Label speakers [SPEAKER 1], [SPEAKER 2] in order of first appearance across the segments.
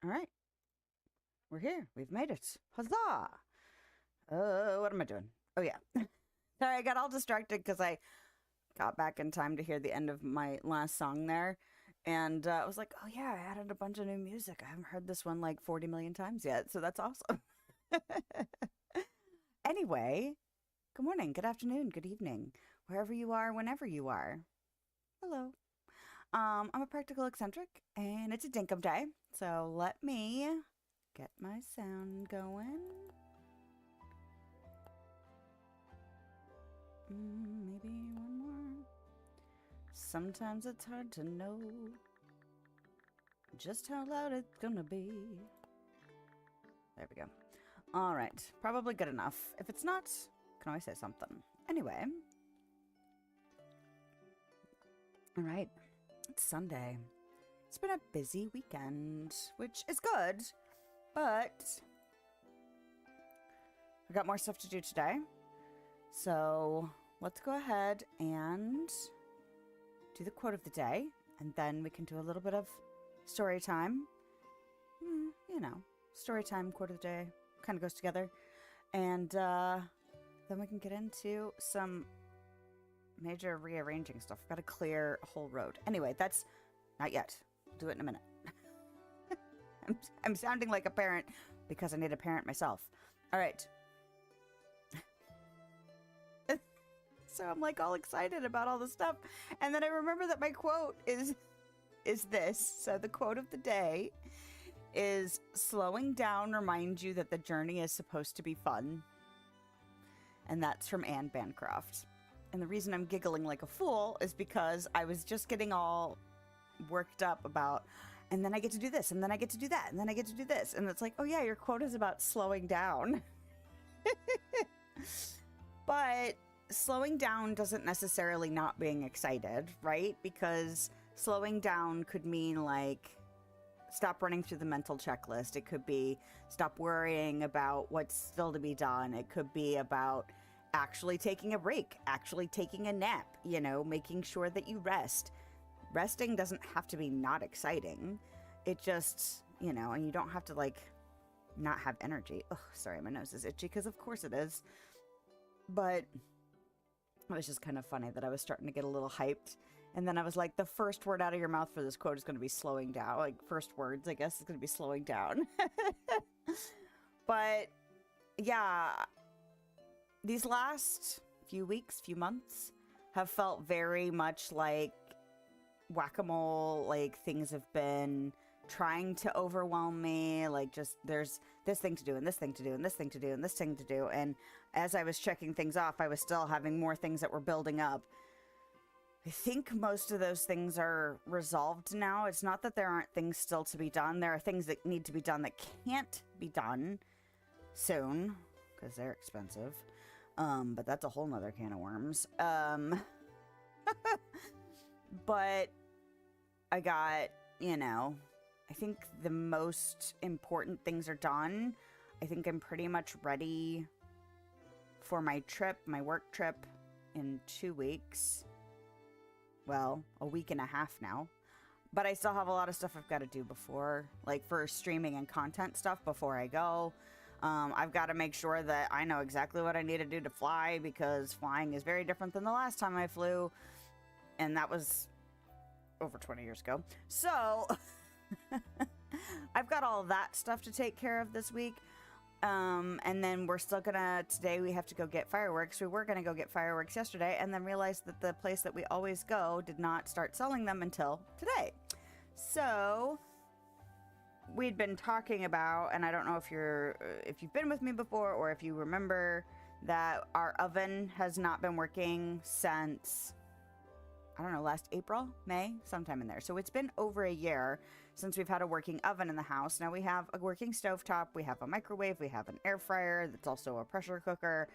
[SPEAKER 1] All right. We're here. We've made it. Huzzah! What am I doing? Oh, yeah. Sorry, I got all distracted because I got back in time to hear the end of my last song there. And I was like, oh, yeah, I added a bunch of new music. I haven't heard this one like 40 million times yet. So that's awesome. Anyway, good morning, good afternoon, good evening, wherever you are, whenever you are. Hello. I'm a practical eccentric, and it's a dinkum day. So let me get my sound going. Maybe one more. Sometimes it's hard to know just how loud it's gonna be. There we go. All right, probably good enough. If it's not, I can always say something. Anyway. All right, it's Sunday. It's been a busy weekend, which is good, but I got more stuff to do today. So let's go ahead and do the quote of the day, and then we can do a little bit of story time. You know, story time, quote of the day, kind of goes together. And then we can get into some major rearranging stuff. Got to clear a whole road. Anyway, that's not yet. I'll do it in a minute. I'm sounding like a parent because I need a parent myself. All right. So I'm like all excited about all the stuff. And then I remember that my quote is this. So the quote of the day is, slowing down reminds you that the journey is supposed to be fun. And that's from Anne Bancroft. And the reason I'm giggling like a fool is because I was just getting all worked up about, and then I get to do this, and then I get to do that, and then I get to do this. And it's like, oh yeah, your quote is about slowing down. But slowing down doesn't necessarily not being excited, right? Because slowing down could mean like, stop running through the mental checklist. It could be stop worrying about what's still to be done. It could be about actually taking a break, actually taking a nap, you know, making sure that you rest. Resting doesn't have to be not exciting. It just, you know, and you don't have to like not have energy. Oh, sorry, my nose is itchy because of course it is. But it was just kind of funny that I was starting to get a little hyped. And then I was like, the first word out of your mouth for this quote is going to be slowing down. Like, first words, I guess, is going to be slowing down. But, yeah, these last few weeks, few months have felt very much like whack-a-mole. Like, things have been trying to overwhelm me. Like, just there's this thing to do and this thing to do and this thing to do and this thing to do. And as I was checking things off, I was still having more things that were building up. I think most of those things are resolved now. It's not that there aren't things still to be done. There are things that need to be done that can't be done soon because they're expensive. But that's a whole nother can of worms. But I got, you know, I think the most important things are done. I think I'm pretty much ready for my trip, my work trip in 2 weeks. Well, a week and a half now. But I still have a lot of stuff I've got to do before, like for streaming and content stuff before I go. I've got to make sure that I know exactly what I need to do to fly, because flying is very different than the last time I flew. And that was over 20 years ago. So I've got all that stuff to take care of this week. And then we're still gonna, today we have to go get fireworks. We were gonna go get fireworks yesterday and then realized that the place that we always go did not start selling them until today. So we'd been talking about, and I don't know if you've been with me before or if you remember, that our oven has not been working since, I don't know, last April, May, sometime in there. So it's been over a year since we've had a working oven in the house. Now we have a working stovetop, we have a microwave, we have an air fryer that's also a pressure cooker.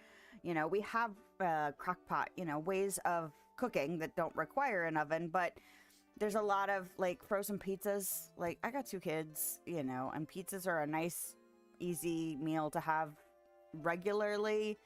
[SPEAKER 1] You know, we have a crock pot, you know, ways of cooking that don't require an oven, but there's a lot of like frozen pizzas. Like, I got 2 kids, you know, and pizzas are a nice, easy meal to have regularly.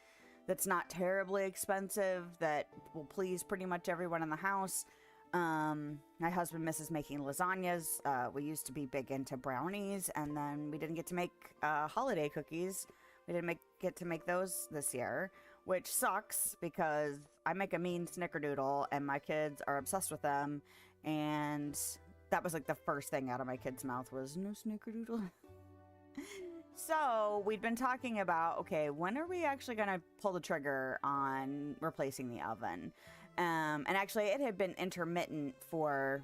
[SPEAKER 1] That's not terribly expensive, that will please pretty much everyone in the house. My husband misses making lasagnas. We used to be big into brownies, and then we didn't get to make holiday cookies. We didn't get to make those this year, which sucks because I make a mean snickerdoodle and my kids are obsessed with them. And that was like the first thing out of my kid's mouth was no snickerdoodle. So we'd been talking about, okay, when are we actually going to pull the trigger on replacing the oven? And actually it had been intermittent for,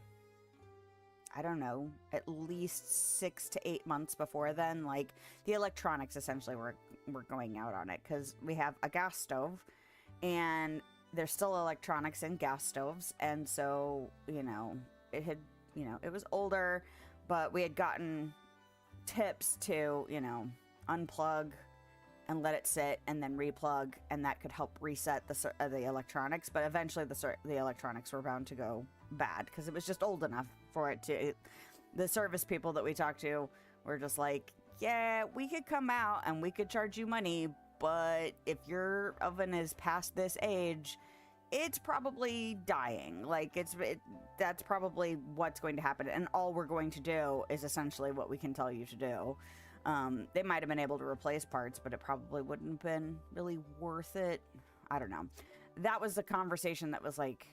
[SPEAKER 1] I don't know, at least 6 to 8 months before then. Like the electronics essentially were going out on it because we have a gas stove and there's still electronics in gas stoves. And so, you know, it had, you know, it was older, but we had gotten tips to, you know, unplug and let it sit and then replug, and that could help reset the electronics. But eventually the electronics were bound to go bad because it was just old enough for it to. The service people that we talked to were just like, yeah, we could come out and we could charge you money, but if your oven is past this age, it's probably dying. Like that's probably what's going to happen, and all we're going to do is essentially what we can tell you to do. They might have been able to replace parts, but it probably wouldn't have been really worth it. I don't know. That was a conversation that was like,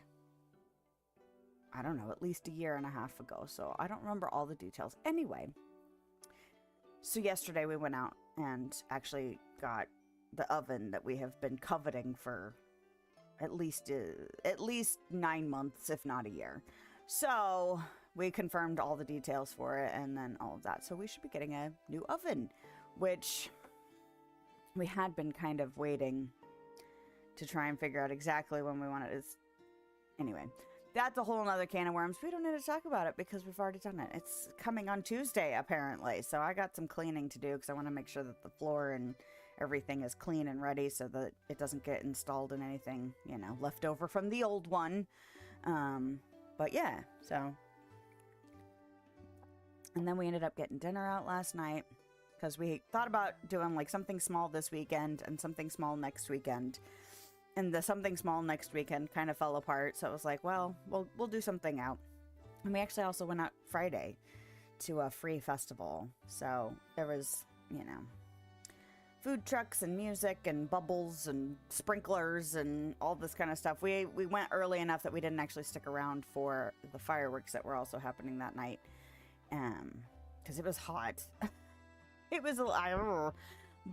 [SPEAKER 1] I don't know, at least a year and a half ago. So I don't remember all the details. Anyway, so yesterday we went out and actually got the oven that we have been coveting for at least 9 months, if not a year. So we confirmed all the details for it and then all of that. So we should be getting a new oven, which we had been kind of waiting to try and figure out exactly when we want it. Anyway, that's a whole nother can of worms. We don't need to talk about it because we've already done it. It's coming on Tuesday, apparently. So I got some cleaning to do because I want to make sure that the floor and everything is clean and ready so that it doesn't get installed in anything, you know, left over from the old one. But yeah, so. And then we ended up getting dinner out last night because we thought about doing like something small this weekend and something small next weekend. And the something small next weekend kind of fell apart. So it was like, well, we'll do something out. And we actually also went out Friday to a free festival. So there was, you know, food trucks and music and bubbles and sprinklers and all this kind of stuff. We went early enough that we didn't actually stick around for the fireworks that were also happening that night. Because it was hot. It was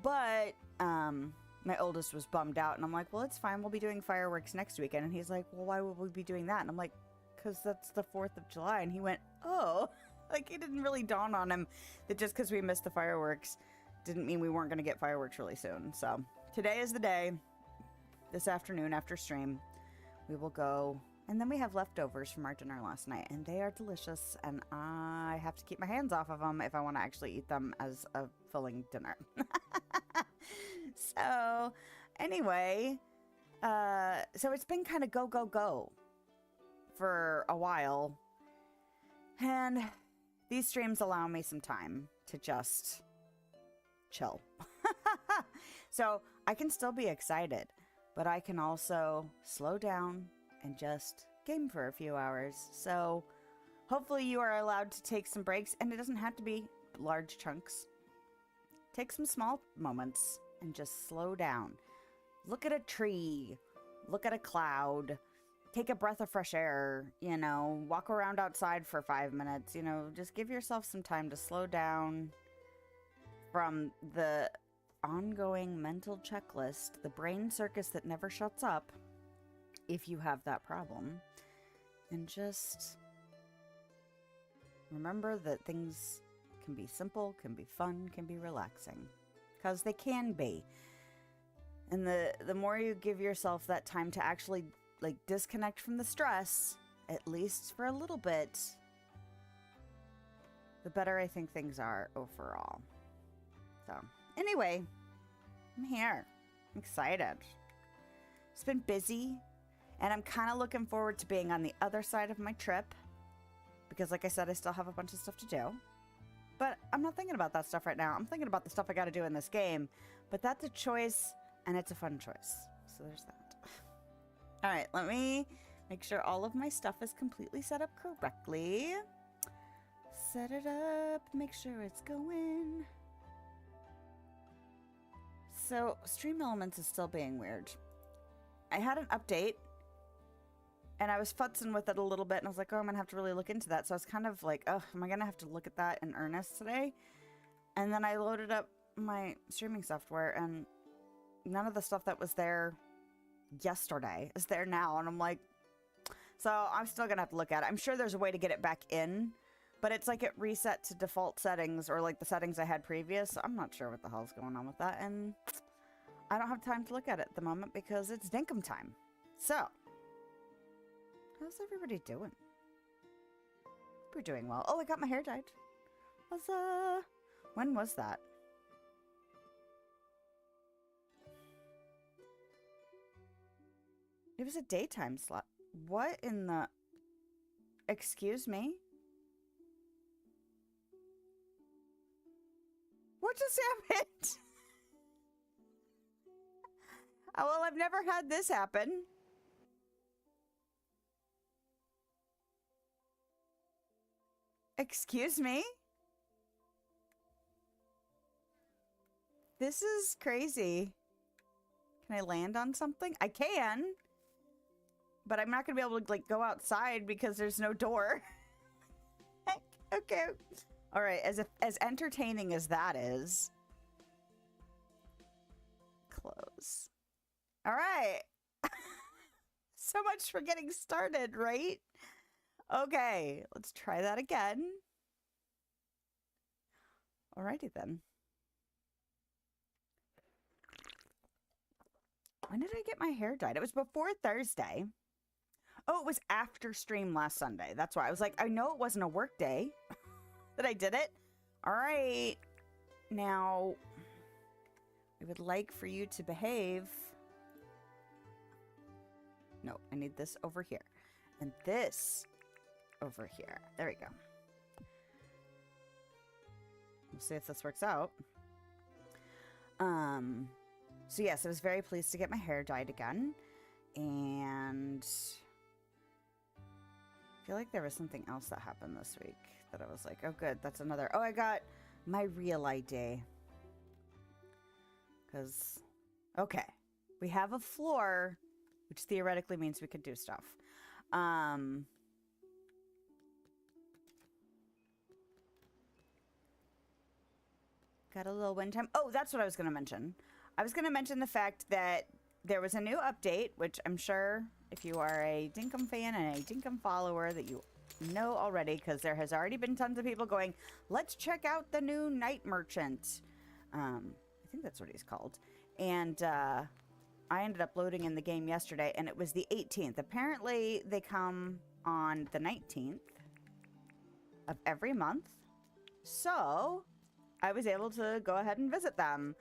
[SPEAKER 1] but my oldest was bummed out, and I'm like, well, it's fine, we'll be doing fireworks next weekend. And he's like, well, why would we be doing that? And I'm like, because that's the 4th of July. And he went, oh. Like, it didn't really dawn on him that just because we missed the fireworks didn't mean we weren't going to get fireworks really soon. So today is the day. This afternoon after stream we will go. And then we have leftovers from our dinner last night, and they are delicious, and I have to keep my hands off of them if I want to actually eat them as a filling dinner. So, anyway, so it's been kind of go for a while, and these streams allow me some time to just chill. So, I can still be excited, but I can also slow down and just game for a few hours. So hopefully you are allowed to take some breaks, and it doesn't have to be large chunks. Take some small moments and just slow down. Look at a tree, look at a cloud, take a breath of fresh air, you know, walk around outside for 5 minutes, you know, just give yourself some time to slow down from the ongoing mental checklist, the brain circus that never shuts up. If you have that problem, and just remember that things can be simple, can be fun, can be relaxing, because they can be. And the more you give yourself that time to actually like disconnect from the stress, at least for a little bit, the better I think things are overall. So anyway, I'm here. I'm excited. It's been busy. And I'm kind of looking forward to being on the other side of my trip. Because like I said, I still have a bunch of stuff to do. But I'm not thinking about that stuff right now. I'm thinking about the stuff I got to do in this game. But that's a choice, and it's a fun choice. So there's that. Alright, let me Make sure all of my stuff is completely set up correctly. Set it up, make sure it's going. So, Stream Elements is still being weird. I had an update, and I was futzing with it a little bit, and I was like, oh, I'm gonna have to really look into that. So I was kind of like, oh, am I gonna have to look at that in earnest today? And then I loaded up my streaming software, and none of the stuff that was there yesterday is there now. And I'm like, so I'm still gonna have to look at it. I'm sure there's a way to get it back in, but it's like it reset to default settings, or like the settings I had previous. So I'm not sure what the hell's going on with that, and I don't have time to look at it at the moment because it's Dinkum time. So, how's everybody doing? We're doing well. Oh, I got my hair dyed. When was that? It was a daytime slot. What in the... Excuse me? What just happened? Oh, well, I've never had this happen. Excuse me? This is crazy. Can I land on something? I can. But I'm not going to be able to, like, go outside because there's no door. Okay. All right, as entertaining as that is. Close. All right. So much for getting started, right? Okay, let's try that again. Alrighty then. When did I get my hair dyed? It was before Thursday. Oh, it was after stream last Sunday. That's why I was like, I know it wasn't a work day that I did it. All right. Now, I would like for you to behave. No, I need this over here. And this over here. There we go. We'll see if this works out. So yes, I was very pleased to get my hair dyed again. And I feel like there was something else that happened this week that I was like, oh good, that's another. Oh, I got my real ID. Because, okay, we have a floor, which theoretically means we could do stuff. Got a little win time. Oh, that's what I was going to mention. I was going to mention the fact that there was a new update, which I'm sure if you are a Dinkum fan and a Dinkum follower that you know already, because there has already been tons of people going, let's check out the new Night Merchant. I think that's what he's called. And I ended up loading in the game yesterday, and it was the 18th. Apparently, they come on the 19th of every month. So I was able to go ahead and visit them.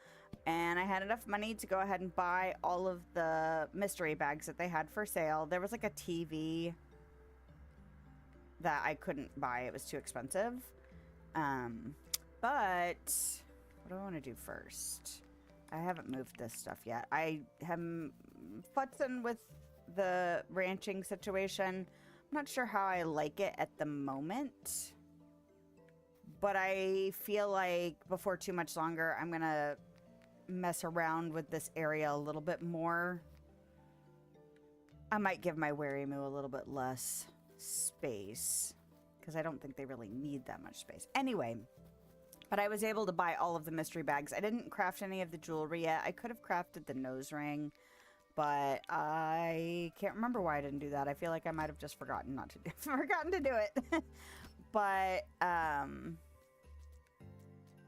[SPEAKER 1] And I had enough money to go ahead and buy all of the mystery bags that they had for sale. There was like a TV that I couldn't buy. It was too expensive. But what do I want to do first? I haven't moved this stuff yet. I am futzing with the ranching situation. I'm not sure how I like it at the moment. But I feel like before too much longer, I'm going to mess around with this area a little bit more. I might give my Wary-Moo a little bit less space because I don't think they really need that much space. Anyway, but I was able to buy all of the mystery bags. I didn't craft any of the jewelry yet. I could have crafted the nose ring, but I can't remember why I didn't do that. I feel like I might have just forgotten to do it. But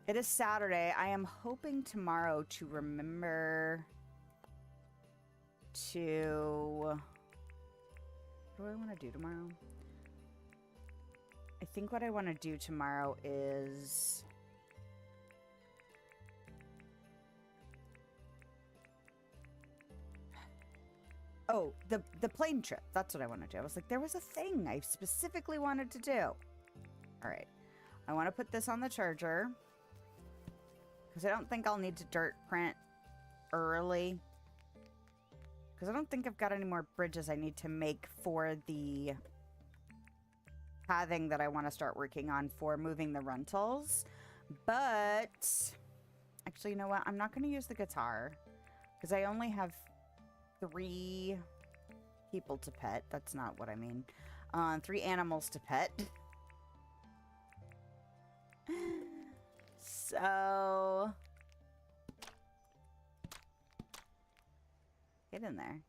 [SPEAKER 1] it is Saturday. I am hoping tomorrow to remember to... What do I want to do tomorrow? I think what I want to do tomorrow is... Oh, the plane trip. That's what I want to do. I was like, there was a thing I specifically wanted to do. All right. I want to put this on the charger. Because I don't think I'll need to dirt print early. Because I don't think I've got any more bridges I need to make for the pathing that I want to start working on for moving the rentals. But actually, you know what? I'm not going to use the guitar because I only have 3 people to pet. That's not what I mean. 3 animals to pet. So get in there.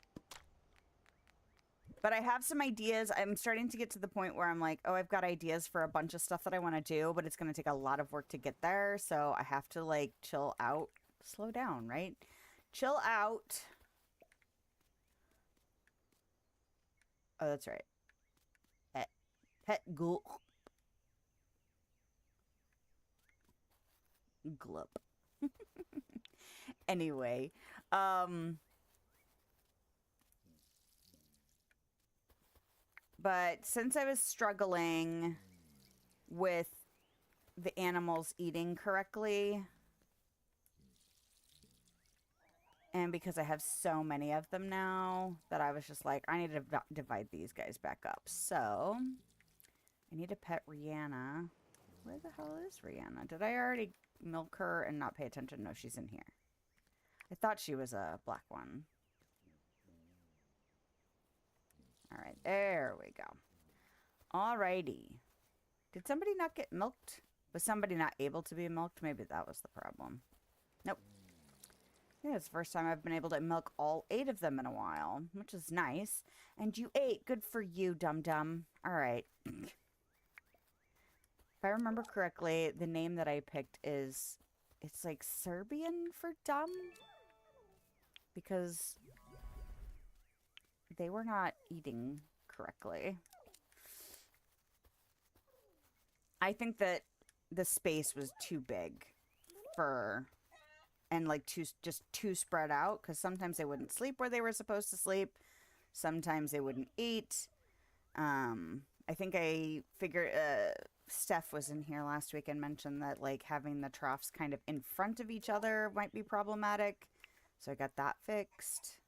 [SPEAKER 1] But I have some ideas. I'm starting to get to the point where I'm like, oh, I've got ideas for a bunch of stuff that I want to do, but it's going to take a lot of work to get there. So I have to like chill out, slow down, right? Chill out. Oh, that's right. Pet gulp. Glup. Anyway, but since I was struggling with the animals eating correctly, and because I have so many of them now, that I was just like, I need to divide these guys back up. So, I need to pet Rihanna. Where the hell is Rihanna? Did I already milk her and not pay attention? No, she's in here. I thought she was a black one. All right, there we go. Alrighty. Did somebody not get milked? Was somebody not able to be milked? Maybe that was the problem. Nope. Yeah, it's the first time I've been able to milk all 8 of them in a while, which is nice. And you ate. Good for you, dum-dum. All right. If I remember correctly, the name that I picked is... It's like Serbian for dumb? Because they were not eating correctly. I think that the space was too big for... And like just too spread out, because sometimes they wouldn't sleep where they were supposed to sleep. Sometimes they wouldn't eat. I think I figured Steph was in here last week and mentioned that like having the troughs kind of in front of each other might be problematic. So I got that fixed.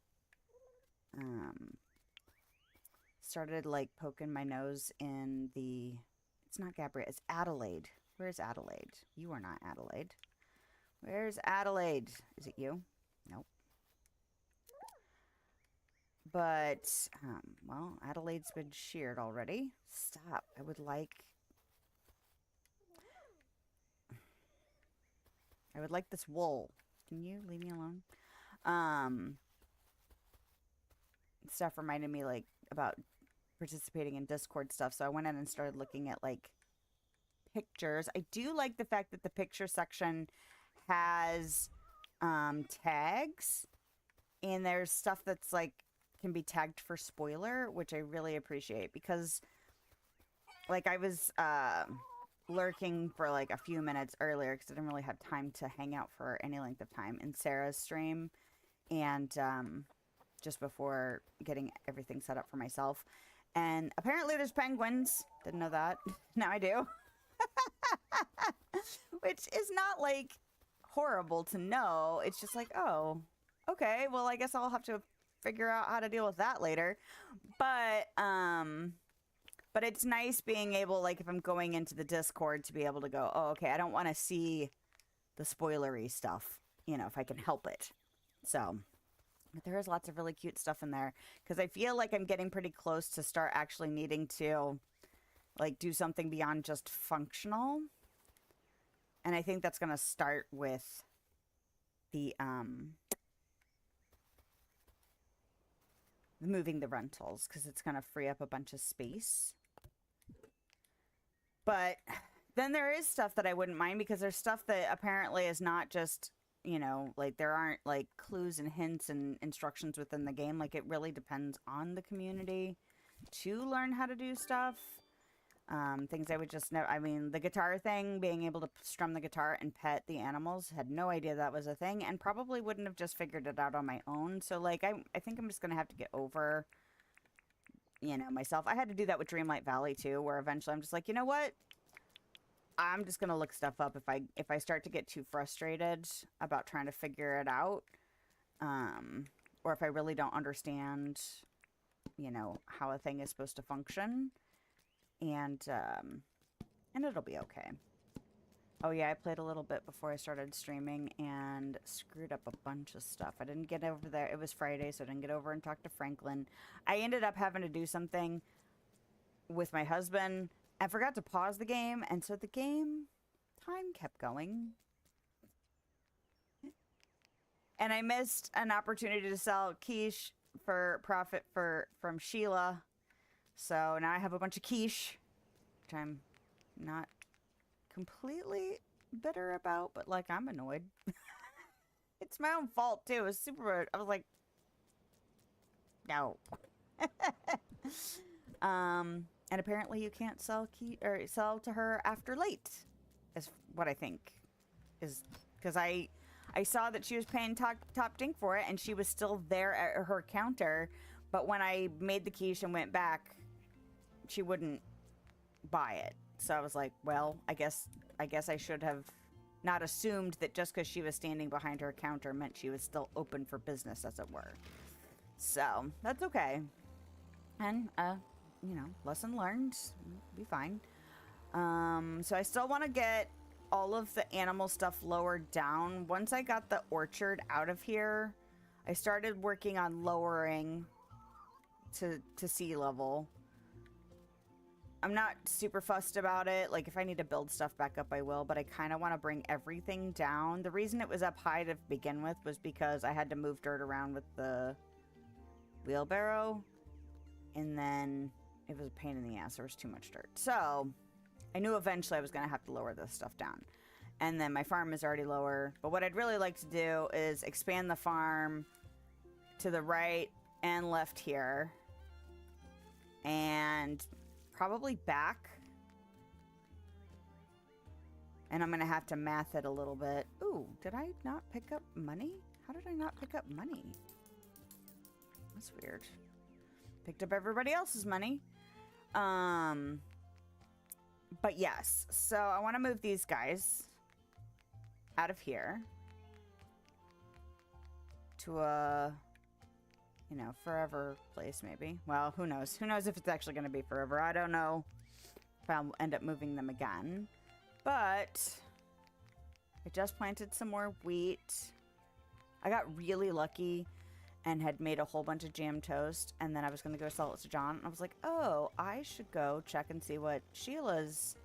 [SPEAKER 1] Started like poking my nose in the... It's not Gabrielle, it's Adelaide. Where's Adelaide? You are not Adelaide. Where's Adelaide? Is it you? Nope. But, well, Adelaide's been sheared already. Stop. I would like this wool. Can you leave me alone? Stuff reminded me, like, about participating in Discord stuff. So I went in and started looking at, like, pictures. I do like the fact that the picture section has tags, and there's stuff that's like can be tagged for spoiler, which I really appreciate, because like I was lurking for like a few minutes earlier because I didn't really have time to hang out for any length of time in Sarah's stream, and just before getting everything set up for myself. And apparently there's penguins. Didn't know that. Now I do. Which is not like horrible to know. It's just like, oh, okay, well, I guess I'll have to figure out how to deal with that later. But it's nice being able, like, if I'm going into the Discord, to be able to go, oh, okay, I don't want to see the spoilery stuff, you know, if I can help it. So, but there is lots of really cute stuff in there, because I feel like I'm getting pretty close to start actually needing to, like, do something beyond just functional. And I think that's going to start with the moving the rentals, because it's going to free up a bunch of space. But then there is stuff that I wouldn't mind, because there's stuff that apparently is not just, you know, like there aren't like clues and hints and instructions within the game. Like it really depends on the community to learn how to do stuff. Things I would just know. I mean, the guitar thing, being able to strum the guitar and pet the animals, had no idea that was a thing, and probably wouldn't have just figured it out on my own. So, like, I think I'm just going to have to get over, you know, myself. I had to do that with Dreamlight Valley, too, where eventually I'm just like, you know what? I'm just going to look stuff up if I start to get too frustrated about trying to figure it out. or if I really don't understand, you know, how a thing is supposed to function. And it'll be okay. Oh yeah, I played a little bit before I started streaming and screwed up a bunch of stuff. I didn't get over there. It was Friday, so I didn't get over and talk to Franklin. I ended up having to do something with my husband. I forgot to pause the game, and so the game time kept going. And I missed an opportunity to sell quiche for profit from Sheila. So now I have a bunch of quiche, which I'm not completely bitter about, but like I'm annoyed. It's my own fault too. It was super. I was like, no. And apparently you can't sell sell to her after late, is what I think, is because I saw that she was paying top dink for it, and she was still there at her counter, but when I made the quiche and went back, she wouldn't buy it. So I was like, well, I guess I should have not assumed that just because she was standing behind her counter meant she was still open for business, as it were. So that's okay. And, you know, lesson learned. Be fine. So I still want to get all of the animal stuff lowered down. Once I got the orchard out of here, I started working on lowering to sea level. I'm not super fussed about it. Like, if I need to build stuff back up, I will. But I kind of want to bring everything down. The reason it was up high to begin with was because I had to move dirt around with the wheelbarrow. And then it was a pain in the ass. There was too much dirt. So I knew eventually I was going to have to lower this stuff down. And then my farm is already lower. But what I'd really like to do is expand the farm to the right and left here. And probably back. And I'm going to have to math it a little bit. Ooh, did I not pick up money? How did I not pick up money? That's weird. Picked up everybody else's money. But yes, so I want to move these guys out of here to a, you know, forever place maybe. Well, who knows? Who knows if it's actually going to be forever? I don't know if I'll end up moving them again. But I just planted some more wheat. I got really lucky and had made a whole bunch of jam toast, and then I was going to go sell it to John. And I was like, oh, I should go check and see what Sheila's,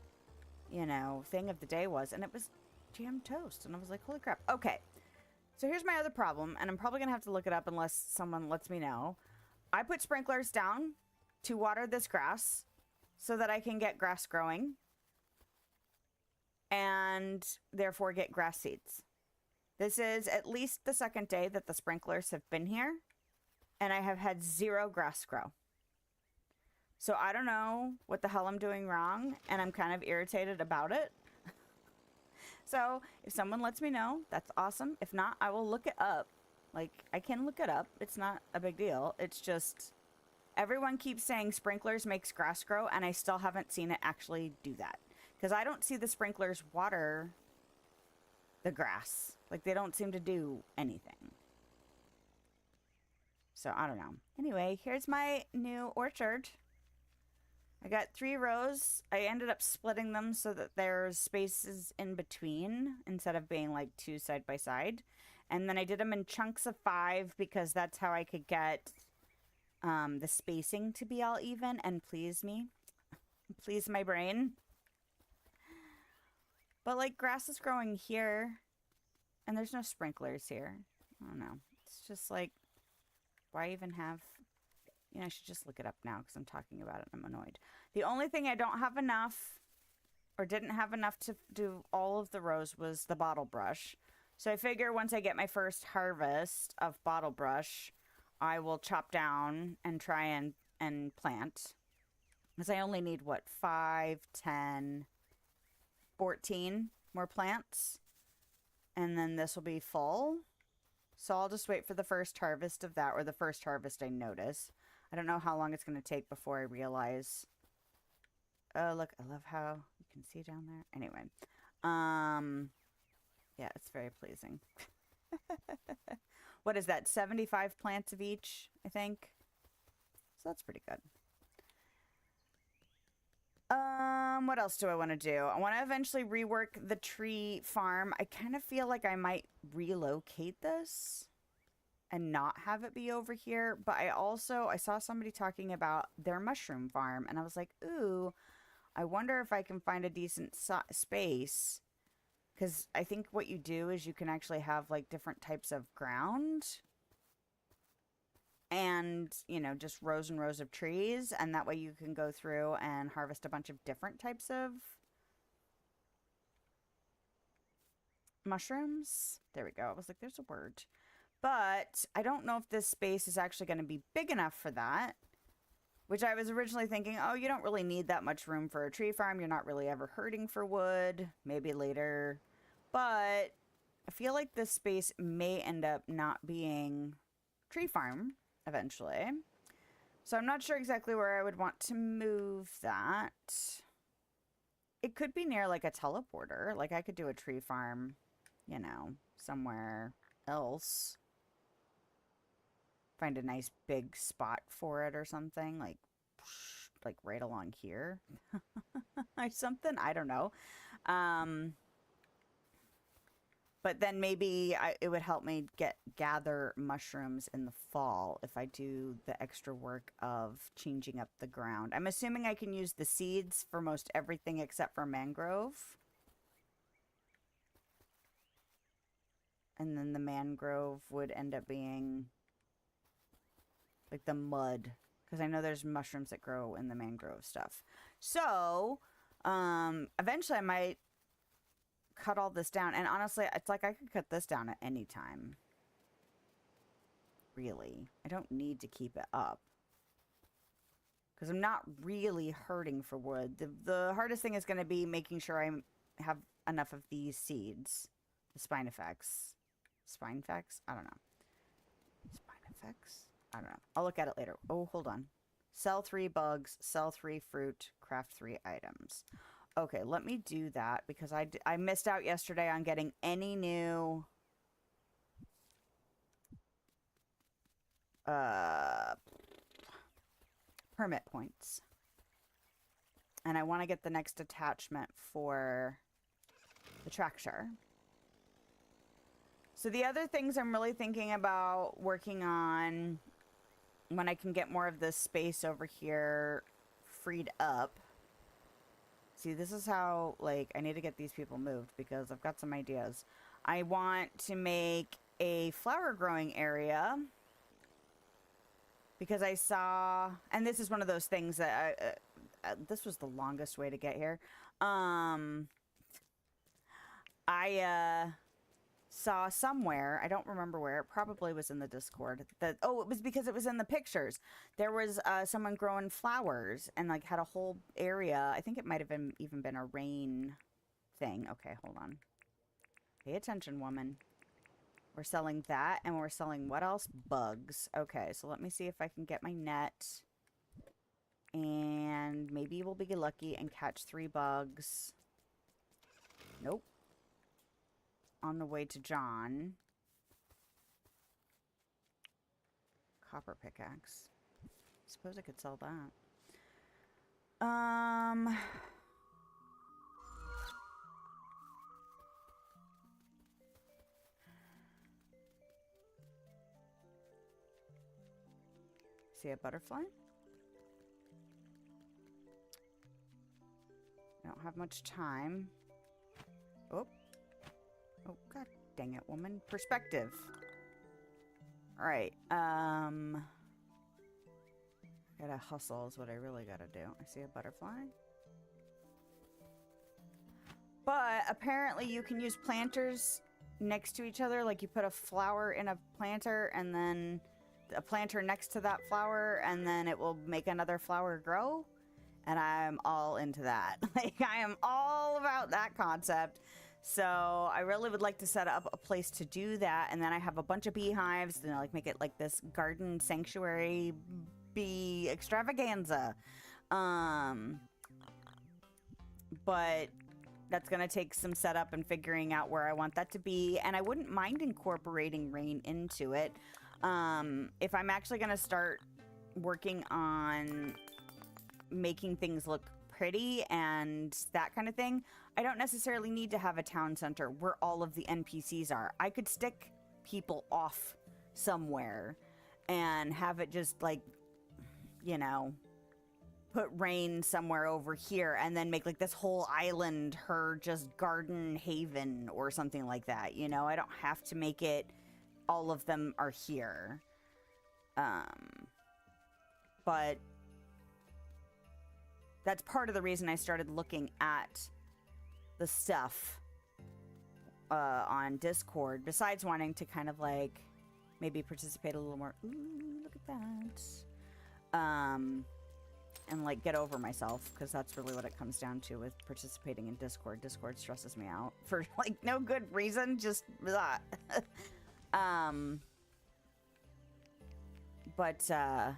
[SPEAKER 1] you know, thing of the day was. And it was jam toast. And I was like, holy crap. Okay. So here's my other problem, and I'm probably going to have to look it up unless someone lets me know. I put sprinklers down to water this grass so that I can get grass growing and therefore get grass seeds. This is at least the second day that the sprinklers have been here, and I have had 0 grass grow. So I don't know what the hell I'm doing wrong, and I'm kind of irritated about it. So if someone lets me know, that's awesome. If not, I will look it up. Like, I can look it up. It's not a big deal. It's just everyone keeps saying sprinklers makes grass grow, and I still haven't seen it actually do that. Because I don't see the sprinklers water the grass. Like, they don't seem to do anything. So, I don't know. Anyway, here's my new orchard. I got 3 rows. I ended up splitting them so that there's spaces in between instead of being like 2 side by side. And then I did them in chunks of 5 because that's how I could get the spacing to be all even and please me. Please my brain. But like grass is growing here and there's no sprinklers here. I don't know. It's just like, why even have... You know, I should just look it up now because I'm talking about it and I'm annoyed. The only thing I don't have enough or didn't have enough to do all of the rows was the bottle brush. So I figure once I get my first harvest of bottle brush, I will chop down and try and plant. Because I only need, what, 5, 10, 14 more plants. And then this will be full. So I'll just wait for the first harvest of that, or the first harvest I notice. I don't know how long it's going to take before I realize. Oh, look, I love how you can see down there. Anyway. Yeah, it's very pleasing. what is that? 75 plants of each, I think. So that's pretty good. What else do I want to do? I want to eventually rework the tree farm. I kind of feel like I might relocate this and not have it be over here. But I saw somebody talking about their mushroom farm, and I was like, ooh, I wonder if I can find a decent space. Because I think what you do is you can actually have, like, different types of ground. And, you know, just rows and rows of trees. And that way you can go through and harvest a bunch of different types of mushrooms. There we go. I was like, there's a word. But I don't know if this space is actually going to be big enough for that. Which I was originally thinking, oh, you don't really need that much room for a tree farm. You're not really ever hurting for wood. Maybe later. But I feel like this space may end up not being tree farm eventually. So I'm not sure exactly where I would want to move that. It could be near like a teleporter. Like I could do a tree farm, you know, somewhere else. Find a nice big spot for it or something, like right along here or something. I don't know. But then maybe it would help me gather mushrooms in the fall if I do the extra work of changing up the ground. I'm assuming I can use the seeds for most everything except for mangrove. And then the mangrove would end up being like the mud, because I know there's mushrooms that grow in the mangrove stuff. So, eventually I might cut all this down. And honestly, it's like I could cut this down at any time. Really. I don't need to keep it up. Because I'm not really hurting for wood. The hardest thing is going to be making sure I have enough of these seeds. The Spinifex. Spinifex? I don't know. Spinifex? I don't know. I'll look at it later. Oh, hold on. Sell 3 bugs, sell 3 fruit, craft 3 items. Okay, let me do that because I missed out yesterday on getting any new permit points. And I want to get the next attachment for the tractor. So the other things I'm really thinking about working on when I can get more of this space over here freed up. See, this is how, like, I need to get these people moved because I've got some ideas. I want to make a flower growing area because I saw, and this is one of those things that this was the longest way to get here. I saw somewhere, I don't remember where, it probably was in the Discord, that, oh, it was because it was in the pictures. There was someone growing flowers and like had a whole area. I think it might have been even been a rain thing. Okay, hold on. Pay attention, woman. We're selling that, and we're selling what else? Bugs. Okay, so let me see if I can get my net. And maybe we'll be lucky and catch 3 bugs. Nope. On the way to John. Copper pickaxe. Suppose I could sell that. See a butterfly? I don't have much time. Oh. Oh, god dang it, woman. Perspective. Alright, gotta hustle is what I really gotta do. I see a butterfly. But apparently you can use planters next to each other. Like you put a flower in a planter and then a planter next to that flower and then it will make another flower grow. And I'm all into that. Like I am all about that concept. So I really would like to set up a place to do that. And then I have a bunch of beehives and like make it like this garden sanctuary bee extravaganza. But That's going to take some setup and figuring out where I want that to be. And I wouldn't mind incorporating rain into it. If I'm actually going to start working on making things look pretty and that kind of thing, I don't necessarily need to have a town center where all of the NPCs are. I could stick people off somewhere and have it just like, you know, put rain somewhere over here and then make like this whole island her just garden haven or something like that. You know, I don't have to make it all of them are here. But that's part of the reason I started looking at the stuff on Discord, besides wanting to kind of like maybe participate a little more. Ooh, look at that. And like get over myself, because that's really what it comes down to with participating in Discord. Discord stresses me out for like no good reason, just blah. But do I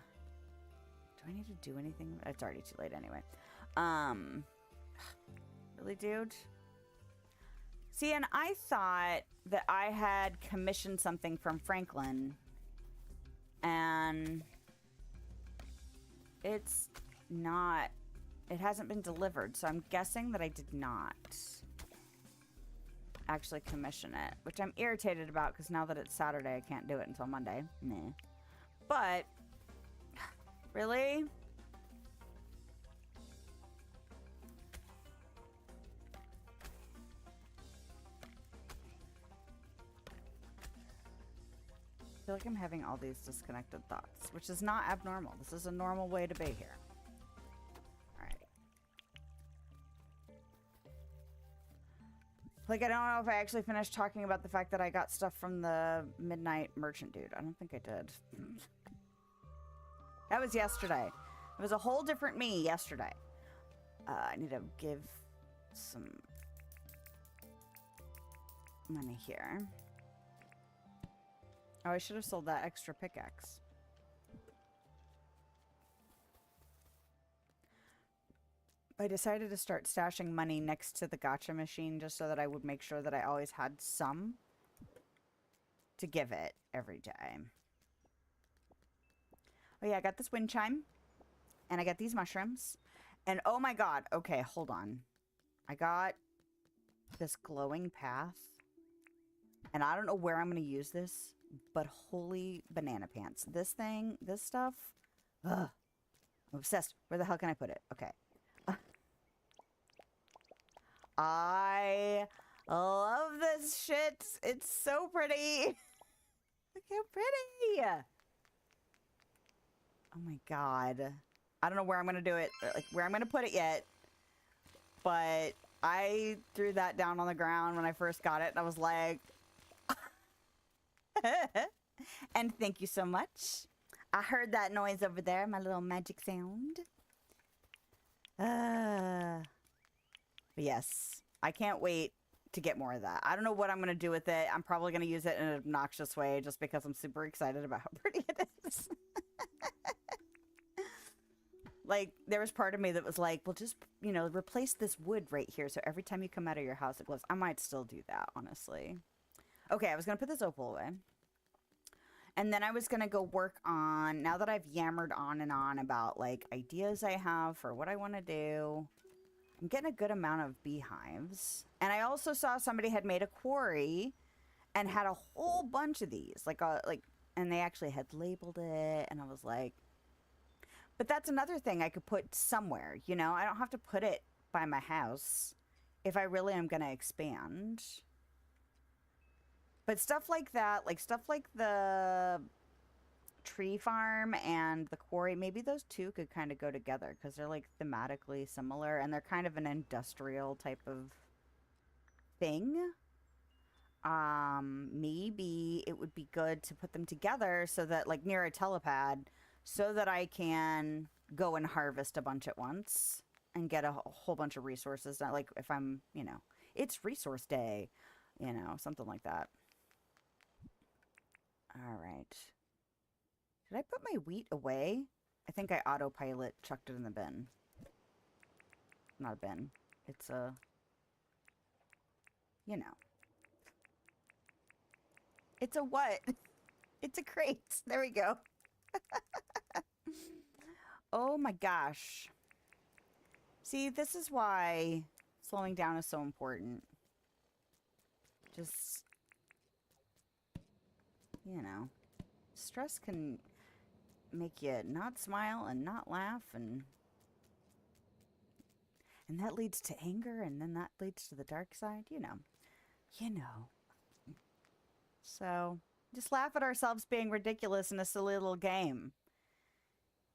[SPEAKER 1] need to do anything? It's already too late anyway. Really, dude? See, and I thought that I had commissioned something from Franklin, and it's not, it hasn't been delivered, so I'm guessing that I did not actually commission it, which I'm irritated about, because now that it's Saturday, I can't do it until Monday. Nah. But, really? I feel like I'm having all these disconnected thoughts, which is not abnormal. This is a normal way to be here. Alright. Like, I don't know if I actually finished talking about the fact that I got stuff from the Midnight Merchant dude. I don't think I did. That was yesterday. It was a whole different me yesterday. I need to give some money here. Oh, I should have sold that extra pickaxe. I decided to start stashing money next to the gacha machine just so that I would make sure that I always had some to give it every day. Oh yeah, I got this wind chime. And I got these mushrooms. And oh my god, okay, hold on. I got this glowing path. And I don't know where I'm going to use this, but holy banana pants. This thing, this stuff, ugh, I'm obsessed. Where the hell can I put it? Okay. I love this shit. It's so pretty. Look how pretty. Oh my god. I don't know where I'm going to do it, like where I'm going to put it yet. But I threw that down on the ground when I first got it. And I was like... And thank you so much. I heard that noise over there, my little magic sound. But yes, I can't wait to get more of that. I don't know what I'm going to do with it. I'm probably going to use it in an obnoxious way just because I'm super excited about how pretty it is. Like, there was part of me that was like, well, just, you know, replace this wood right here so every time you come out of your house it glows. I might still do that, honestly. Okay, I was going to put this opal away. And then I was going to go work on, now that I've yammered on and on about, like, ideas I have for what I want to do, I'm getting a good amount of beehives. And I also saw somebody had made a quarry and had a whole bunch of these. And they actually had labeled it. And I was like, but that's another thing I could put somewhere, you know? I don't have to put it by my house if I really am going to expand. But stuff like that, like stuff like the tree farm and the quarry, maybe those two could kind of go together because they're like thematically similar and they're kind of an industrial type of thing. Maybe it would be good to put them together so that, like, near a telepad, so that I can go and harvest a bunch at once and get a whole bunch of resources. Not like if I'm, you know, it's resource day, you know, something like that. All right. Did I put my wheat away? I think I autopilot chucked it in the bin. Not a bin. It's a you know. It's a what? It's a crate. There we go. Oh my gosh. See, this is why slowing down is so important. Just, you know, stress can make you not smile and not laugh, and that leads to anger, and then that leads to the dark side, you know. You know. So, just laugh at ourselves being ridiculous in a silly little game.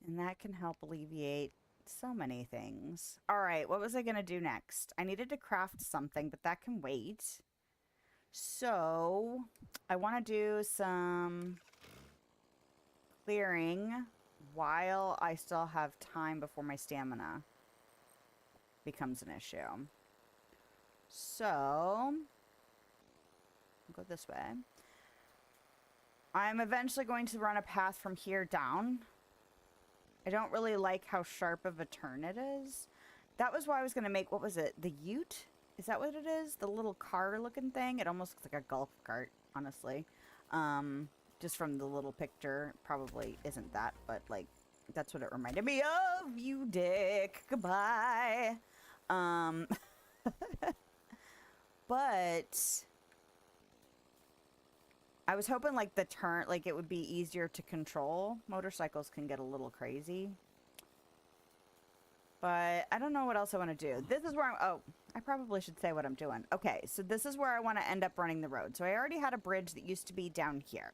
[SPEAKER 1] And that can help alleviate so many things. All right, what was I going to do next? I needed to craft something, but that can wait. So, I want to do some clearing while I still have time before my stamina becomes an issue. So, I'll go this way. I'm eventually going to run a path from here down. I don't really like how sharp of a turn it is. That was why I was going to make, what was it? The Ute? Is that what it is? The little car looking thing? It almost looks like a golf cart, honestly. Just from the little picture. Probably isn't that, but like, that's what it reminded me of. You dick. Goodbye. But I was hoping like the turn, like it would be easier to control. Motorcycles can get a little crazy. But I don't know what else I want to do. This is where I'm, oh, I probably should say what I'm doing. Okay, so this is where I want to end up running the road. So I already had a bridge that used to be down here.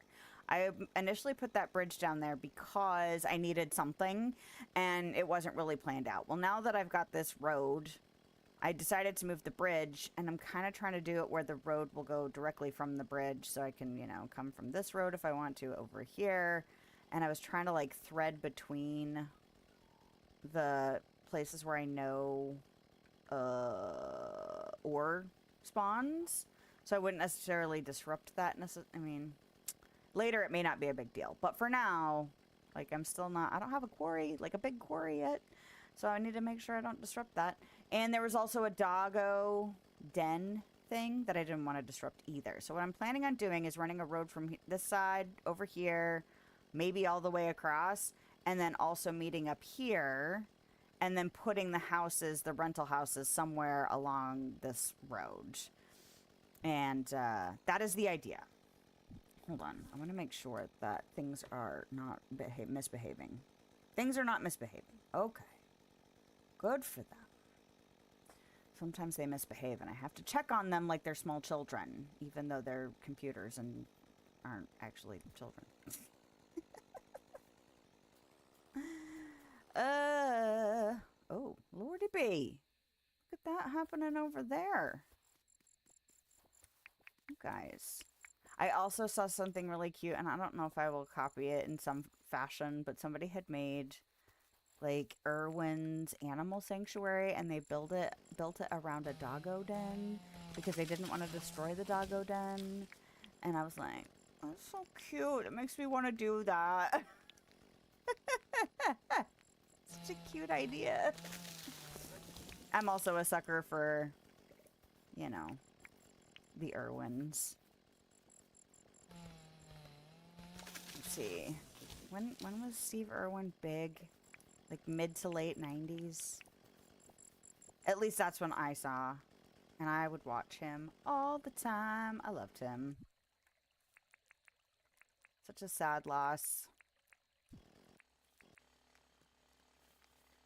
[SPEAKER 1] I initially put that bridge down there because I needed something and it wasn't really planned out. Well, now that I've got this road, I decided to move the bridge, and I'm kind of trying to do it where the road will go directly from the bridge, so I can, you know, come from this road if I want to over here. And I was trying to like thread between the places where I know ore spawns, so I wouldn't necessarily disrupt that. I mean, later it may not be a big deal, but for now, like, I'm still not, I don't have a quarry, like a big quarry yet, so I need to make sure I don't disrupt that. And there was also a doggo den thing that I didn't want to disrupt either. So what I'm planning on doing is running a road from this side over here, maybe all the way across, and then also meeting up here, and then putting the houses, the rental houses, somewhere along this road. And that is the idea. Hold on. I want to make sure that things are not misbehaving. Things are not misbehaving. Okay. Good for them. Sometimes they misbehave, and I have to check on them like they're small children, even though they're computers and aren't actually children. Oh, Lordy B. Look at that happening over there. You guys. I also saw something really cute, and I don't know if I will copy it in some fashion, but somebody had made like Irwin's animal sanctuary, and they built it around a doggo den because they didn't want to destroy the doggo den. And I was like, that's so cute. It makes me want to do that. Such a cute idea. I'm also a sucker for, you know, the Irwins. Let's see. When was Steve Irwin big? Like mid to late 90s. At least that's when I saw. And I would watch him all the time. I loved him. Such a sad loss.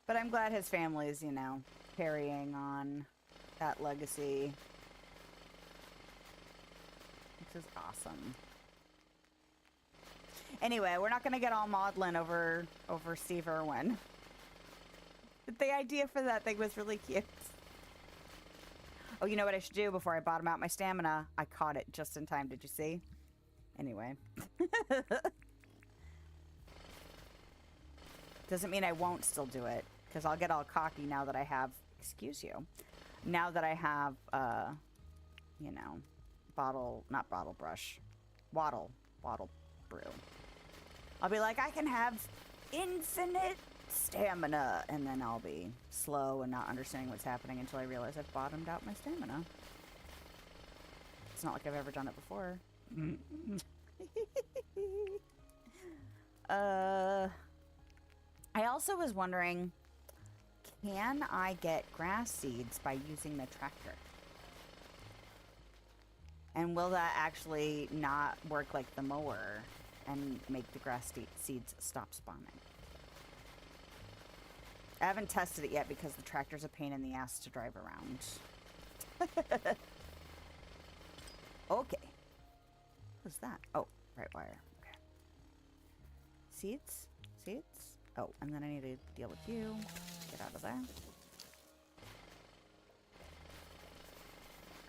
[SPEAKER 1] But I'm glad his family's, you know, carrying on that legacy. Which is awesome. Anyway, we're not going to get all maudlin over Steve Irwin. But the idea for that thing was really cute. Oh, you know what I should do before I bottom out my stamina? I caught it just in time. Did you see? Anyway. Doesn't mean I won't still do it, because I'll get all cocky now that I have, excuse you, now that I have, you know, not bottle brush, waddle brew. I'll be like, I can have infinite stamina, and then I'll be slow and not understanding what's happening until I realize I've bottomed out my stamina. It's not like I've ever done it before. I also was wondering, can I get grass seeds by using the tractor? And will that actually not work like the mower and make the grass seeds stop spawning? I haven't tested it yet because the tractor's a pain in the ass to drive around. Okay. What's that? Oh, right wire. Okay. Seeds? Seeds? Oh, and then I need to deal with you. Get out of there.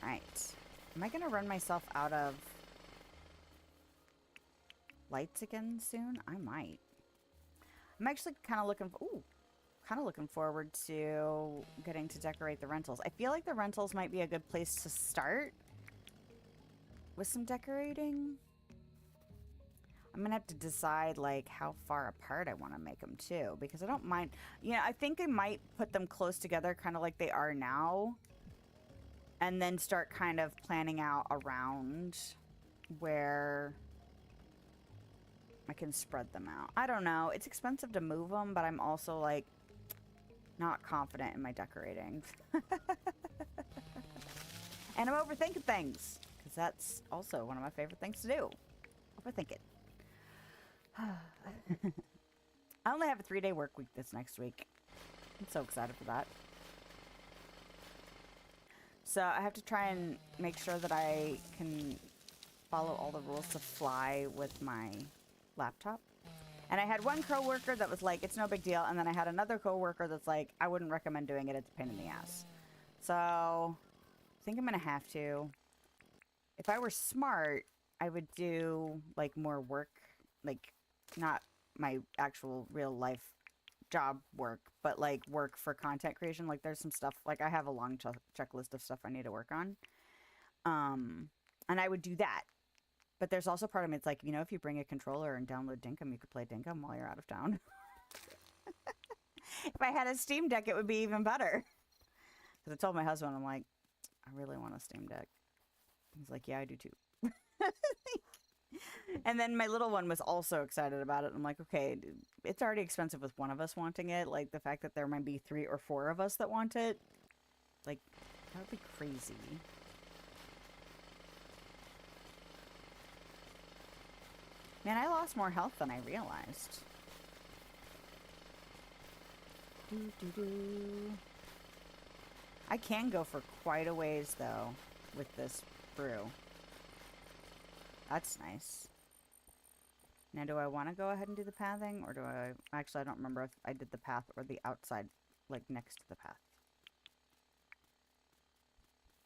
[SPEAKER 1] Alright. Am I gonna run myself out of lights again soon? I might. I'm actually kind of looking for... Ooh! Kind of looking forward to getting to decorate the rentals. I feel like the rentals might be a good place to start with some decorating. I'm gonna have to decide like how far apart I want to make them too, because I don't mind. You know, I think I might put them close together, kind of like they are now, and then start kind of planning out around where I can spread them out. I don't know. It's expensive to move them, but I'm also like not confident in my decorating. And I'm overthinking things, because that's also one of my favorite things to do. Overthink it. I only have a 3-day work week this next week. I'm so excited for that. So I have to try and make sure that I can follow all the rules to fly with my laptop. And I had one coworker that was like, it's no big deal. And then I had another coworker that's like, I wouldn't recommend doing it. It's a pain in the ass. So I think I'm going to have to. If I were smart, I would do like more work, like not my actual real life job work, but like work for content creation. Like there's some stuff, like I have a long checklist of stuff I need to work on. And I would do that. But there's also part of me, it's like, you know, if you bring a controller and download Dinkum, you could play Dinkum while you're out of town. If I had a Steam Deck, it would be even better. Because I told my husband, I'm like, I really want a Steam Deck. He's like, yeah, I do too. And then my little one was also excited about it. I'm like, okay, it's already expensive with one of us wanting it. Like, the fact that there might be 3 or 4 of us that want it, like, that would be crazy. Man, I lost more health than I realized. I can go for quite a ways, though, with this brew. That's nice. Now, do I want to go ahead and do the pathing, or do I... Actually, I don't remember if I did the path or the outside, like, next to the path.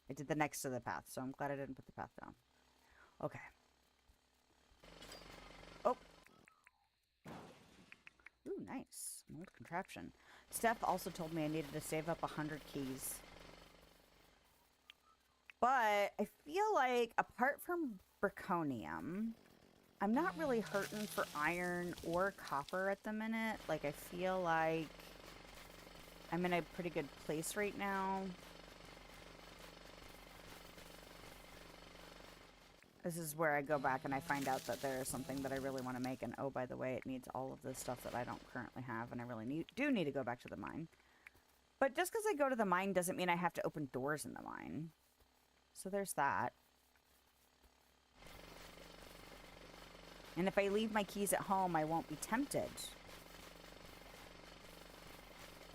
[SPEAKER 1] I did the next to the path, so I'm glad I didn't put the path down. Okay. Oh! Ooh, nice. An old contraption. Steph also told me I needed to save up 100 keys. But I feel like, apart from Braconium, I'm not really hurting for iron or copper at the minute. Like, I feel like I'm in a pretty good place right now. This is where I go back and I find out that there is something that I really want to make. And oh, by the way, it needs all of this stuff that I don't currently have. And I really do need to go back to the mine. But just because I go to the mine doesn't mean I have to open doors in the mine. So there's that. And if I leave my keys at home, I won't be tempted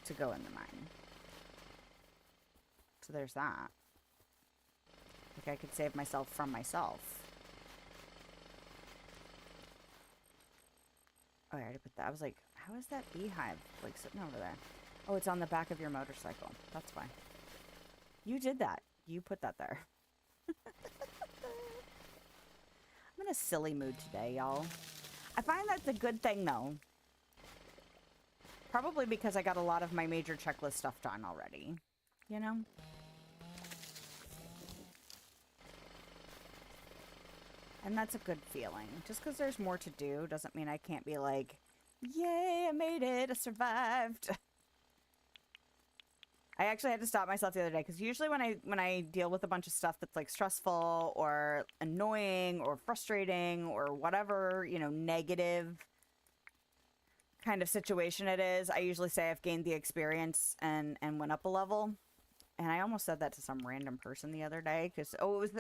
[SPEAKER 1] to go in the mine. So there's that. Like I could save myself from myself. Oh, I already put that. I was like, how is that beehive like sitting over there? Oh, it's on the back of your motorcycle. That's fine. You did that. You put that there. I'm in a silly mood today, y'all. I find that's a good thing, though. Probably because I got a lot of my major checklist stuff done already. You know? And that's a good feeling. Just because there's more to do doesn't mean I can't be like, yay, I made it, I survived. I actually had to stop myself the other day because usually when I deal with a bunch of stuff that's like stressful or annoying or frustrating or whatever, you know, negative kind of situation it is, I usually say I've gained the experience and went up a level. And I almost said that to some random person the other day because, oh, it was,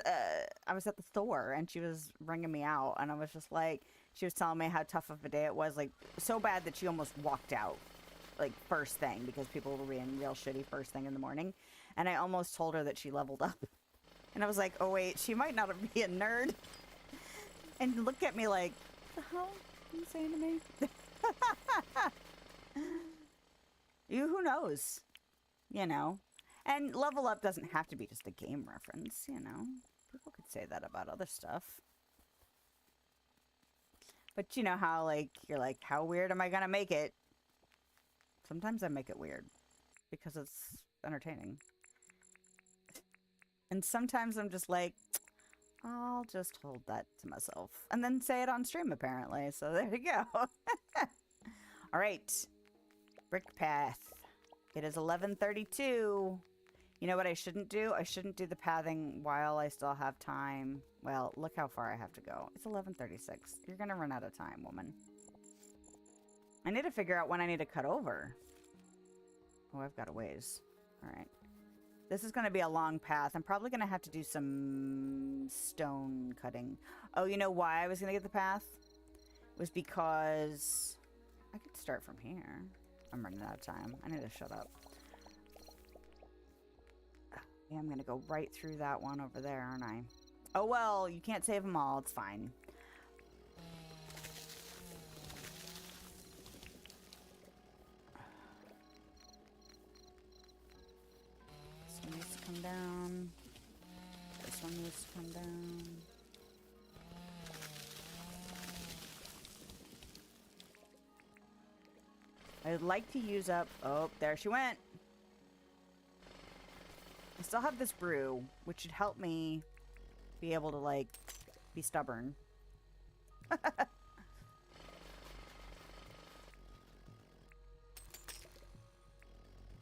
[SPEAKER 1] I was at the store and she was ringing me out and I was just like, she was telling me how tough of a day it was, like so bad that she almost walked out, like first thing because people were being real shitty first thing in the morning. And I almost told her that she leveled up. And I was like, oh wait, she might not be a nerd. And look at me like, what the hell are you saying to me? Who knows? You know? And level up doesn't have to be just a game reference, you know? People could say that about other stuff. But you know how, like, you're like, how weird am I gonna make it? Sometimes I make it weird. Because it's entertaining. And sometimes I'm just like, I'll just hold that to myself. And then say it on stream, apparently. So there you go. Alright. Brick path. It is 11:32. You know what I shouldn't do? I shouldn't do the pathing while I still have time. Well, look how far I have to go. It's 11:36. You're gonna run out of time, woman. I need to figure out when I need to cut over. Oh, I've got a ways. Alright. This is gonna be a long path. I'm probably gonna have to do some stone cutting. Oh, you know why I was gonna get the path? It was because I could start from here. I'm running out of time. I need to shut up. Yeah, I'm gonna go right through that one over there, aren't I? Oh well, you can't save them all. It's fine. This one needs to come down. This one needs to come down. I'd like to use up... Oh, there she went. I still have this brew, which should help me be able to, like, be stubborn.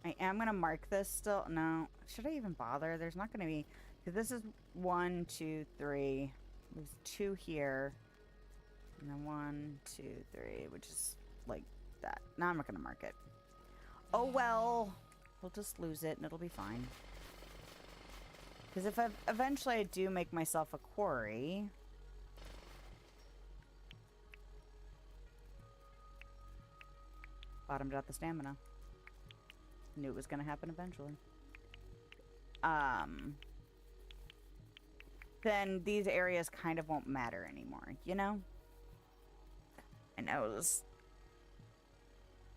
[SPEAKER 1] I am going to mark this still. No. Should I even bother? There's not going to be... Because this is 1, 2, 3. There's 2 here. And then 1, 2, 3, which is like that. Now I'm not going to mark it. Oh, well. We'll just lose it and it'll be fine. Because if eventually I do make myself a quarry... Bottomed out the stamina. Knew it was going to happen eventually. Then these areas kind of won't matter anymore, you know? I know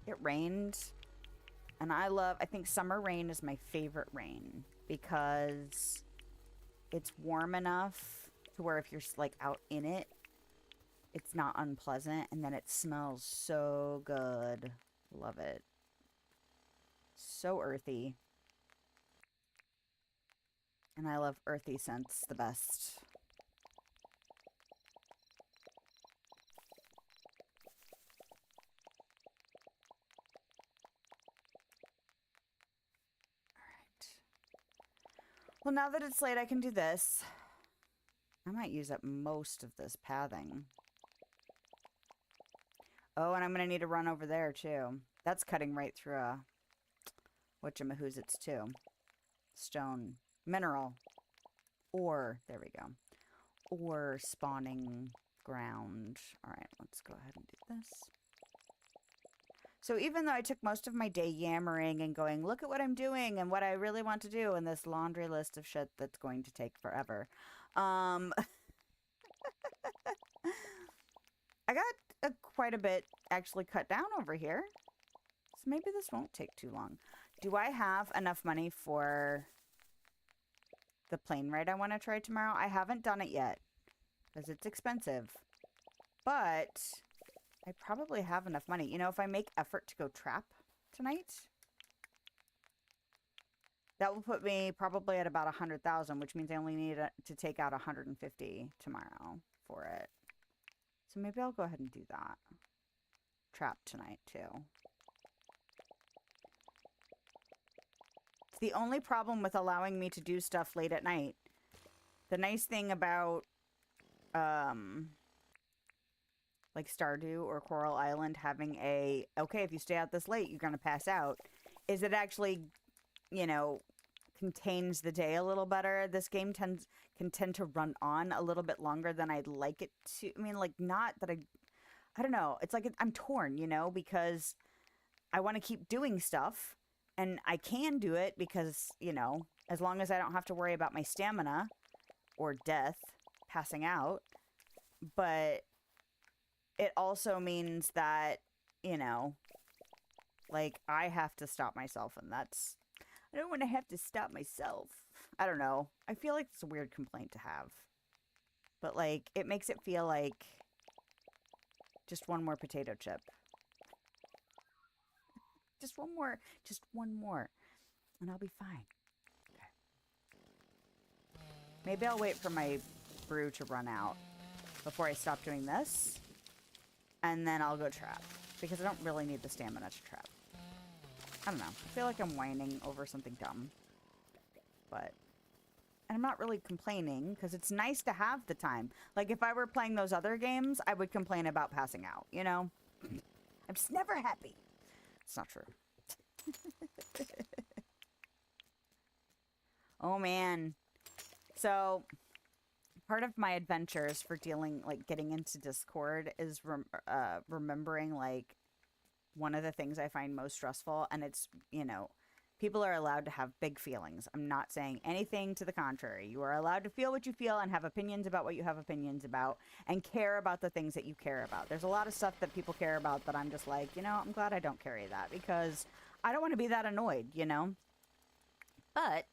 [SPEAKER 1] it rained. And I think summer rain is my favorite rain. Because it's warm enough to where if you're like out in it, it's not unpleasant. And then it smells so good. Love it. So earthy. And I love earthy scents the best. Well, now that it's late, I can do this. I might use up most of this pathing. Oh, and I'm going to need to run over there, too. That's cutting right through a... whatchamahoozits, too. Stone. Mineral. Ore. There we go. Ore spawning ground. Alright, let's go ahead and do this. So even though I took most of my day yammering and going, look at what I'm doing and what I really want to do in this laundry list of shit that's going to take forever. I got quite a bit actually cut down over here. So maybe this won't take too long. Do I have enough money for the plane ride I want to try tomorrow? I haven't done it yet because it's expensive. But... I probably have enough money. You know, if I make effort to go trap tonight, that will put me probably at about 100,000, which means I only need to take out 150 tomorrow for it. So maybe I'll go ahead and do that. Trap tonight, too. It's the only problem with allowing me to do stuff late at night. The nice thing about, like Stardew or Coral Island having a, okay, if you stay out this late, you're going to pass out, is it actually, you know, contains the day a little better. This game can tend to run on a little bit longer than I'd like it to. I mean, like, not that I don't know. It's like I'm torn, you know, because I want to keep doing stuff, and I can do it because, you know, as long as I don't have to worry about my stamina or death, passing out. But it also means that, you know, like, I have to stop myself, and that's... I don't want to have to stop myself. I don't know. I feel like it's a weird complaint to have. But, like, it makes it feel like just one more potato chip. Just one more. Just one more. And I'll be fine. Okay. Maybe I'll wait for my brew to run out before I stop doing this. And then I'll go trap. Because I don't really need the stamina to trap. I don't know. I feel like I'm whining over something dumb. But... And I'm not really complaining, because it's nice to have the time. Like, if I were playing those other games, I would complain about passing out, you know? I'm just never happy. It's not true. Oh, man. So, part of my adventures for dealing, like, getting into Discord is remembering, like, one of the things I find most stressful, and it's, you know, people are allowed to have big feelings. I'm not saying anything to the contrary. You are allowed to feel what you feel and have opinions about what you have opinions about and care about the things that you care about. There's a lot of stuff that people care about that I'm just like, you know, I'm glad I don't carry that because I don't want to be that annoyed, you know? But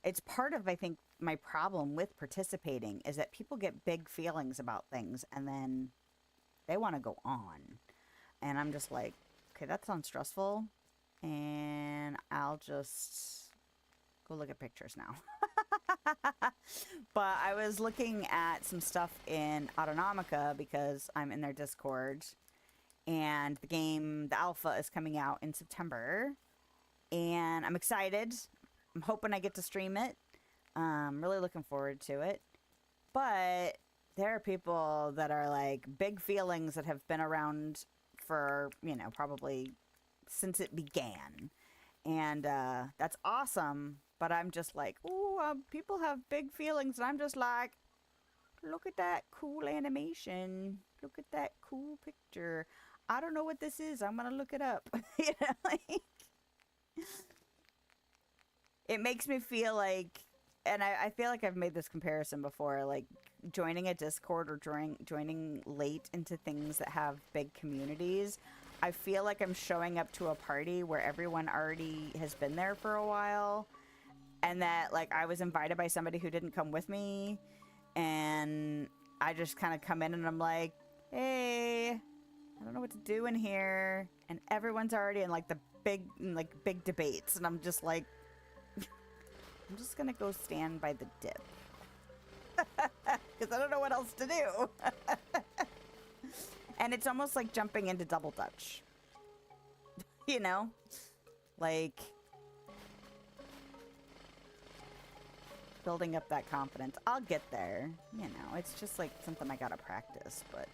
[SPEAKER 1] it's part of, I think, my problem with participating is that people get big feelings about things and then they want to go on. And I'm just like, okay, that sounds stressful. And I'll just go look at pictures now. But I was looking at some stuff in Autonomica because I'm in their Discord. And the game, the alpha, is coming out in September. And I'm excited. I'm hoping I get to stream it. I'm really looking forward to it. But there are people that are like big feelings that have been around for, you know, probably since it began. And that's awesome. But I'm just like, ooh, people have big feelings. And I'm just like, look at that cool animation. Look at that cool picture. I don't know what this is. I'm going to look it up. You know, like, it makes me feel like, and I feel like I've made this comparison before, like joining a Discord or joining late into things that have big communities. I feel like I'm showing up to a party where everyone already has been there for a while, and that, like, I was invited by somebody who didn't come with me, and I just kind of come in and I'm like, hey, I don't know what to do in here, and everyone's already in, like, the big debates, and I'm just like, I'm just gonna go stand by the dip. Because I don't know what else to do. And it's almost like jumping into double dutch. You know? Like, building up that confidence. I'll get there. You know, it's just like something I gotta practice, but...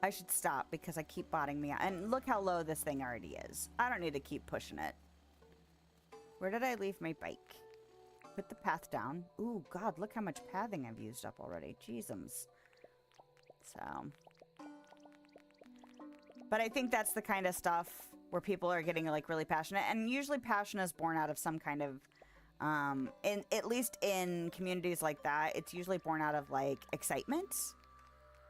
[SPEAKER 1] I should stop because I keep botting me out. And look how low this thing already is. I don't need to keep pushing it. Where did I leave my bike? Put the path down. Ooh, God, look how much pathing I've used up already. Jeezums. So. But I think that's the kind of stuff where people are getting, like, really passionate. And usually passion is born out of some kind of... at least in communities like that, it's usually born out of, like, excitement.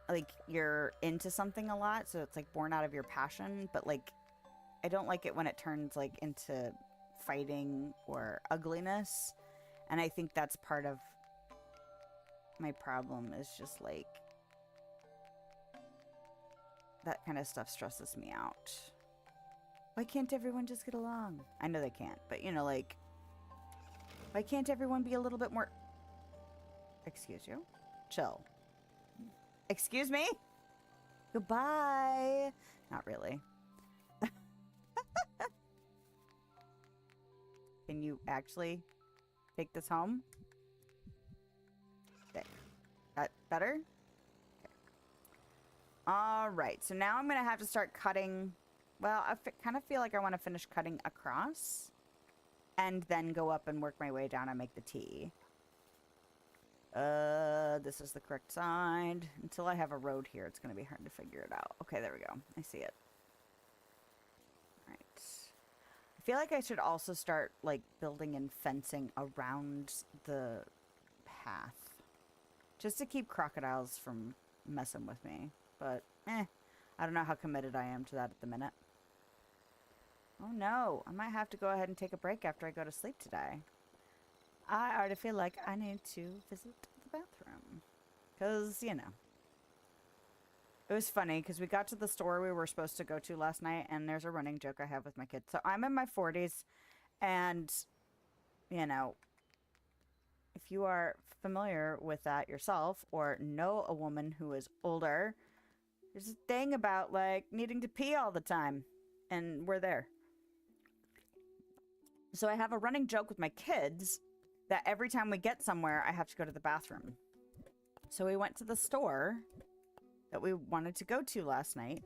[SPEAKER 1] Like, you're into something a lot, so it's, like, born out of your passion. But, like, I don't like it when it turns, like, into fighting or ugliness. And I think that's part of my problem is just, like, that kind of stuff stresses me out. Why can't everyone just get along? I know they can't, but, you know, like... Why can't everyone be a little bit more... Excuse you? Chill. Excuse me? Goodbye. Not really. Can you actually take this home? Okay. That better? Okay. All right. So now I'm going to have to start cutting. Well, I kind of feel like I want to finish cutting across and then go up and work my way down and make the tea. This is the correct side. Until I have a road here, it's going to be hard to figure it out. Okay, there we go. I see it. All right. I feel like I should also start, like, building and fencing around the path. Just to keep crocodiles from messing with me. But, I don't know how committed I am to that at the minute. Oh no, I might have to go ahead and take a break after I go to sleep today. I already feel like I need to visit the bathroom. Because, you know. It was funny, because we got to the store we were supposed to go to last night, and there's a running joke I have with my kids. So I'm in my 40s, and, you know, if you are familiar with that yourself, or know a woman who is older, there's a thing about, like, needing to pee all the time. And we're there. So I have a running joke with my kids that every time we get somewhere, I have to go to the bathroom. So we went to the store that we wanted to go to last night.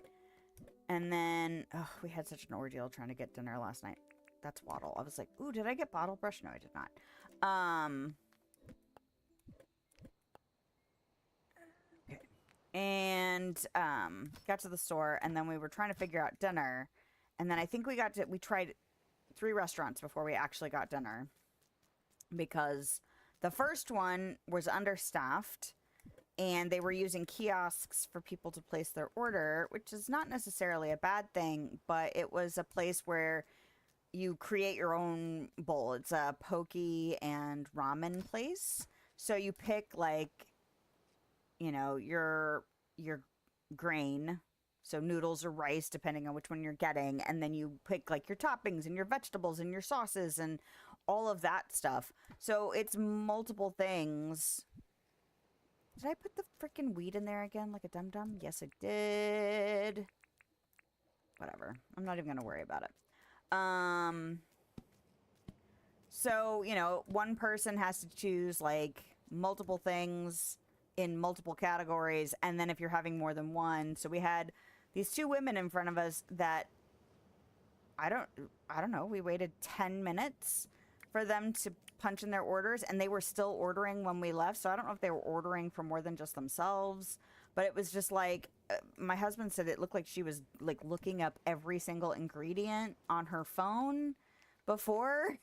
[SPEAKER 1] And then, oh, we had such an ordeal trying to get dinner last night. That's Waddle. I was like, ooh, did I get bottle brush? No, I did not. Okay. And, got to the store, and then we were trying to figure out dinner. And then I think we tried 3 restaurants before we actually got dinner. Because the first one was understaffed and they were using kiosks for people to place their order, which is not necessarily a bad thing, but it was a place where you create your own bowl. It's a poke and ramen place. So you pick, like, you know, your grain, so noodles or rice, depending on which one you're getting, and then you pick, like, your toppings and your vegetables and your sauces and all of that stuff. So it's multiple things. Did I put the freaking weed in there again like a dum-dum? Yes, I did. Whatever. I'm not even going to worry about it. So, you know, one person has to choose, like, multiple things in multiple categories, and then if you're having more than one. So we had these 2 women in front of us that I don't know, we waited 10 minutes for them to punch in their orders, and they were still ordering when we left. So I don't know if they were ordering for more than just themselves, but it was just like, my husband said it looked like she was, like, looking up every single ingredient on her phone before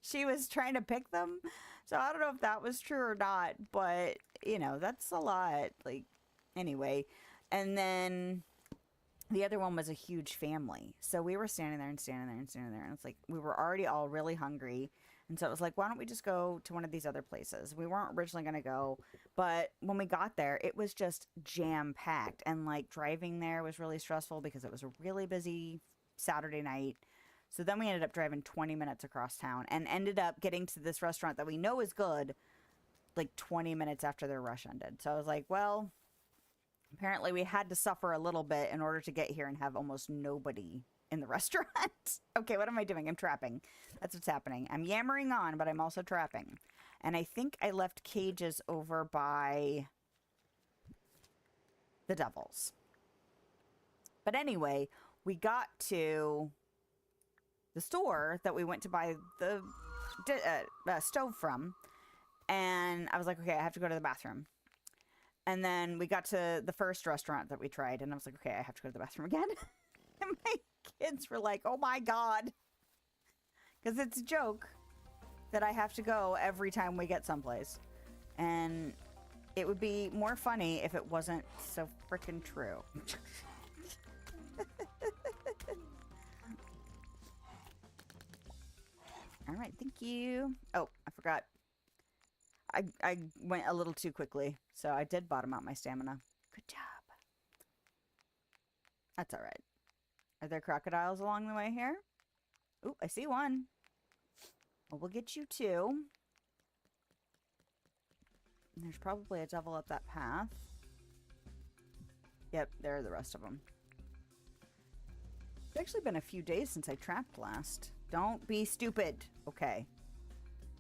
[SPEAKER 1] she was trying to pick them. So I don't know if that was true or not, but, you know, that's a lot. Like, anyway. And then the other one was a huge family. So we were standing there and standing there and standing there. And it's like, we were already all really hungry. And so it was like, why don't we just go to one of these other places? We weren't originally going to go. But when we got there, it was just jam-packed. And, like, driving there was really stressful because it was a really busy Saturday night. So then we ended up driving 20 minutes across town and ended up getting to this restaurant that we know is good, like, 20 minutes after their rush ended. So I was like, well, apparently we had to suffer a little bit in order to get here and have almost nobody in the restaurant. Okay, what am I doing? I'm trapping. That's what's happening. I'm yammering on, but I'm also trapping. And I think I left cages over by the devils. But anyway, we got to the store that we went to buy the stove from. And I was like, okay, I have to go to the bathroom. And then we got to the first restaurant that we tried, and I was like, okay, I have to go to the bathroom again. And my kids were like, oh my God. Because it's a joke that I have to go every time we get someplace. And it would be more funny if it wasn't so freaking true. All right, thank you. Oh, I forgot. I went a little too quickly, so I did bottom out my stamina. Good job. That's all right. Are there crocodiles along the way here? Ooh, I see one. Well, we'll get you two. And there's probably a devil up that path. Yep, there are the rest of them. It's actually been a few days since I trapped last. Don't be stupid. Okay.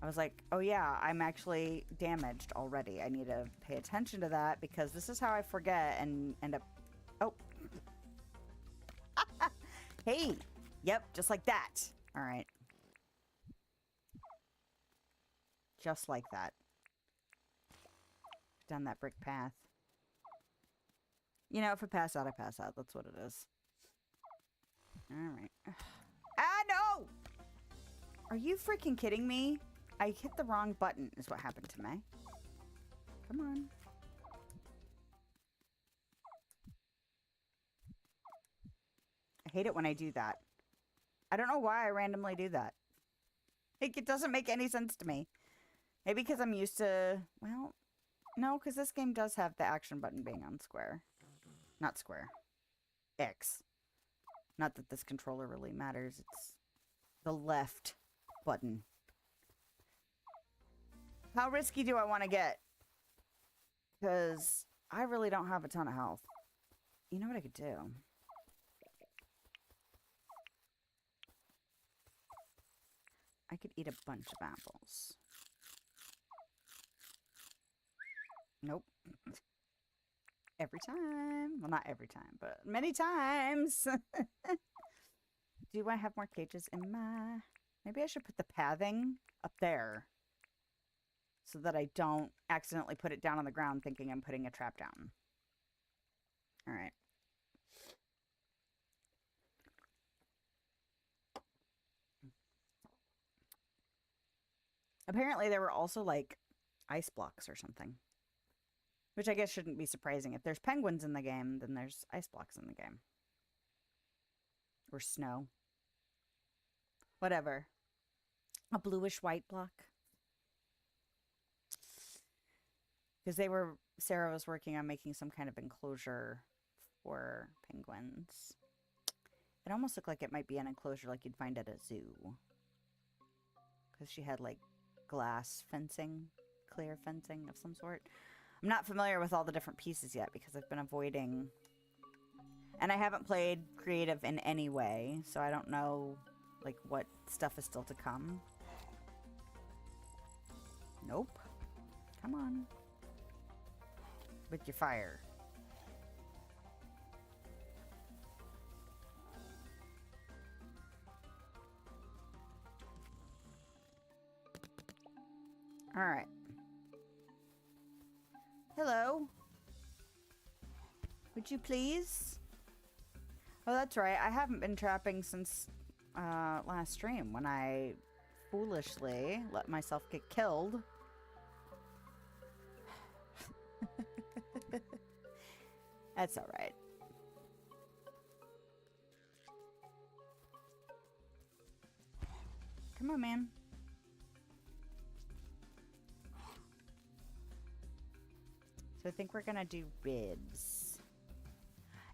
[SPEAKER 1] I was like, oh yeah, I'm actually damaged already. I need to pay attention to that because this is how I forget and end up... Oh. Hey. Yep, just like that. All right. Just like that. Down that brick path. You know, if I pass out, I pass out. That's what it is. All right. Ah, no! Are you freaking kidding me? I hit the wrong button is what happened to me. Come on. I hate it when I do that. I don't know why I randomly do that. Like, it doesn't make any sense to me. Maybe because I'm used to... Well, no, because this game does have the action button being on square. Not square. X. Not that this controller really matters. It's the left button. How risky do I want to get? Because I really don't have a ton of health. You know what I could do? I could eat a bunch of apples. Nope. Every time. Well, not every time, but many times. Do I have more cages in my... Maybe I should put the pathing up there. So that I don't accidentally put it down on the ground thinking I'm putting a trap down. Alright. Apparently there were also, like, ice blocks or something. Which I guess shouldn't be surprising. If there's penguins in the game, then there's ice blocks in the game. Or snow. Whatever. A bluish-white block. Because Sarah was working on making some kind of enclosure for penguins. It almost looked like it might be an enclosure like you'd find at a zoo. Because she had, like, glass fencing, clear fencing of some sort. I'm not familiar with all the different pieces yet because I've been avoiding... And I haven't played creative in any way, so I don't know, like, what stuff is still to come. Nope. Come on. With your fire. All right. Hello. Would you please? Oh, that's right. I haven't been trapping since last stream when I foolishly let myself get killed. That's all right. Come on, man. So I think we're gonna do ribs.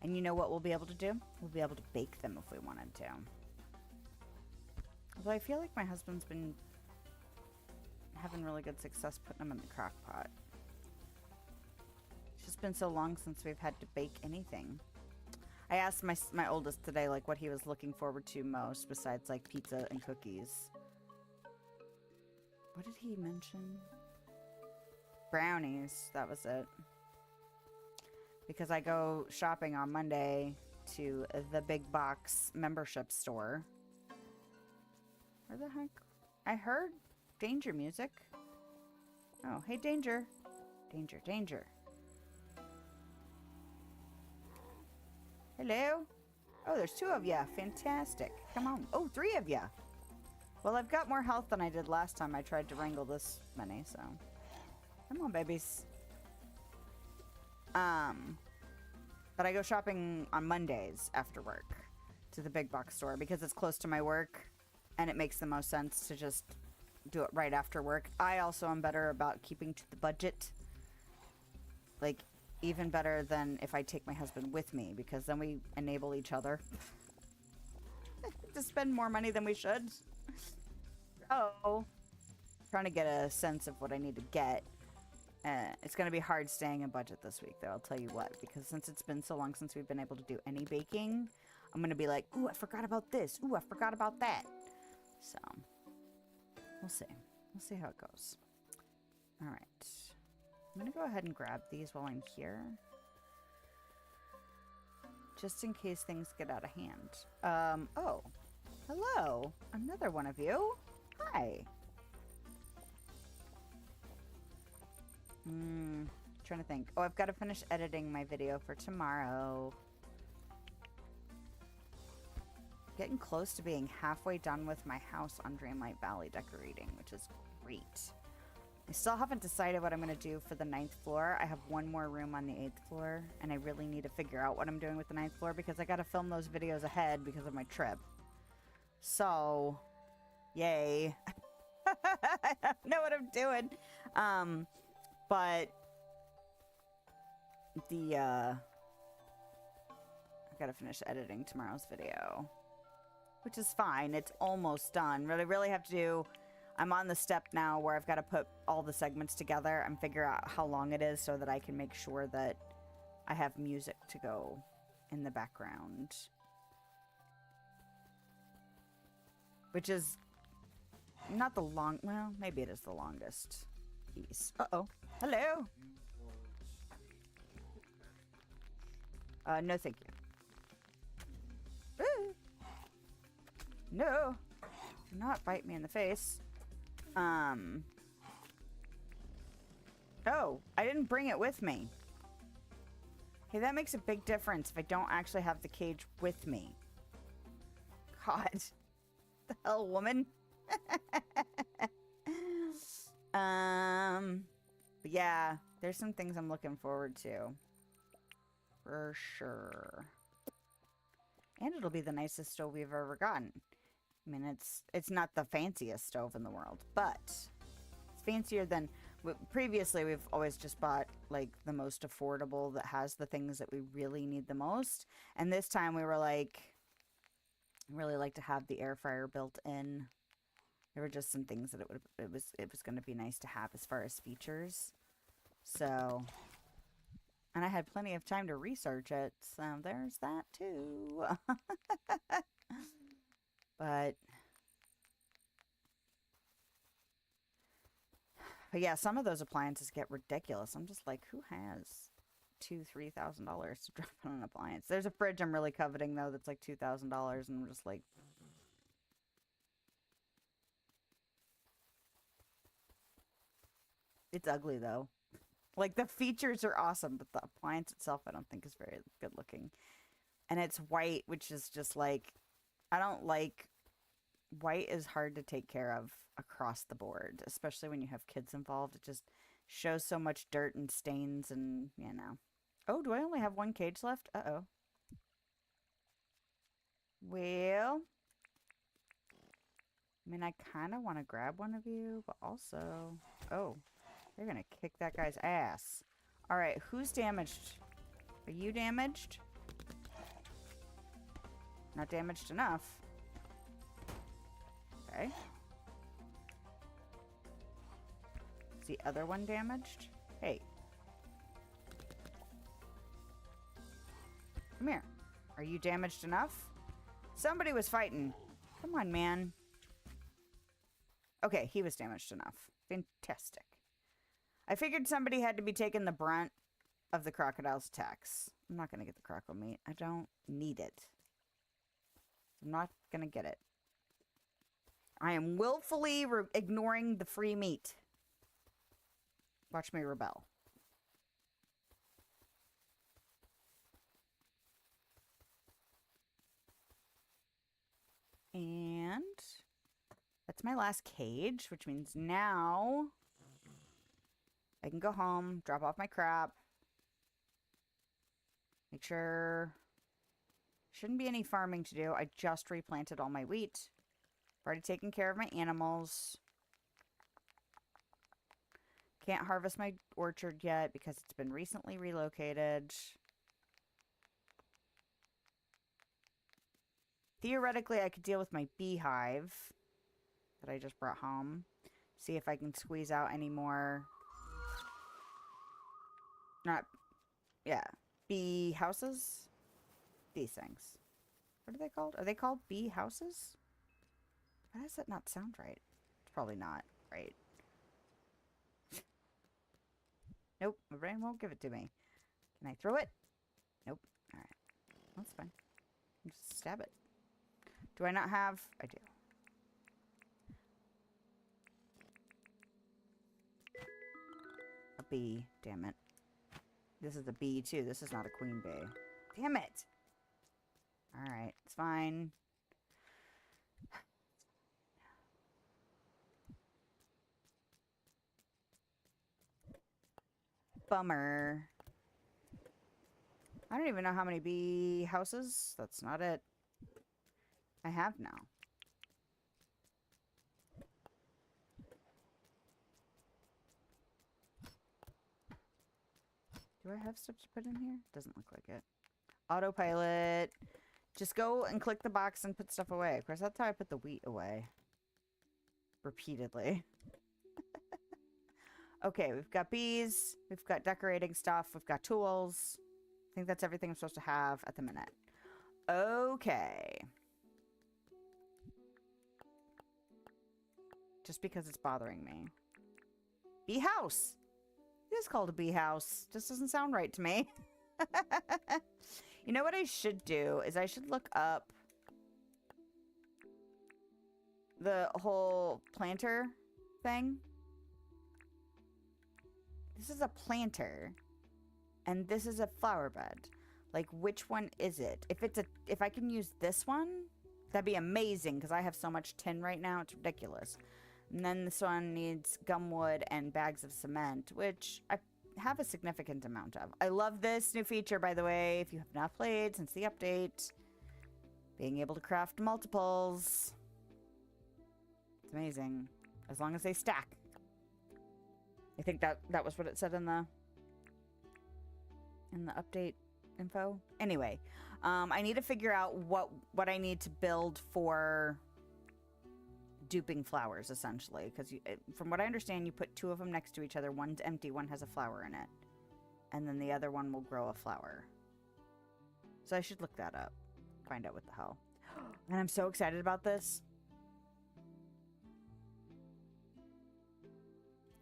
[SPEAKER 1] And you know what we'll be able to do? We'll be able to bake them if we wanted to. Although I feel like my husband's been having really good success putting them in the crock pot. It's just been so long since we've had to bake anything. I asked my oldest today, like, what he was looking forward to most besides, like, pizza and cookies. What did he mention? Brownies. That was it. Because I go shopping on Monday to the big box membership store. Where the heck? I heard danger music. Oh, hey, danger. Danger, danger. Hello? Oh, there's 2 of ya. Fantastic. Come on. Oh, 3 of ya. Well, I've got more health than I did last time I tried to wrangle this many, so... Come on, babies. But I go shopping on Mondays after work to the big box store because it's close to my work and it makes the most sense to just do it right after work. I also am better about keeping to the budget. Like, even better than if I take my husband with me because then we enable each other to spend more money than we should. So, trying to get a sense of what I need to get. It's going to be hard staying in budget this week, though, I'll tell you what. Because since it's been so long since we've been able to do any baking, I'm going to be like, ooh, I forgot about this. Ooh, I forgot about that. So, we'll see. We'll see how it goes. All right. I'm going to go ahead and grab these while I'm here. Just in case things get out of hand. Oh. Hello. Another one of you. Hi. Trying to think. Oh, I've got to finish editing my video for tomorrow. Getting close to being halfway done with my house on Dreamlight Valley decorating, which is great. I still haven't decided what I'm going to do for the 9th floor. I have one more room on the 8th floor, and I really need to figure out what I'm doing with the 9th floor because I got to film those videos ahead because of my trip. So, yay. I don't know what I'm doing. But I gotta finish editing tomorrow's video, which is fine. It's almost done. What I really have to do, I'm on the step now where I've got to put all the segments together and figure out how long it is so that I can make sure that I have music to go in the background. Which is not the long, well, maybe it is the longest piece. Uh-oh. Hello. No thank you. Ooh. No. Do not bite me in the face. Oh, I didn't bring it with me. Hey, that makes a big difference if I don't actually have the cage with me. God. The hell, woman? But yeah, there's some things I'm looking forward to. For sure. And it'll be the nicest stove we've ever gotten. I mean, it's not the fanciest stove in the world, but it's fancier than... Previously, we've always just bought, like, the most affordable that has the things that we really need the most. And this time we were like... really like to have the air fryer built in. There were just some things that it was going to be nice to have as far as features. So, and I had plenty of time to research it, so there's that too. But yeah, some of those appliances get ridiculous. I'm just like, who has $2,000-$3,000 to drop on an appliance? There's a fridge I'm really coveting though that's like $2,000, and I'm just like, it's ugly though. Like, the features are awesome, but the appliance itself I don't think is very good looking. And it's white, which is just like, I don't like, white is hard to take care of across the board, especially when you have kids involved. It just shows so much dirt and stains and, you know. Oh, do I only have one cage left? Uh-oh. Well, I mean, I kind of want to grab one of you, but also... Oh, they're going to kick that guy's ass. All right, who's damaged? Are you damaged? Not damaged enough. Okay. Is the other one damaged? Hey. Come here. Are you damaged enough? Somebody was fighting. Come on, man. Okay, he was damaged enough. Fantastic. I figured somebody had to be taking the brunt of the crocodile's attacks. I'm not going to get the crocodile meat. I don't need it. I'm not going to get it. I am willfully ignoring the free meat. Watch me rebel. And that's my last cage, which means now I can go home, drop off my crap, make sure... Shouldn't be any farming to do. I just replanted all my wheat. I've already taken care of my animals. Can't harvest my orchard yet because it's been recently relocated. Theoretically, I could deal with my beehive. that I just brought home. See if I can squeeze out any more. Not, yeah, bee houses? These things. What are they called? Are they called bee houses? Why does that not sound right? It's probably not right. Nope, my brain won't give it to me. Can I throw it? Nope. Alright. That's fine. Just stab it. Do I not have... I do. A bee. Damn it. This is a bee, too. This is not a queen bee. Damn it! Alright. It's fine. Bummer. I don't even know how many bee houses. That's not it. I have now. Do I have stuff to put in here? Doesn't look like it. Autopilot. Just go and click the box and put stuff away. Of course, that's how I put the wheat away. Repeatedly. Okay, we've got bees. We've got decorating stuff. We've got tools. I think that's everything I'm supposed to have at the minute. Okay. Just because it's bothering me. Bee house. It is called a bee house. Just doesn't sound right to me. You know what I should do is I should look up the whole planter thing. This is a planter. And this is a flower bed. Like, which one is it? If I can use this one, that'd be amazing, because I have so much tin right now, it's ridiculous. And then this one needs gumwood and bags of cement, which I have a significant amount of. I love this new feature, by the way, if you have not played since the update. Being able to craft multiples. It's amazing. As long as they stack. I think that was what it said in the update info. Anyway, I need to figure out what I need to build for duping flowers, essentially, because from what I understand, you put two of them next to each other. One's empty, one has a flower in it, and then the other one will grow a flower. So I should look that up, find out what the hell. And I'm so excited about this.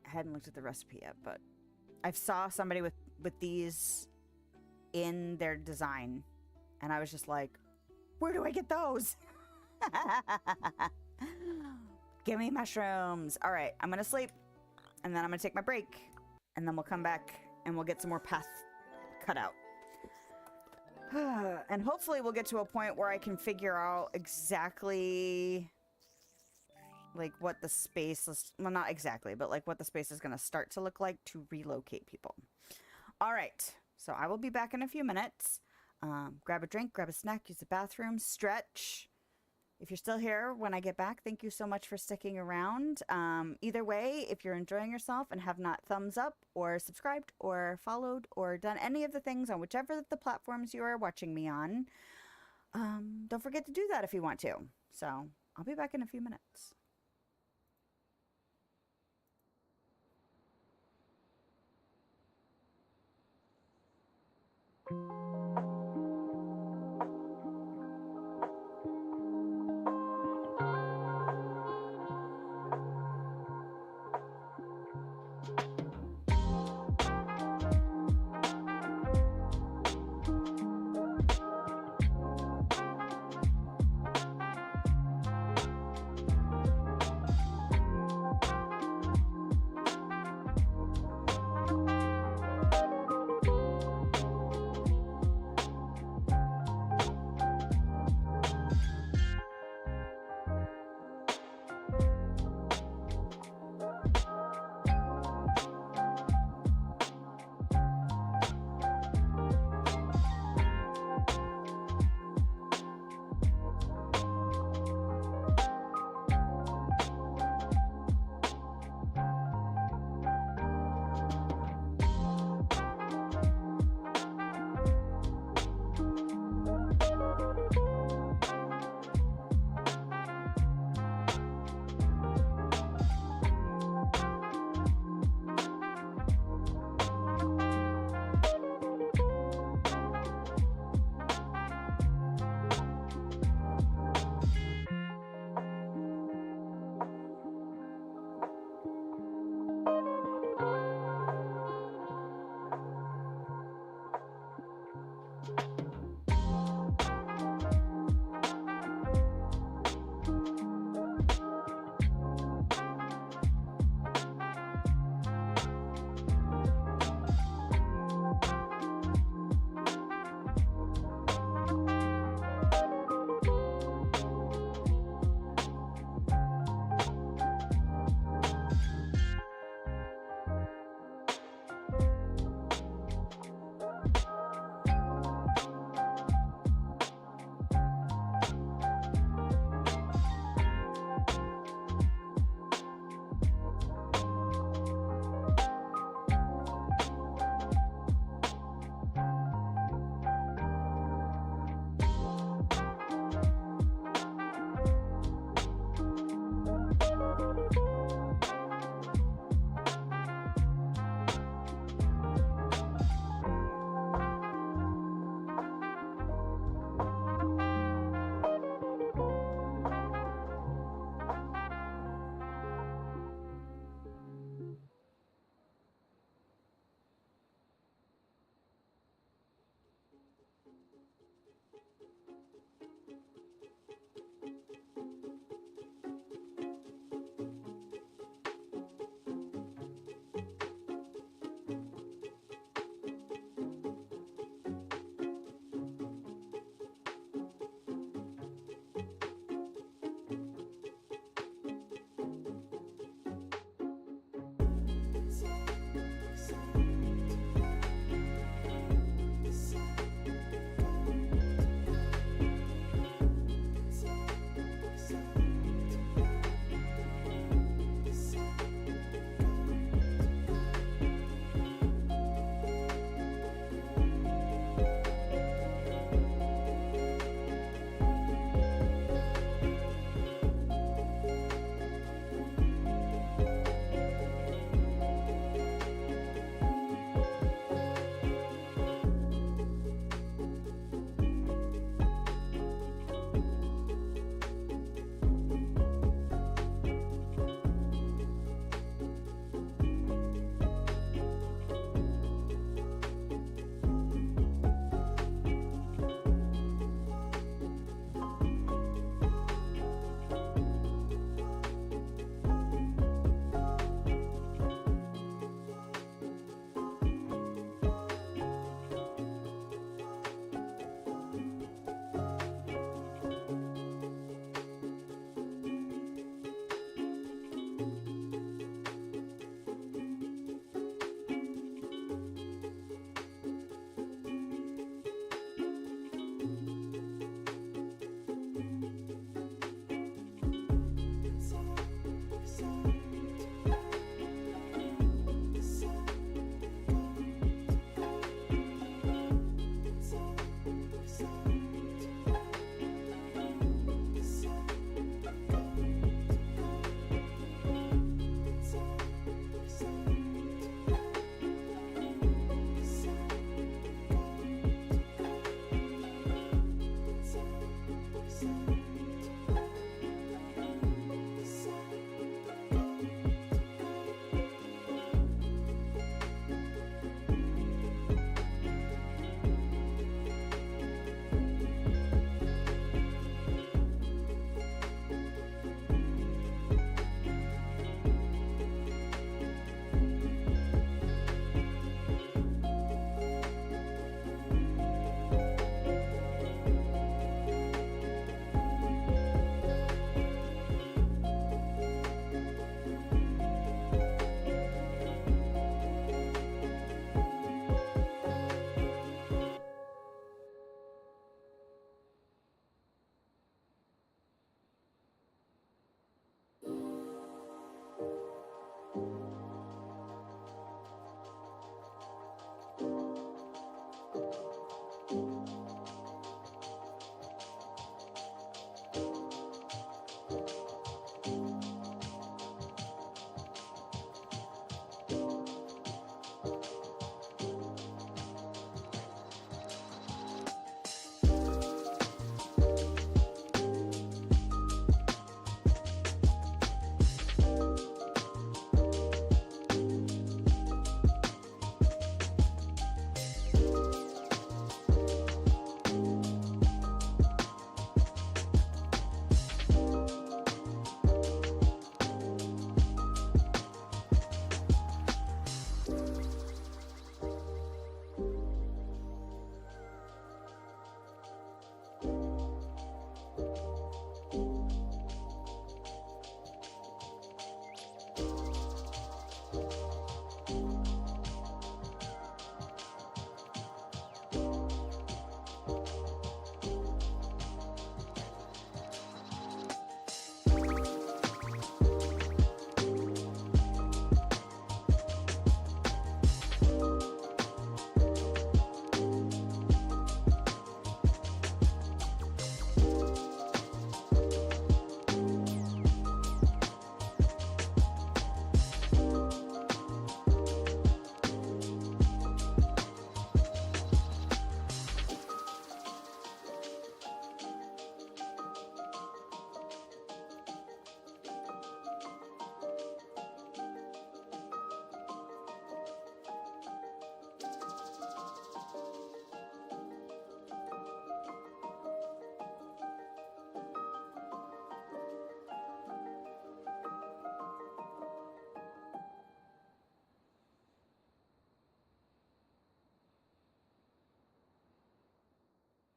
[SPEAKER 1] I hadn't looked at the recipe yet, but I saw somebody with these in their design, and I was just like, where do I get those? Give me mushrooms. All right, I'm gonna sleep, and then I'm gonna take my break, and then we'll come back and we'll get some more path cut out. And hopefully we'll get to a point where I can figure out exactly like what the space is, well, not exactly, but like what the space is gonna start to look like to relocate people. All right, so I will be back in a few minutes. Grab a drink, grab a snack, use the bathroom, stretch. If you're still here when I get back, thank you so much for sticking around. Either way, if you're enjoying yourself and have not thumbs up or subscribed or followed or done any of the things on whichever of the platforms you are watching me on, don't forget to do that if you want to. So I'll be back in a few minutes.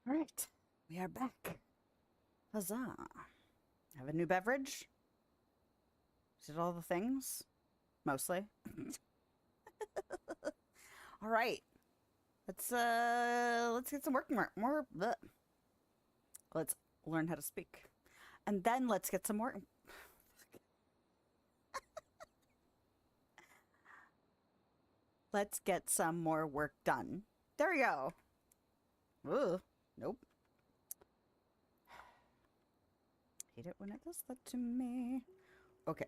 [SPEAKER 1] All right, we are back. Huzzah. Have a new beverage? Is it all the things? Mostly. All right. Let's get some work more. Bleh. Let's learn how to speak. And then let's get some more. Let's get some more work done. There we go. Ugh. Nope. Hate it when it does that to me. Okay.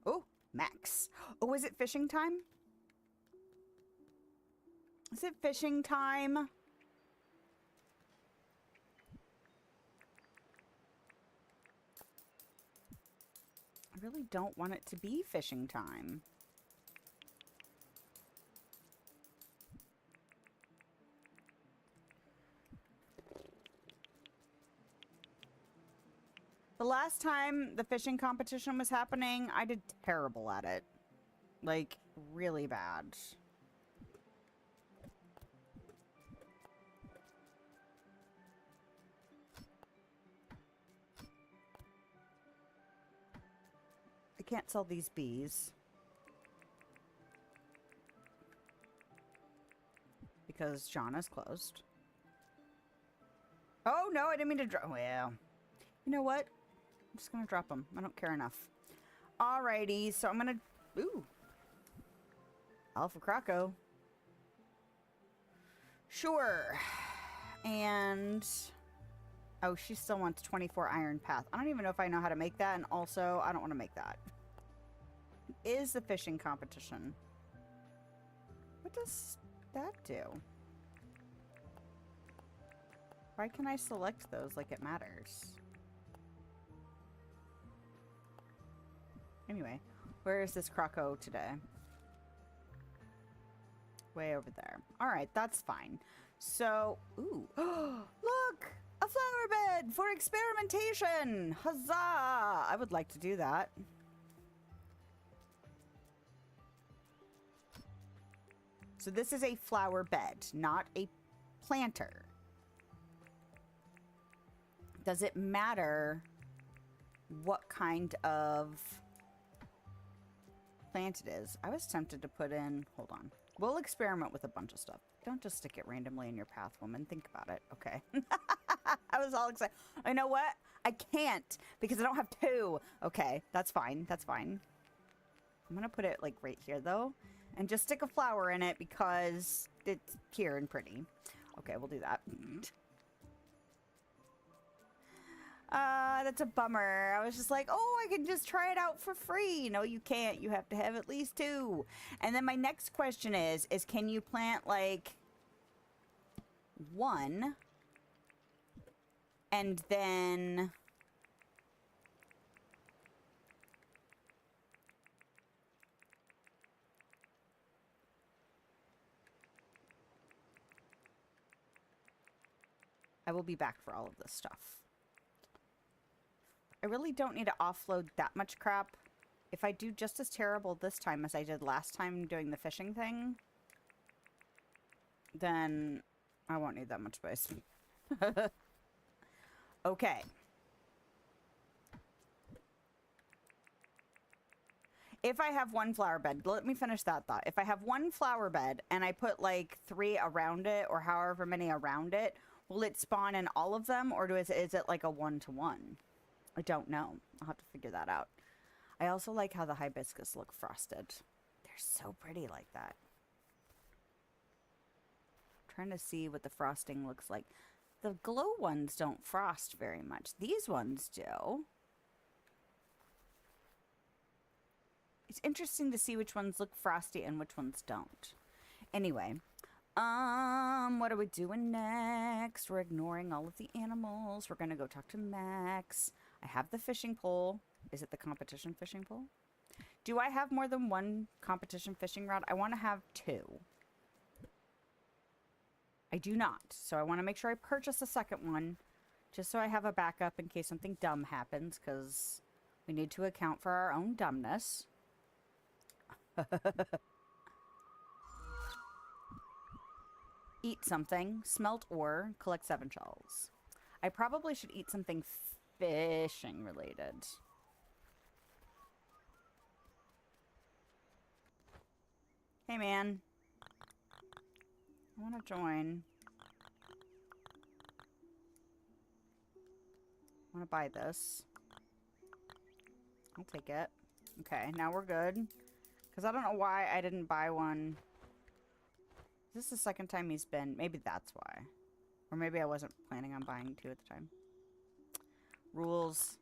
[SPEAKER 1] Oh, Max. Oh, is it fishing time? Is it fishing time? I really don't want it to be fishing time. The last time the fishing competition was happening, I did terrible at it. Like, really bad. I can't sell these bees. Because John is closed. Oh, no, I didn't mean to drop. Well, you know what? I'm just going to drop them. I don't care enough. Alrighty, so I'm going to... Ooh. Alpha Croco. Sure. And... Oh, she still wants 24 Iron Path. I don't even know if I know how to make that, and also, I don't want to make that. It is the fishing competition. What does that do? Why can I select those like it matters? Anyway, where is this Croco today? Way over there. Alright, that's fine. So, ooh. Look! A flower bed for experimentation! Huzzah! I would like to do that. So this is a flower bed, not a planter. Does it matter what kind of plant it is? I was tempted to put in... Hold on. We'll experiment with a bunch of stuff. Don't just stick it randomly in your path, woman. Think about it. Okay. I was all excited. You know what? I can't because I don't have two. Okay. That's fine. That's fine. I'm going to put it like right here though. And just stick a flower in it because it's here and pretty. Okay, we'll do that. That's a bummer. I was just like, oh, I can just try it out for free. No, you can't. You have to have at least two. And then my next question is can you plant like one and then... I will be back for all of this stuff. I really don't need to offload that much crap. If I do just as terrible this time as I did last time doing the fishing thing, then I won't need that much space. Okay. If I have one flower bed, let me finish that thought. If I have one flower bed and I put like 3 around it or however many around it, will it spawn in all of them or is it like a 1-to-1? I don't know. I'll have to figure that out. I also like how the hibiscus look frosted. They're so pretty like that. I'm trying to see what the frosting looks like. The glow ones don't frost very much. These ones do. It's interesting to see which ones look frosty and which ones don't. Anyway, what are we doing next? We're ignoring all of the animals. We're gonna go talk to Max. I have the fishing pole. Is it the competition fishing pole? Do I have more than one competition fishing rod? I want to have 2. I do not. So I want to make sure I purchase a second one. Just so I have a backup in case something dumb happens. Because we need to account for our own dumbness. Eat something. Smelt ore. Collect 7 shells. I probably should eat something fishing related. Hey, man. I want to join. I want to buy this. I'll take it. Okay, now we're good. Because I don't know why I didn't buy one. Is this the second time he's been? Maybe that's why. Or maybe I wasn't planning on buying 2 at the time. Rules.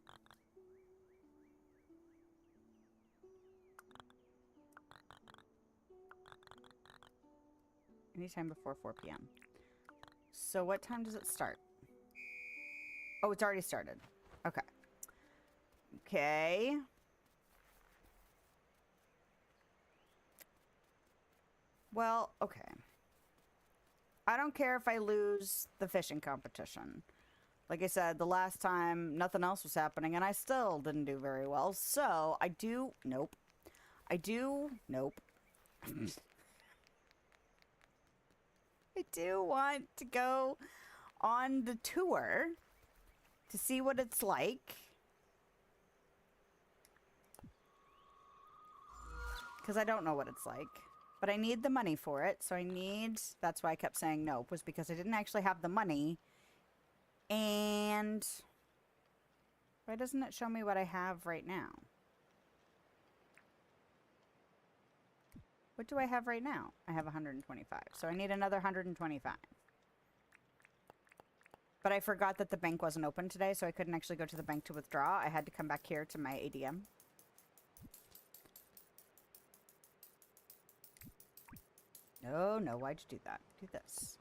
[SPEAKER 1] Anytime before 4 p.m. So what time does it start? Oh, it's already started. Okay. Okay. Well, okay. I don't care if I lose the fishing competition. Like I said, the last time nothing else was happening and I still didn't do very well. So I do, nope. I do, nope. I do want to go on the tour to see what it's like. Because I don't know what it's like. But I need the money for it, so I need... That's why I kept saying nope, was because I didn't actually have the money. And... Why doesn't it show me what I have right now? What do I have right now? I have 125, so I need another 125. But I forgot that the bank wasn't open today, so I couldn't actually go to the bank to withdraw. I had to come back here to my ADM. No, no, why'd you do that? Do this.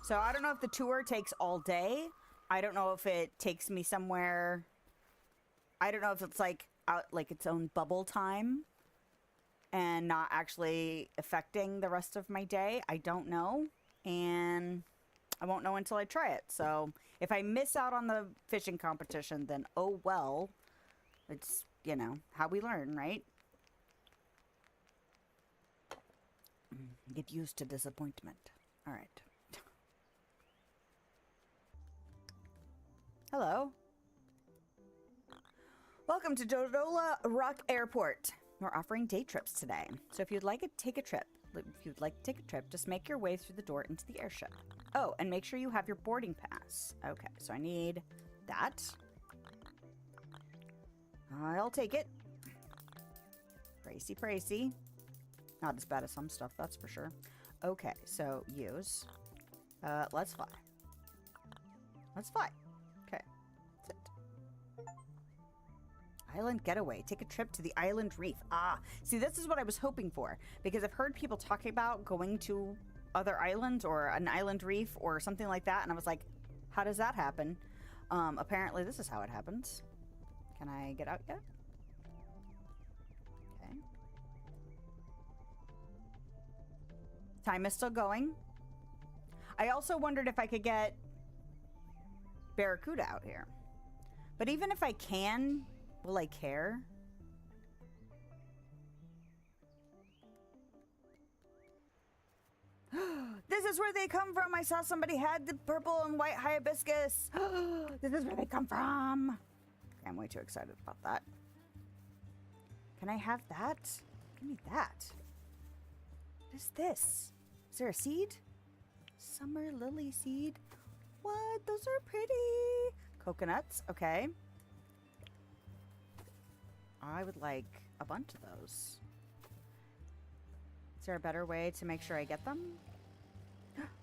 [SPEAKER 1] So I don't know if the tour takes all day. I don't know if it takes me somewhere. I don't know if it's like out like its own bubble time and not actually affecting the rest of my day. I don't know. And I won't know until I try it. So if I miss out on the fishing competition, then oh well. It's, you know, how we learn, right? Get used to disappointment. All right. Hello. Welcome to Dodola Rock Airport. We're offering day trips today. So if you'd like to take a trip, just make your way through the door into the airship. Oh, and make sure you have your boarding pass. Okay, so I need that. I'll take it. Pricey. Not as bad as some stuff, that's for sure. Okay, so use. Let's fly. Let's fly. Okay, that's it. Island getaway. Take a trip to the island reef. Ah, see, this is what I was hoping for. Because I've heard people talking about going to other islands or an island reef or something like that. And I was like, how does that happen? Apparently this is how it happens. Can I get out yet? Okay. Time is still going. I also wondered if I could get Barracuda out here. But even if I can, will I care? This is where they come from. I saw somebody had the purple and white hibiscus. This is where they come from. I'm way too excited about that. Can I have that? Give me that. What is this? Is there a seed? Summer lily seed. What? Those are pretty. Coconuts. Okay. I would like a bunch of those. Is there a better way to make sure I get them?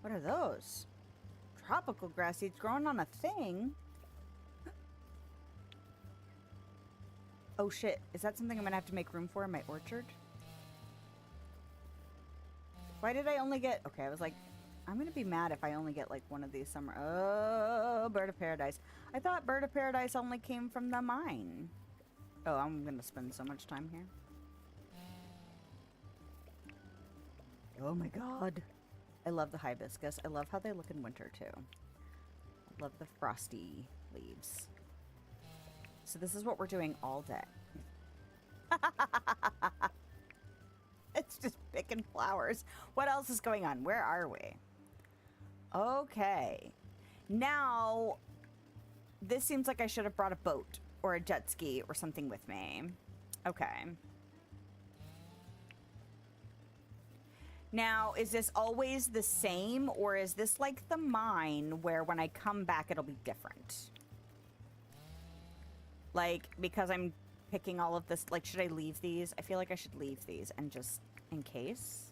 [SPEAKER 1] What are those? Tropical grass seeds growing on a thing? Oh shit. Is that something I'm gonna have to make room for in my orchard? Why did I only get... Okay, I was like, I'm gonna be mad if I only get like one of these summer... Oh, bird of paradise. I thought bird of paradise only came from the mine. Oh, I'm gonna spend so much time here. Oh my god. I love the hibiscus. I love how they look in winter too. I love the frosty leaves. So this is what we're doing all day. It's just big picking flowers. What else is going on? Where are we? Okay. Now, this seems like I should have brought a boat or a jet ski or something with me. Okay. Now, is this always the same, or is this like the mine where when I come back it'll be different? Like, because I'm picking all of this, like, should I leave these? I feel like I should leave these and just in case.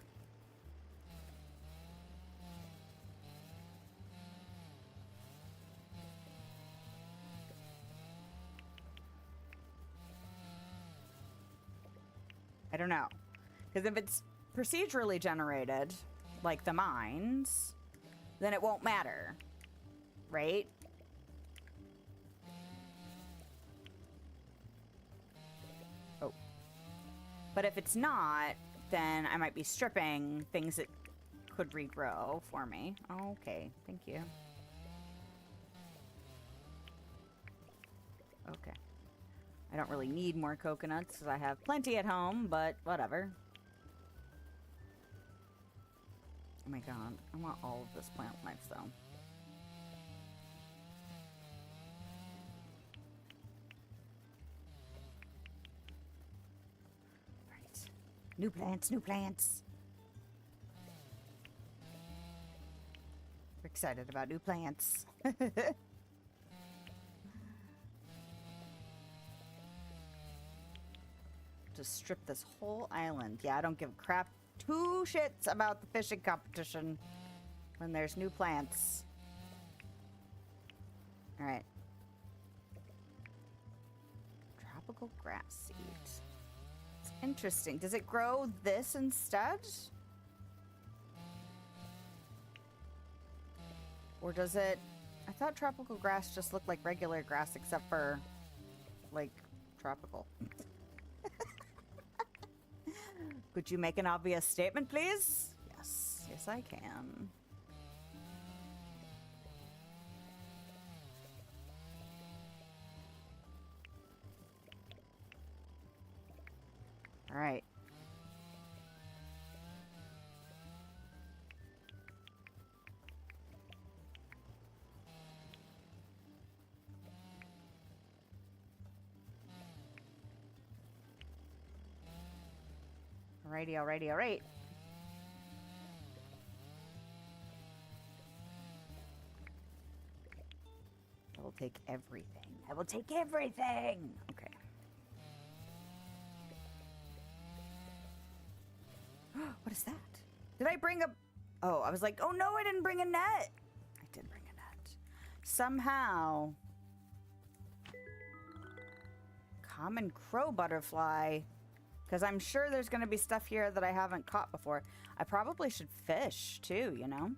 [SPEAKER 1] I don't know. Because if it's procedurally generated, like the mines, then it won't matter, right? Oh. But if it's not, then I might be stripping things that could regrow for me. Okay, thank you. Okay. I don't really need more coconuts because I have plenty at home, but whatever. Oh my god, I want all of this plant life though. Right. New plants, new plants. We're excited about new plants. Just strip this whole island. Yeah, I don't give a crap two shits about the fishing competition when there's new plants. All right. Tropical grass seed. It's interesting. Does it grow this instead? Or does it... I thought tropical grass just looked like regular grass except for, like, tropical. Could you make an obvious statement, please? Yes. Yes, I can. All right. Alrighty, alrighty, alright. I will take everything. I will take everything! Okay. What is that? Did I bring a... Oh, I was like, oh no, I didn't bring a net! I did bring a net. Somehow... Common crow butterfly... Because I'm sure there's going to be stuff here that I haven't caught before. I probably should fish, too, you know?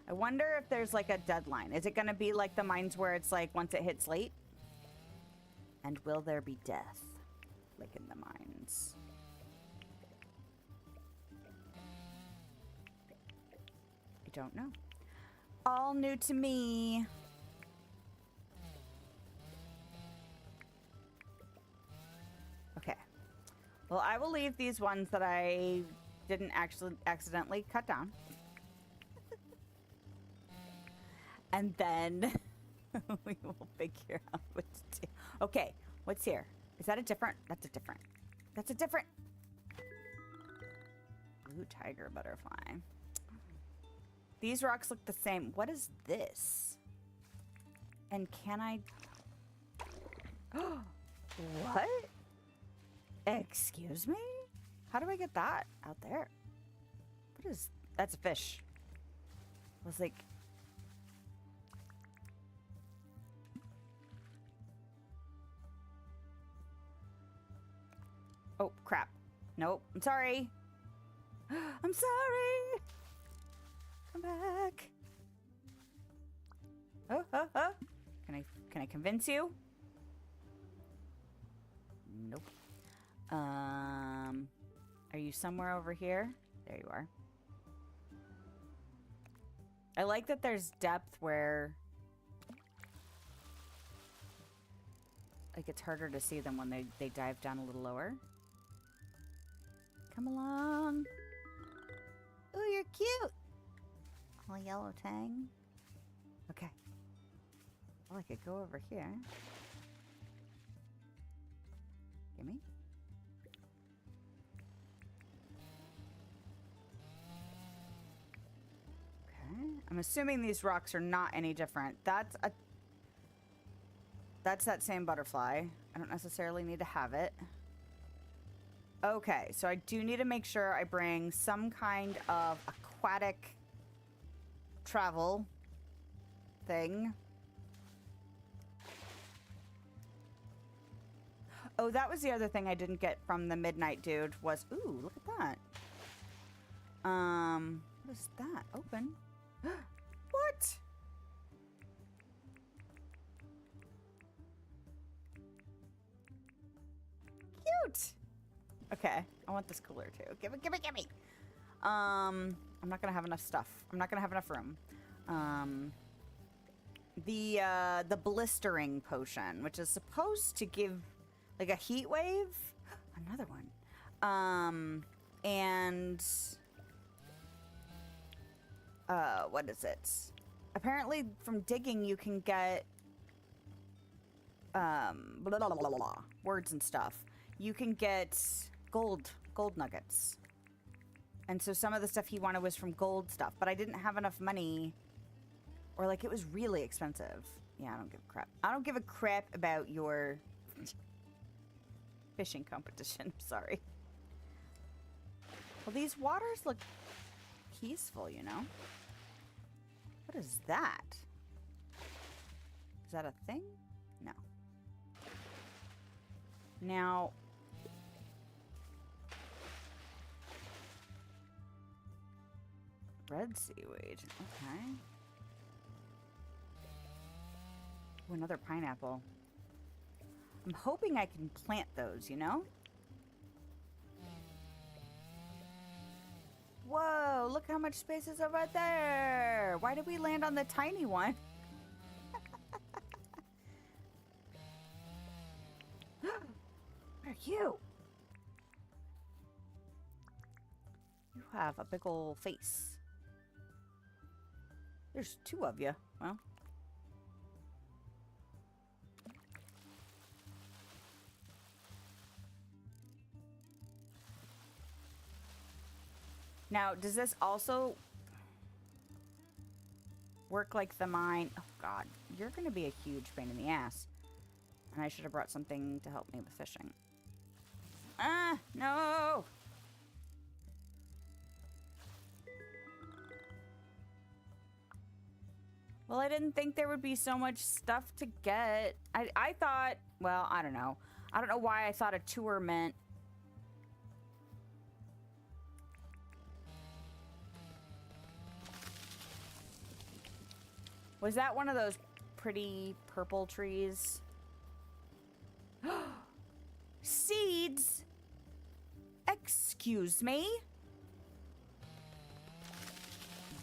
[SPEAKER 1] I wonder if there's, like, a deadline. Is it going to be like the mines where it's, like, once it hits late? And will there be death? Like in the mines. I don't know. All new to me. Okay. Well, I will leave these ones that I didn't actually accidentally cut down. And then we will figure out what to do. Okay, what's here? Is that a different? That's a different. That's a different. Blue tiger butterfly. These rocks look the same. What is this? And can I... What? Excuse me? How do I get that out there? What is... That's a fish. I was like... Oh, crap. Nope. I'm sorry. I'm sorry. Come back. Oh, oh, oh. Can I convince you? Nope. Are you somewhere over here? There you are. I like that there's depth where... like it's harder to see them when they dive down a little lower. Come along. Ooh, you're cute. Oh, yellow tang. Okay. Well, I could go over here. Gimme. Okay. I'm assuming these rocks are not any different. That's that same butterfly. I don't necessarily need to have it. Okay, so I do need to make sure I bring some kind of aquatic travel thing. Oh, that was the other thing I didn't get from the midnight dude was, ooh, look at that. What is that? Open. What? Cute. Okay, I want this cooler too. Give it, give it, give me. I'm not gonna have enough stuff. I'm not gonna have enough room. The blistering potion, which is supposed to give like a heat wave. Another one. And what is it? Apparently from digging you can get blah, blah, blah, blah, blah, words and stuff. You can get gold nuggets. And so some of the stuff he wanted was from gold stuff, but I didn't have enough money, or like it was really expensive. Yeah, I don't give a crap. I don't give a crap about your fishing competition. I'm sorry. Well, these waters look peaceful, you know? What is that? Is that a thing? No. Now, red seaweed. Okay. Ooh, another pineapple. I'm hoping I can plant those, you know? Whoa, look how much space is over there. Why did we land on the tiny one? What are you? You have a big old face. There's two of you. Well. Now, does this also work like the mine? Oh, God. You're going to be a huge pain in the ass. And I should have brought something to help me with fishing. Ah, no! Well, I didn't think there would be so much stuff to get. I thought, well, I don't know. I don't know why I thought a tour meant... Was that one of those pretty purple trees? Seeds? Excuse me?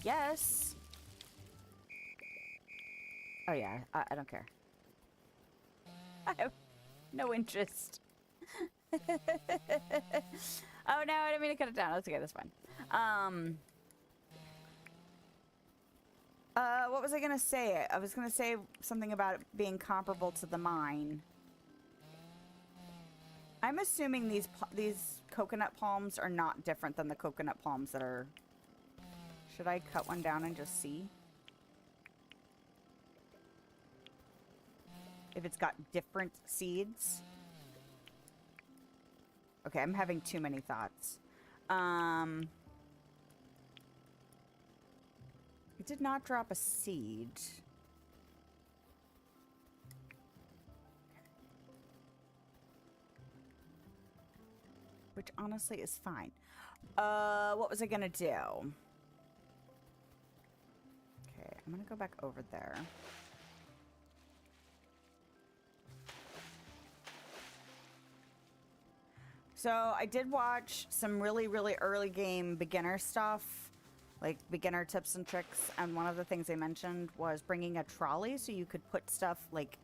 [SPEAKER 1] Yes. Oh yeah, I don't care. I have no interest. Oh no, I didn't mean to cut it down. That's okay, that's fine. What was I gonna say? I was gonna say something about it being comparable to the mine. I'm assuming these coconut palms are not different than the coconut palms that are... Should I cut one down and just see? If it's got different seeds? Okay, I'm having too many thoughts. It did not drop a seed. Which honestly is fine. What was I gonna do? Okay, I'm gonna go back over there. So I did watch some really, really early game beginner stuff, like beginner tips and tricks, and one of the things they mentioned was bringing a trolley so you could put stuff like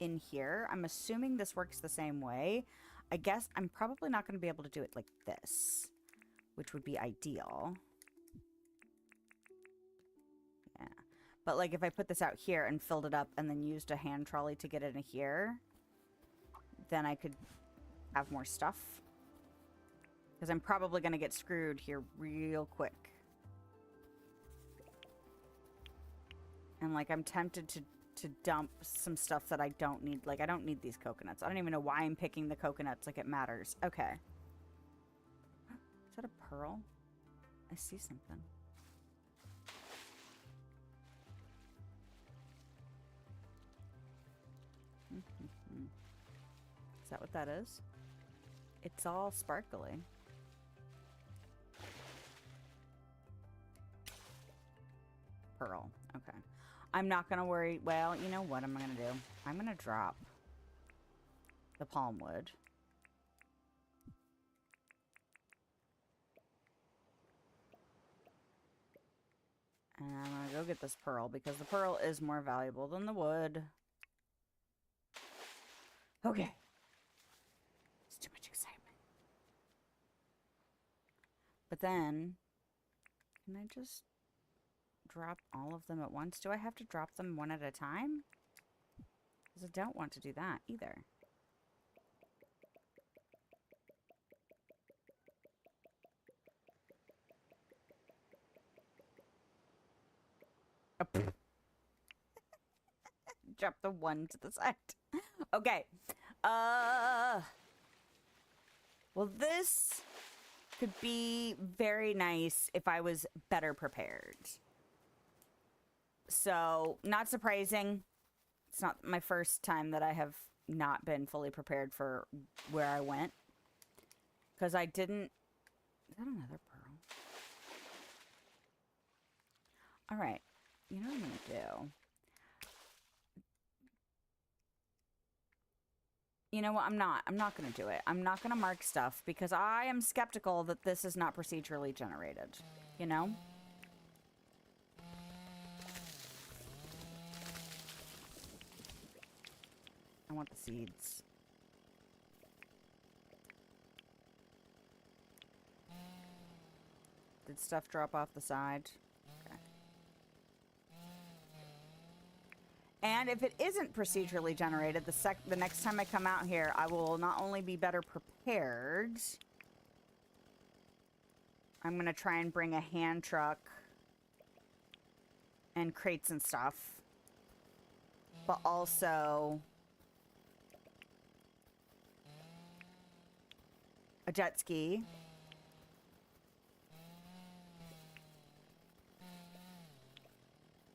[SPEAKER 1] in here. I'm assuming this works the same way. I guess I'm probably not going to be able to do it like this, which would be ideal. Yeah. But like if I put this out here and filled it up and then used a hand trolley to get it in here, then I could have more stuff. Because I'm probably going to get screwed here real quick. And like I'm tempted to dump some stuff that I don't need. Like I don't need these coconuts. I don't even know why I'm picking the coconuts like it matters. Okay. Is that a pearl? I see something. Is that what that is? It's all sparkly. Pearl. Okay. I'm not going to worry. Well, you know what I'm going to do? I'm going to drop the palm wood. And I'm going to go get this pearl because the pearl is more valuable than the wood. Okay. It's too much excitement. But then, can I just drop all of them at once? Do I have to drop them one at a time? Because I don't want to do that either. Oh, drop the one to the side. Okay. Well, this could be very nice if I was better prepared. So, not surprising. It's not my first time that I have not been fully prepared for where I went. Because I didn't... Is that another pearl? Alright. You know what I'm going to do? You know what? I'm not going to do it. I'm not going to mark stuff because I am skeptical that this is not procedurally generated. You know? I want the seeds. Did stuff drop off the side? Okay. And if it isn't procedurally generated, the next time I come out here, I will not only be better prepared. I'm going to try and bring a hand truck and crates and stuff. But also a jet ski.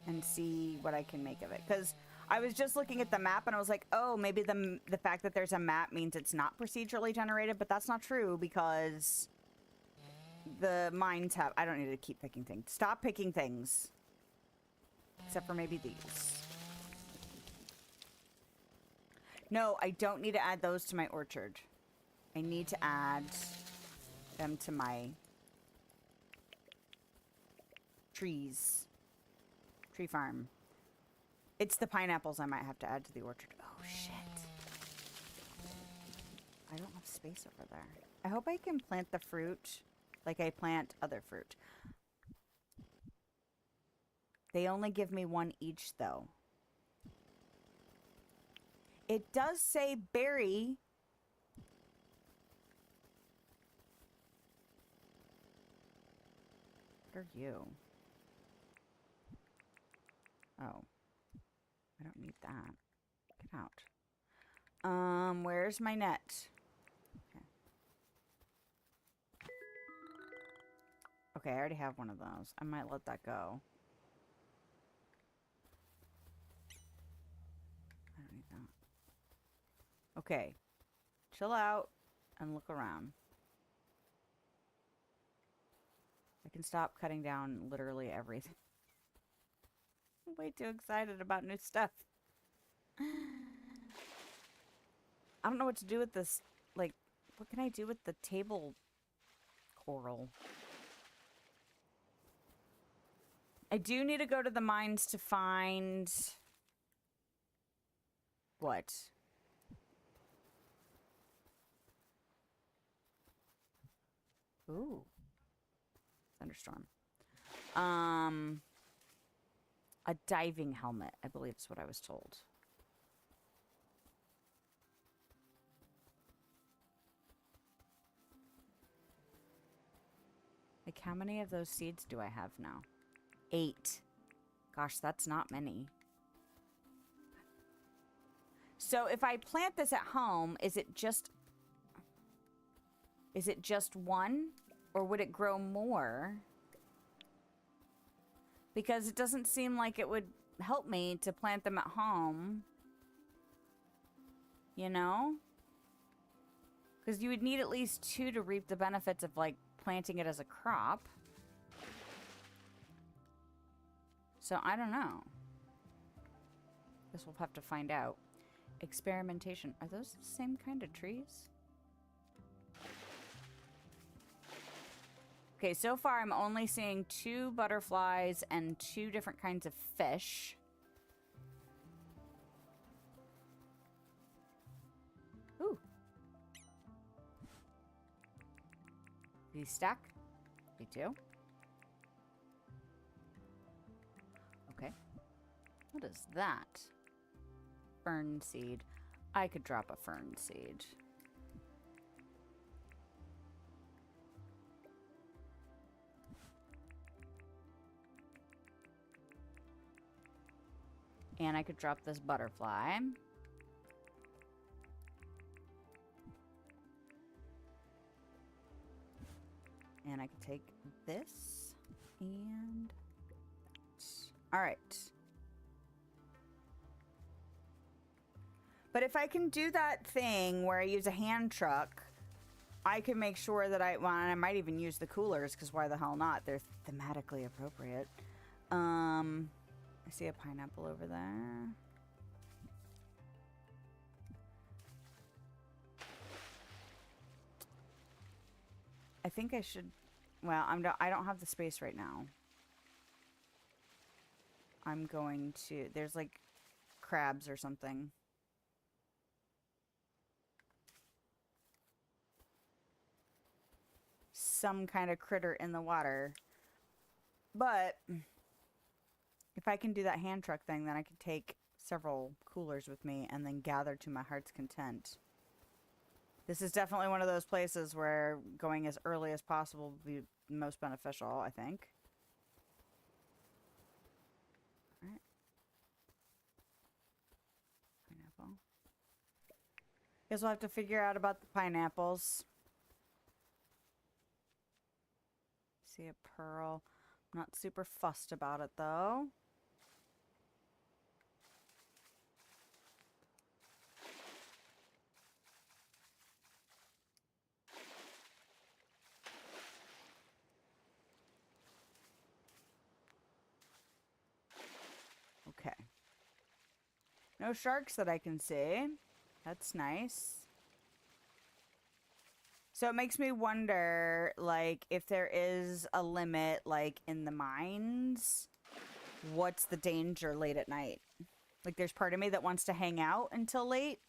[SPEAKER 1] And see what I can make of it. Because I was just looking at the map and I was like, oh, maybe the fact that there's a map means it's not procedurally generated. But that's not true because the mines have... I don't need to keep picking things. Stop picking things. Except for maybe these. No, I don't need to add those to my orchard. I need to add them to my trees. Tree farm. It's the pineapples I might have to add to the orchard. Oh, shit. I don't have space over there. I hope I can plant the fruit like I plant other fruit. They only give me one each, though. It does say berry. What are you? Oh. I don't need that. Get out. Where's my net? Okay. Okay, I already have one of those. I might let that go. I don't need that. Okay. Chill out and look around. I can stop cutting down literally everything. I'm way too excited about new stuff. I don't know what to do with this. Like, what can I do with the table coral? I do need to go to the mines to find What? Ooh. Thunderstorm. A diving helmet, I believe is what I was told. Like, how many of those seeds do I have now? 8. Gosh, that's not many. So if I plant this at home, is it just one? Or would it grow more? Because it doesn't seem like it would help me to plant them at home. You know? Because you would need at least 2 to reap the benefits of, like, planting it as a crop. So, I don't know. Guess we'll have to find out. Experimentation. Are those the same kind of trees? Okay, so far I'm only seeing 2 butterflies and 2 different kinds of fish. Ooh. These stack? They do. Okay. What is that? Fern seed. I could drop a fern seed. And I could drop this butterfly. And I could take this and... All right. But if I can do that thing where I use a hand truck, I can make sure that well, and I might even use the coolers, because why the hell not? They're thematically appropriate. I see a pineapple over there. I think I should... Well, I don't have the space right now. I'm going to... There's like crabs or something. Some kind of critter in the water. But if I can do that hand truck thing, then I can take several coolers with me and then gather to my heart's content. This is definitely one of those places where going as early as possible would be most beneficial, I think. All right. Pineapple. Guess we'll have to figure out about the pineapples. See a pearl. I'm not super fussed about it, though. Okay. No sharks that I can see. That's nice. So it makes me wonder, like, if there is a limit, like, in the mines, what's the danger late at night? Like, there's part of me that wants to hang out until late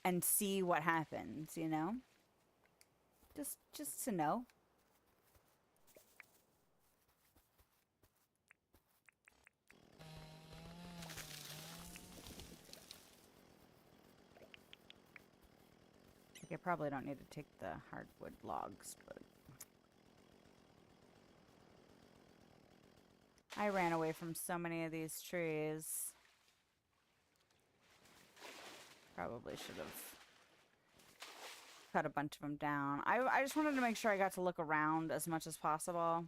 [SPEAKER 1] and see what happens, you know? Just to know. I probably don't need to take the hardwood logs, but... I ran away from so many of these trees. Probably should have cut a bunch of them down. I just wanted to make sure I got to look around as much as possible.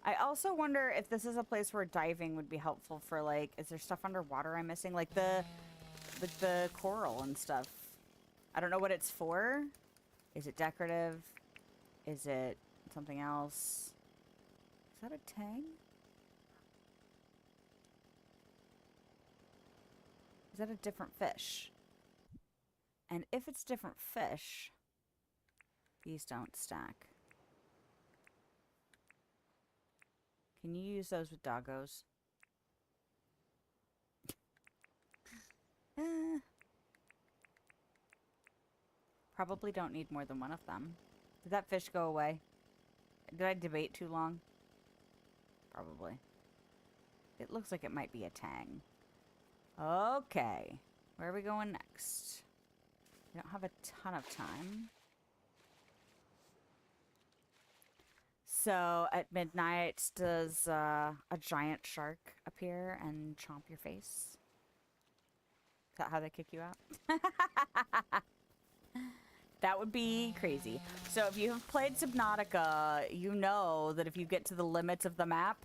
[SPEAKER 1] I also wonder if this is a place where diving would be helpful for, like, is there stuff underwater I'm missing? Like the coral and stuff. I don't know what it's for. Is it decorative? Is it something else? Is that a tang? Is that a different fish? And if it's different fish, these don't stack. Can you use those with doggos? Eh. Probably don't need more than one of them. Did that fish go away? Did I debate too long? Probably. It looks like it might be a tang. Okay. Where are we going next? We don't have a ton of time. So, at midnight, does a giant shark appear and chomp your face? Is that how they kick you out? That would be crazy. So if you have played Subnautica, you know that if you get to the limits of the map,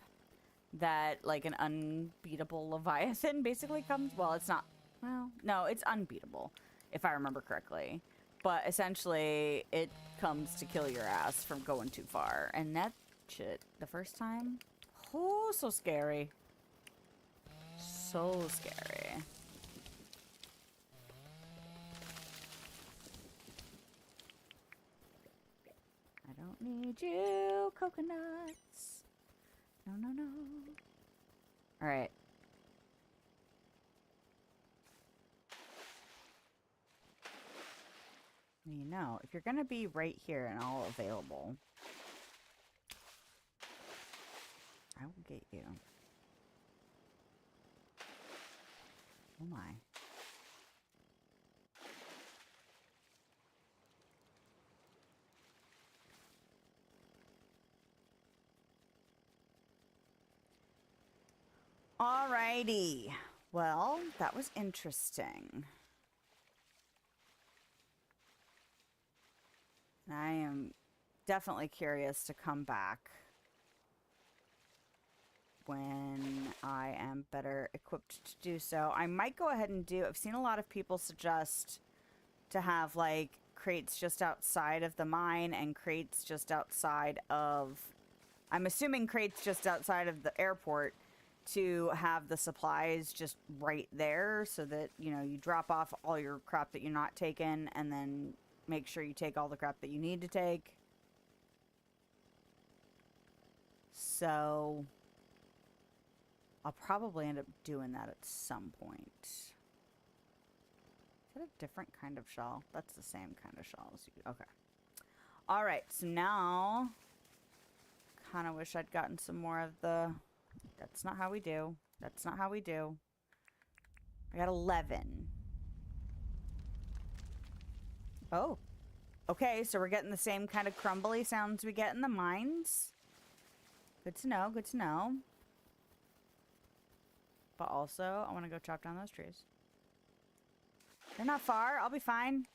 [SPEAKER 1] that like an unbeatable Leviathan basically comes. Well, it's not. Well, no, it's unbeatable, if I remember correctly. But essentially, it comes to kill your ass from going too far. And that shit, the first time, oh, so scary. So scary. I don't need you, coconuts. No, no, no. All right. You know, if you're going to be right here and all available, I will get you. Oh my. Alrighty. Well, that was interesting. I am definitely curious to come back when I am better equipped to do so. I might go ahead and do... I've seen a lot of people suggest to have, like, crates just outside of the mine and crates just outside of... I'm assuming crates just outside of the airport to have the supplies just right there so that, you know, you drop off all your crap that you're not taking and then make sure you take all the crap that you need to take. So I'll probably end up doing that at some point. Is that a different kind of shell? That's the same kind of shell as you. Okay. All right. So now, kind of wish I'd gotten some more of the... That's not how we do. That's not how we do. I got 11. Oh. Okay, so we're getting the same kind of crumbly sounds we get in the mines. Good to know, good to know. But also, I want to go chop down those trees. They're not far. I'll be fine. You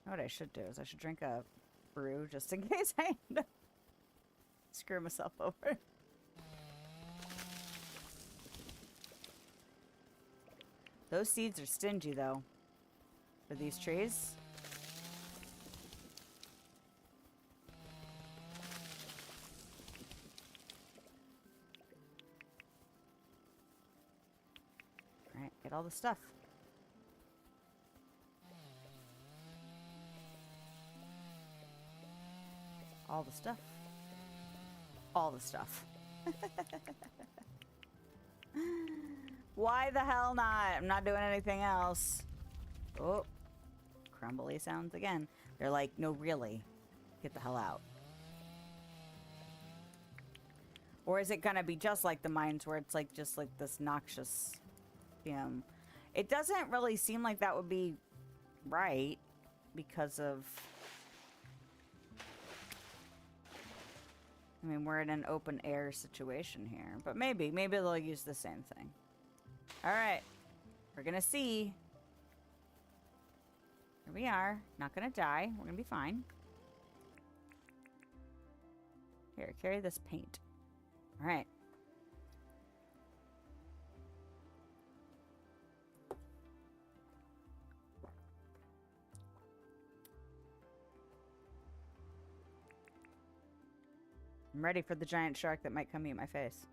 [SPEAKER 1] know what I should do is I should drink a brew just in case I end up screw myself over. Those seeds are stingy, though, for these trees. All right, get all the stuff. All the stuff. All the stuff. Why the hell not? I'm not doing anything else. Oh, crumbly sounds again. They're like, no, really. Get the hell out. Or is it gonna be just like the mines where it's like just like this noxious fume? It doesn't really seem like that would be right because of... I mean, we're in an open air situation here. But maybe they'll use the same thing. Alright. We're gonna see. Here we are. Not gonna die. We're gonna be fine. Here, carry this paint. Alright. I'm ready for the giant shark that might come eat my face.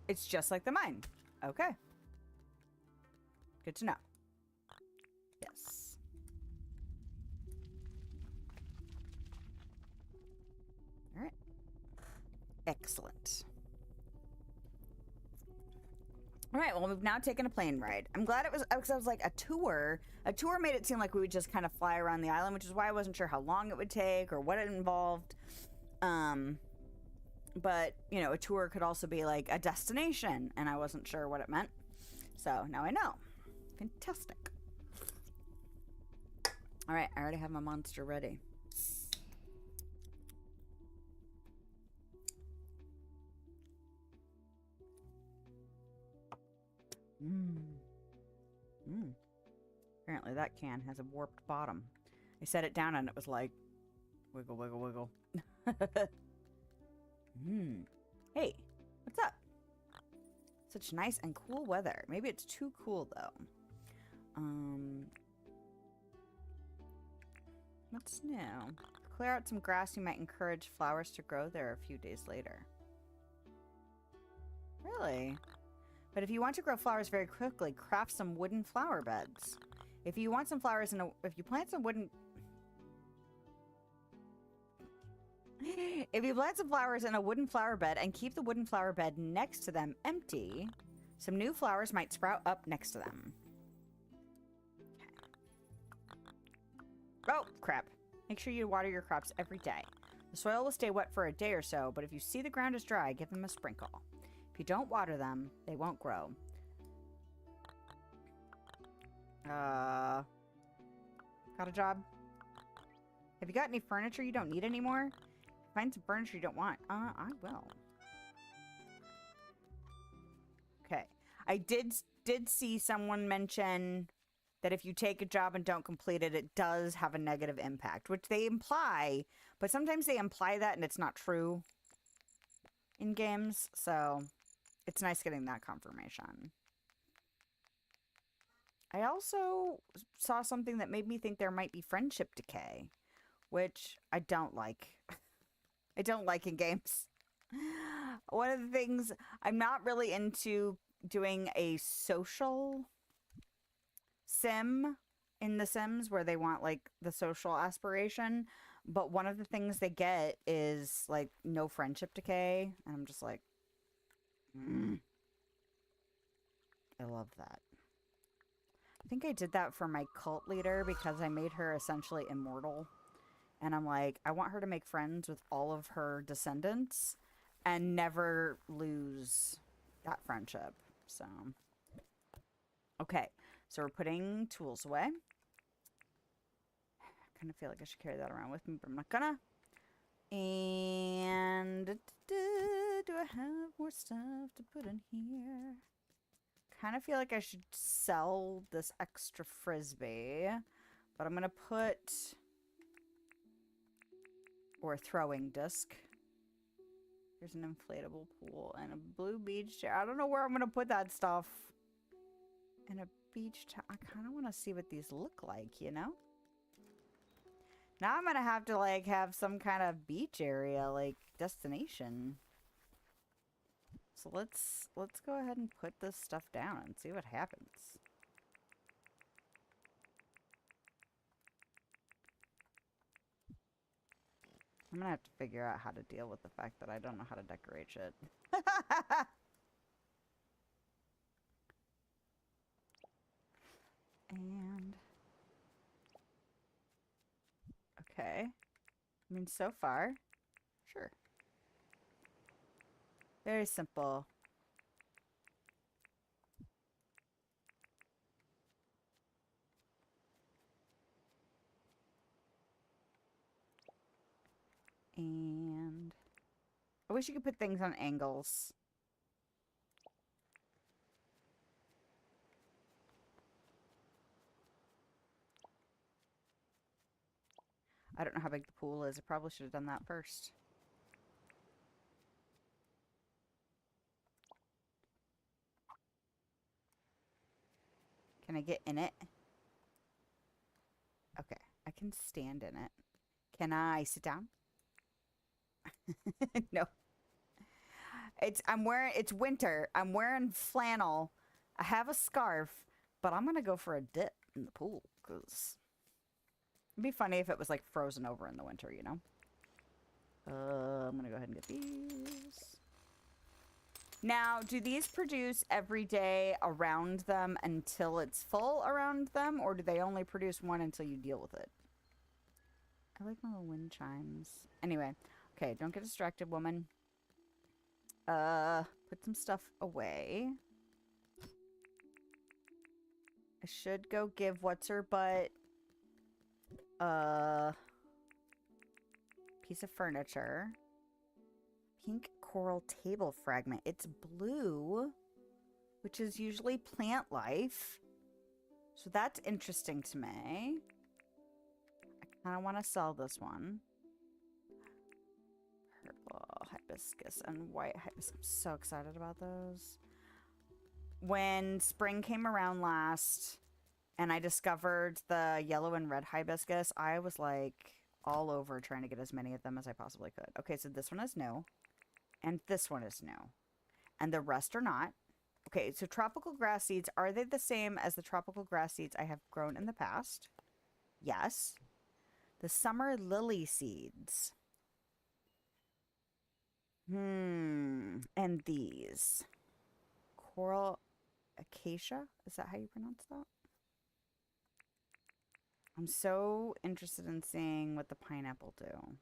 [SPEAKER 1] It's just like the mine. Okay. Good to know. Yes. All right. Excellent. All right, well, we've now taken a plane ride. I'm glad it was, because I was like, a tour. A tour made it seem like we would just kind of fly around the island, which is why I wasn't sure how long it would take or what it involved. But, you know, a tour could also be like a destination, and I wasn't sure what it meant. So now I know. Fantastic. All right, I already have my monster ready. Apparently that can has a warped bottom. I set it down and it was like, wiggle, wiggle, wiggle. Hey, what's up? Such nice and cool weather. Maybe it's too cool though. What's new? Clear out some grass. You might encourage flowers to grow there a few days later. Really? But if you want to grow flowers very quickly, craft some wooden flower beds. If you want some flowers in a... If you plant some wooden... If you plant some flowers in a wooden flower bed and keep the wooden flower bed next to them empty, some new flowers might sprout up next to them. Oh, crap. Make sure you water your crops every day. The soil will stay wet for a day or so, but if you see the ground is dry, give them a sprinkle. If you don't water them, they won't grow. Got a job? Have you got any furniture you don't need anymore? Find some furniture you don't want. I will. Okay. I did see someone mention that if you take a job and don't complete it, it does have a negative impact, which they imply, but sometimes they imply that and it's not true in games, so it's nice getting that confirmation. I also saw something that made me think there might be friendship decay, which I don't like. I don't like in games. One of the things, I'm not really into doing a social sim in The Sims where they want like the social aspiration, but one of the things they get is like no friendship decay, and I'm just like, I love that. I think I did that for my cult leader because I made her essentially immortal. And I'm like, I want her to make friends with all of her descendants and never lose that friendship. So, okay. So we're putting tools away. I kind of feel like I should carry that around with me, but I'm not gonna. And do I have more stuff to put in here? Kind of feel like I should sell this extra frisbee, but I'm gonna put, or a throwing disc. Here's an inflatable pool and a blue beach chair. I don't know where I'm gonna put that stuff. And a beach chair. I kind of want to see what these look like, you know? Now I'm gonna have to like have some kind of beach area, like destination. So let's go ahead and put this stuff down and see what happens. I'm gonna have to figure out how to deal with the fact that I don't know how to decorate shit. And okay. I mean, so far, sure. Very simple. And I wish you could put things on angles. I don't know how big the pool is. I probably should have done that first. Can I get in it? Okay, I can stand in it. Can I sit down? No. It's winter. I'm wearing flannel. I have a scarf, but I'm gonna go for a dip in the pool because it'd be funny if it was like frozen over in the winter, you know? I'm gonna go ahead and get these. Now, do these produce every day around them until it's full around them, or do they only produce one until you deal with it? I like my little wind chimes. Anyway, okay, don't get distracted, woman. Put some stuff away. I should go give what's her butt piece of furniture. Pink coral table fragment. It's blue, which is usually plant life. So that's interesting to me. I kind of want to sell this one. Purple hibiscus and white hibiscus. I'm so excited about those. When spring came around last and I discovered the yellow and red hibiscus, I was like all over trying to get as many of them as I possibly could. Okay, so this one is new. And this one is new. And the rest are not. Okay, so tropical grass seeds, are they the same as the tropical grass seeds I have grown in the past? Yes. The summer lily seeds. And these. Coral acacia? Is that how you pronounce that? I'm so interested in seeing what the pineapple do.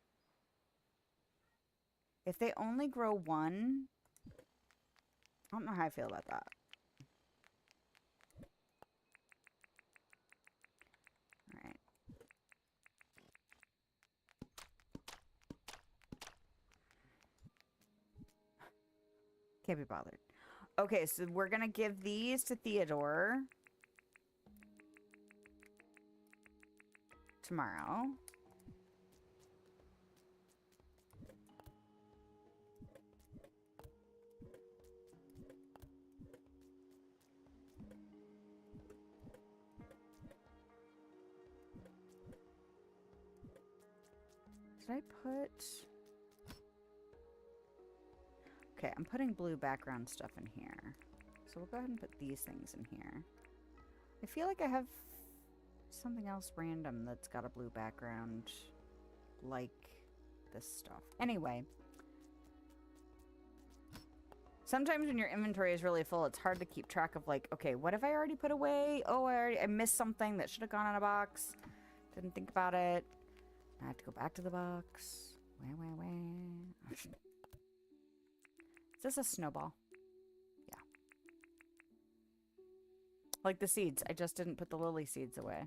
[SPEAKER 1] If they only grow one, I don't know how I feel about that. All right. Can't be bothered. Okay, so we're going to give these to Theodore tomorrow. Did I put... Okay, I'm putting blue background stuff in here. So we'll go ahead and put these things in here. I feel like I have something else random that's got a blue background, like this stuff. Anyway. Sometimes when your inventory is really full, it's hard to keep track of like, okay, what have I already put away? Oh, I missed something that should have gone in a box. Didn't think about it. I have to go back to the box. Wah. Is this a snowball? Yeah. Like the seeds. I just didn't put the lily seeds away.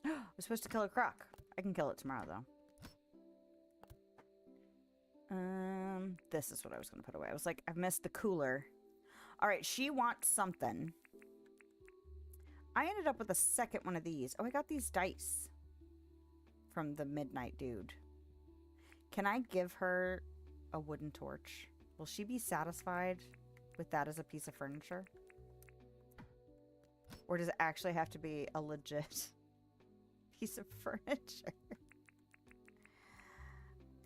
[SPEAKER 1] We're supposed to kill a croc. I can kill it tomorrow, though. This is what I was going to put away. I was like, I've missed the cooler. All right, she wants something. I ended up with a second one of these. Oh, I got these dice from the Midnight Dude. Can I give her a wooden torch? Will she be satisfied with that as a piece of furniture? Or does it actually have to be a legit piece of furniture?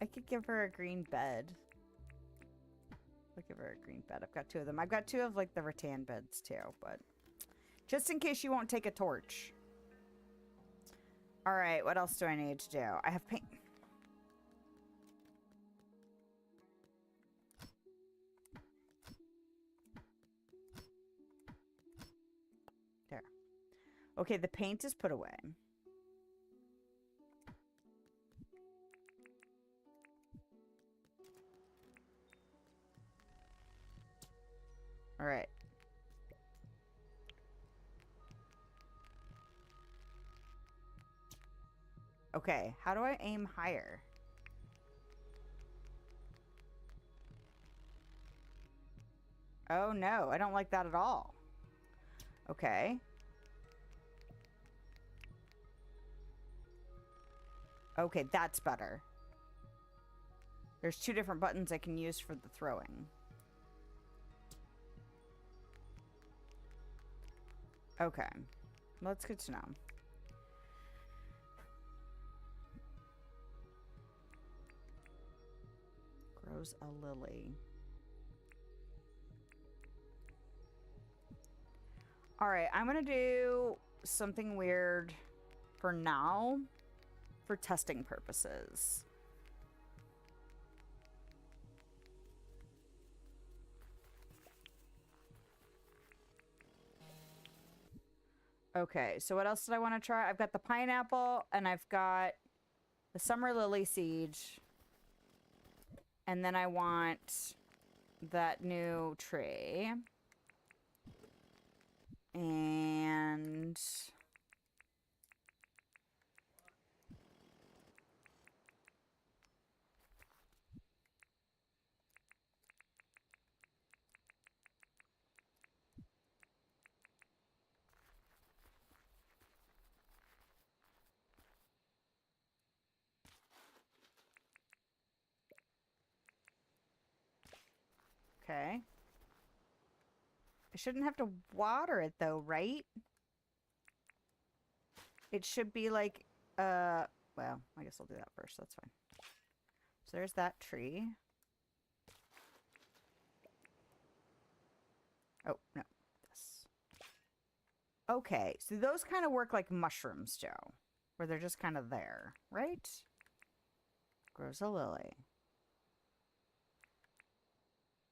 [SPEAKER 1] I could give her a green bed. I'll give her a green bed. I've got two of them. I've got two of like the rattan beds too, but just in case she won't take a torch. All right, what else do I need to do? I have paint. There. Okay, the paint is put away. All right. Okay, how do I aim higher? Oh no, I don't like that at all. Okay. Okay, that's better. There's two different buttons I can use for the throwing. Okay. Well, that's good to know. Grows a lily. All right, I'm going to do something weird for now for testing purposes. Okay, so what else did I want to try? I've got the pineapple, and I've got the summer lily siege. And then I want that new tree. And... okay. I shouldn't have to water it though, right? It should be like, well, I guess I'll do that first. That's fine. So there's that tree. Oh, no. This. Okay, so those kind of work like mushrooms, Joe. Where they're just kind of there, right? Grows a lily.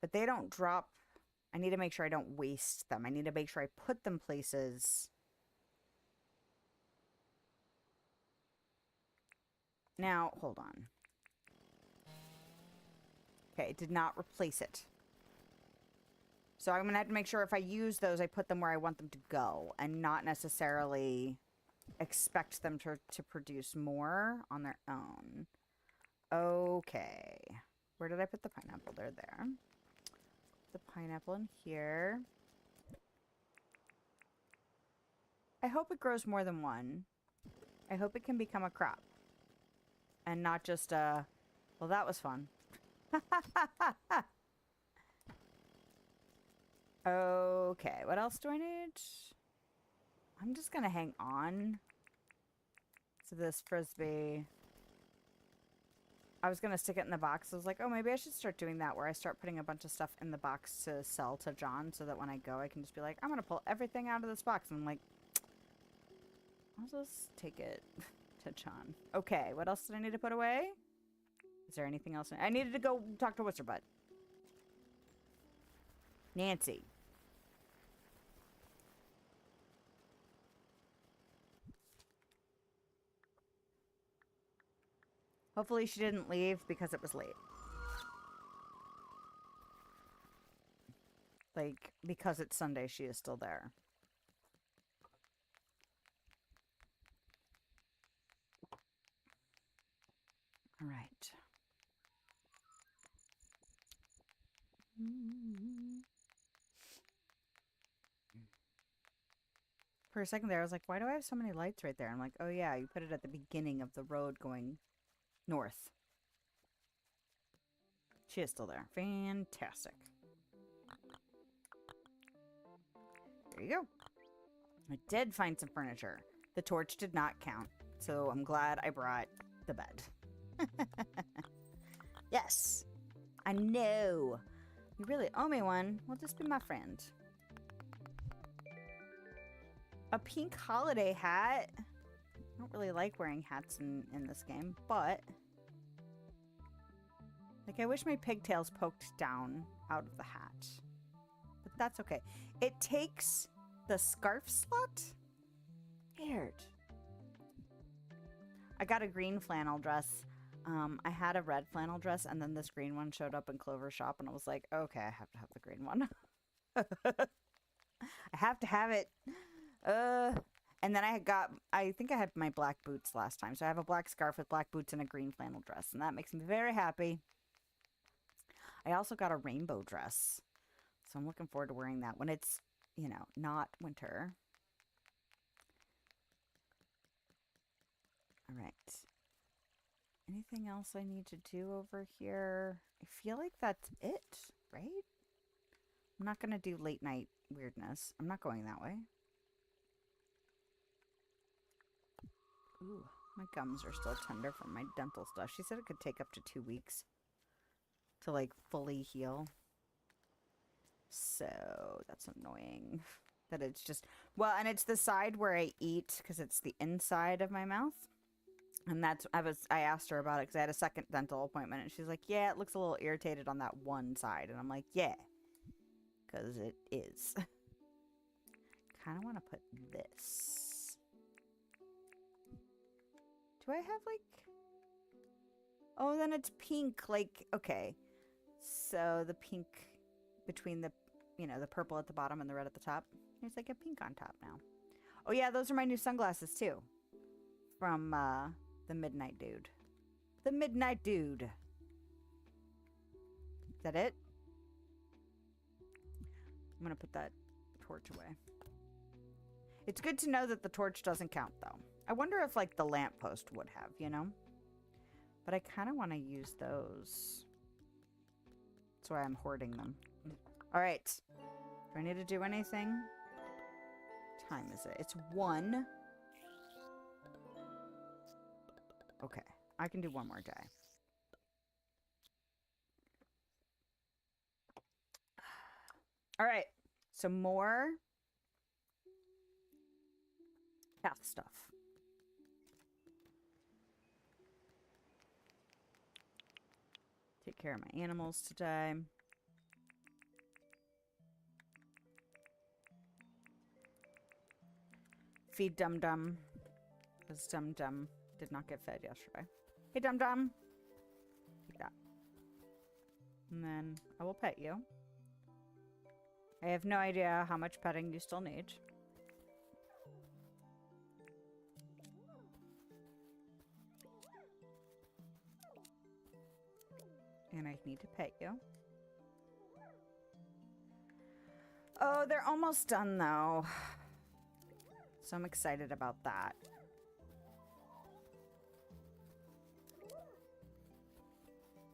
[SPEAKER 1] But they don't drop. I need to make sure I don't waste them. I need to make sure I put them places. Now, hold on. Okay, it did not replace it. So I'm going to have to make sure if I use those, I put them where I want them to go. And not necessarily expect them to produce more on their own. Okay. Where did I put the pineapple? They're there. The pineapple in here. I hope it grows more than one. I hope it can become a crop. And not just a... Well, that was fun. Okay, what else do I need? I'm just gonna hang on to this frisbee. I was gonna stick it in the box. I was like, oh, maybe I should start doing that where I start putting a bunch of stuff in the box to sell to John so that when I go, I can just be like, I'm gonna pull everything out of this box. And I'm like, I'll just take it to John. Okay, what else did I need to put away? Is there anything else? I needed to go talk to what's her butt. Nancy. Hopefully she didn't leave because it was late. Like, because it's Sunday, she is still there. All right. For a second there, I was like, why do I have so many lights right there? I'm like, oh yeah, you put it at the beginning of the road going north. She is still there. Fantastic. There you go. I did find some furniture. The torch did not count, so I'm glad I brought the bed. Yes. I know. You really owe me one. Well, just be my friend. A pink holiday hat. I don't really like wearing hats in this game, but... Like, I wish my pigtails poked down out of the hat. But that's okay. It takes the scarf slot? Weird. I got a green flannel dress. I had a red flannel dress, and then this green one showed up in Clover's shop, and I was like, okay, I have to have the green one. I have to have it. And then I think I had my black boots last time, so I have a black scarf with black boots and a green flannel dress, and that makes me very happy. I also got a rainbow dress, so I'm looking forward to wearing that when it's, you know, not winter. All right. Anything else I need to do over here? I feel like that's it, right? I'm not going to do late night weirdness. I'm not going that way. Ooh, my gums are still tender from my dental stuff. She said it could take up to 2 weeks to, like, fully heal. So, that's annoying. That it's just, well, and it's the side where I eat because it's the inside of my mouth. And that's, I asked her about it because I had a second dental appointment and she's like, yeah, it looks a little irritated on that one side. And I'm like, yeah, because it is. Kind of want to put this. Do I have like, oh, then it's pink. Like, okay. So the pink between the, you know, the purple at the bottom and the red at the top. There's like a pink on top now. Oh yeah, those are my new sunglasses too. From the Midnight Dude. The Midnight Dude. Is that it? I'm gonna put that torch away. It's good to know that the torch doesn't count though. I wonder if like the lamppost would have, you know? But I kind of want to use those. That's why I'm hoarding them. All right. Do I need to do anything? What time is it? It's 1. Okay. I can do one more day. All right. So more path stuff. Take care of my animals today. Feed Dum Dum. Because Dum Dum did not get fed yesterday. Hey Dum Dum. Take that. And then I will pet you. I have no idea how much petting you still need. And I need to pet you. Oh, they're almost done though. So I'm excited about that.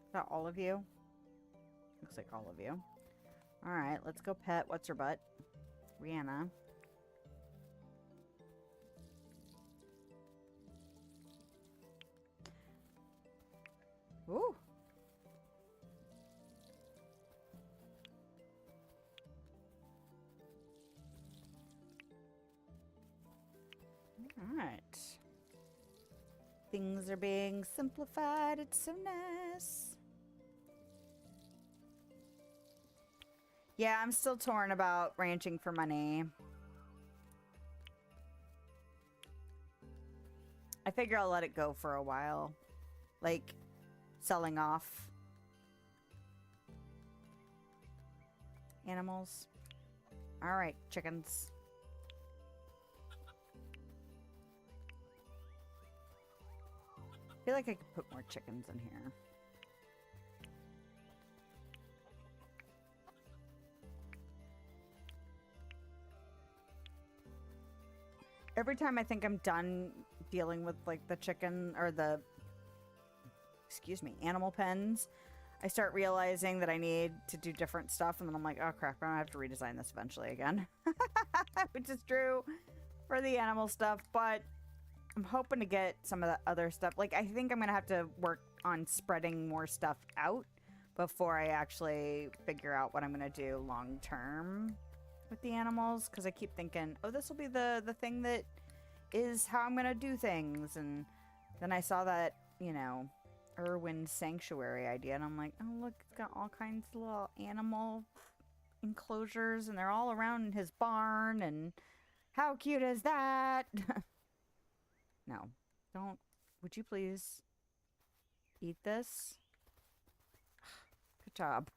[SPEAKER 1] Is that all of you? Looks like all of you. Alright, let's go pet. What's her butt? Rihanna. Ooh. Alright. Things are being simplified. It's so nice. Yeah, I'm still torn about ranching for money. I figure I'll let it go for a while. Like, selling off animals. Alright, chickens. I feel like I could put more chickens in here. Every time I think I'm done dealing with like the chicken or the, excuse me, animal pens, I start realizing that I need to do different stuff. And then I'm like, oh crap, I'm gonna have to redesign this eventually again. Which is true for the animal stuff, but I'm hoping to get some of the other stuff. Like, I think I'm gonna have to work on spreading more stuff out before I actually figure out what I'm gonna do long term with the animals, because I keep thinking, oh, this will be the thing that is how I'm gonna do things. And then I saw that, you know, Irwin sanctuary idea, and I'm like, oh look, it's got all kinds of little animal enclosures, and they're all around his barn, and how cute is that? No, don't. Would you please eat this? Good job.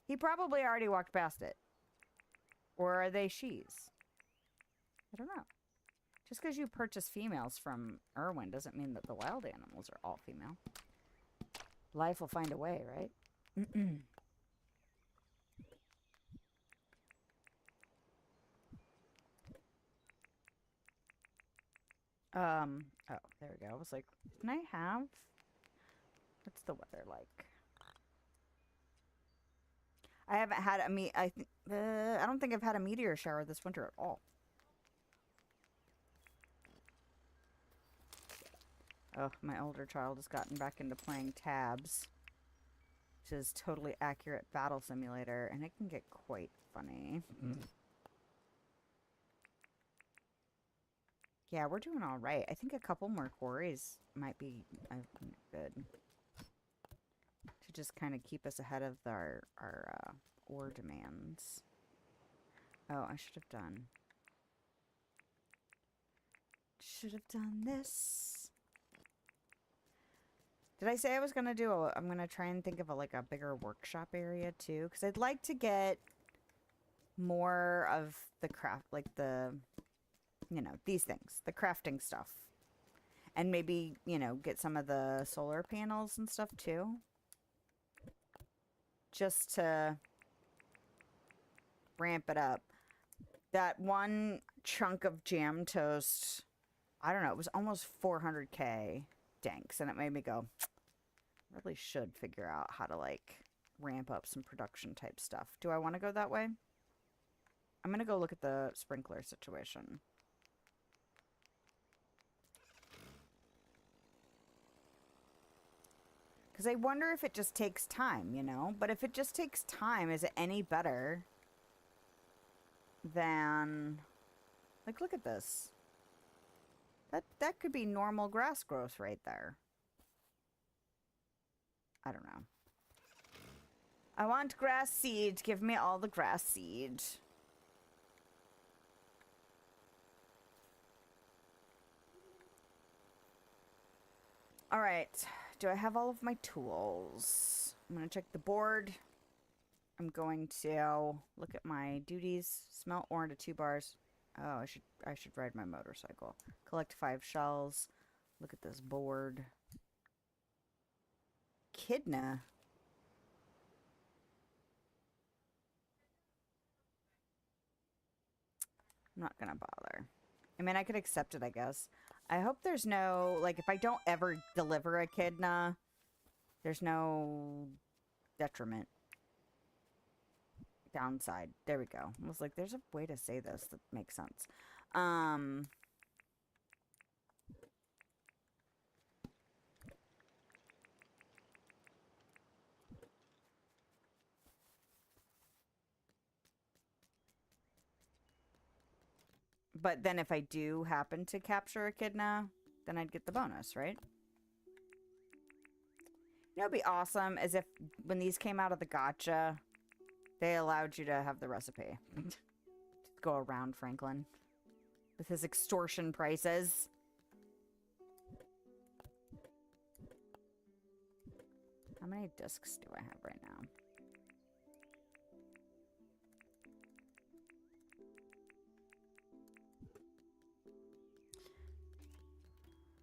[SPEAKER 1] He probably already walked past it. Or are they she's? I don't know. Just because you purchase females from Irwin doesn't mean that the wild animals are all female. Life will find a way, right? Oh, there we go. I was like, can I have... What's the weather like? I haven't had a I don't think I've had a meteor shower this winter at all. Oh, my older child has gotten back into playing tabs. which is totally accurate battle simulator, and it can get quite funny. Yeah, we're doing all right. I think a couple more quarries might be good to just kind of keep us ahead of our ore demands. Oh, I should have done this. Did I say I was gonna do I'm gonna try and think of like a bigger workshop area too, because I'd like to get more of the craft, like the, you know, these things, the crafting stuff, and maybe, you know, get some of the solar panels and stuff too, just to ramp it up. That one chunk of jam toast, I don't know, it was almost 400k danks, and it made me go, really should figure out how to like ramp up some production type stuff. Do I want to go that way? I'm gonna go look at the sprinkler situation. Because I wonder if it just takes time, you know? But if it just takes time, is it any better than... Like, look at this. That could be normal grass growth right there. I don't know. I want grass seed. Give me all the grass seed. All right. Do I have all of my tools? I'm going to check the board. I'm going to look at my duties. Smelt ore into 2 bars. Oh, I should ride my motorcycle. Collect 5 shells. Look at this board. Echidna. I'm not gonna bother. I mean, I could accept it, I guess. I hope there's no, like, if I don't ever deliver a echidna, there's no detriment. Downside. There we go. I was like, there's a way to say this that makes sense. But then if I do happen to capture echidna, then I'd get the bonus, right? You know, it'd be awesome as if when these came out of the gacha, they allowed you to have the recipe. Go around Franklin with his extortion prices. How many discs do I have right now?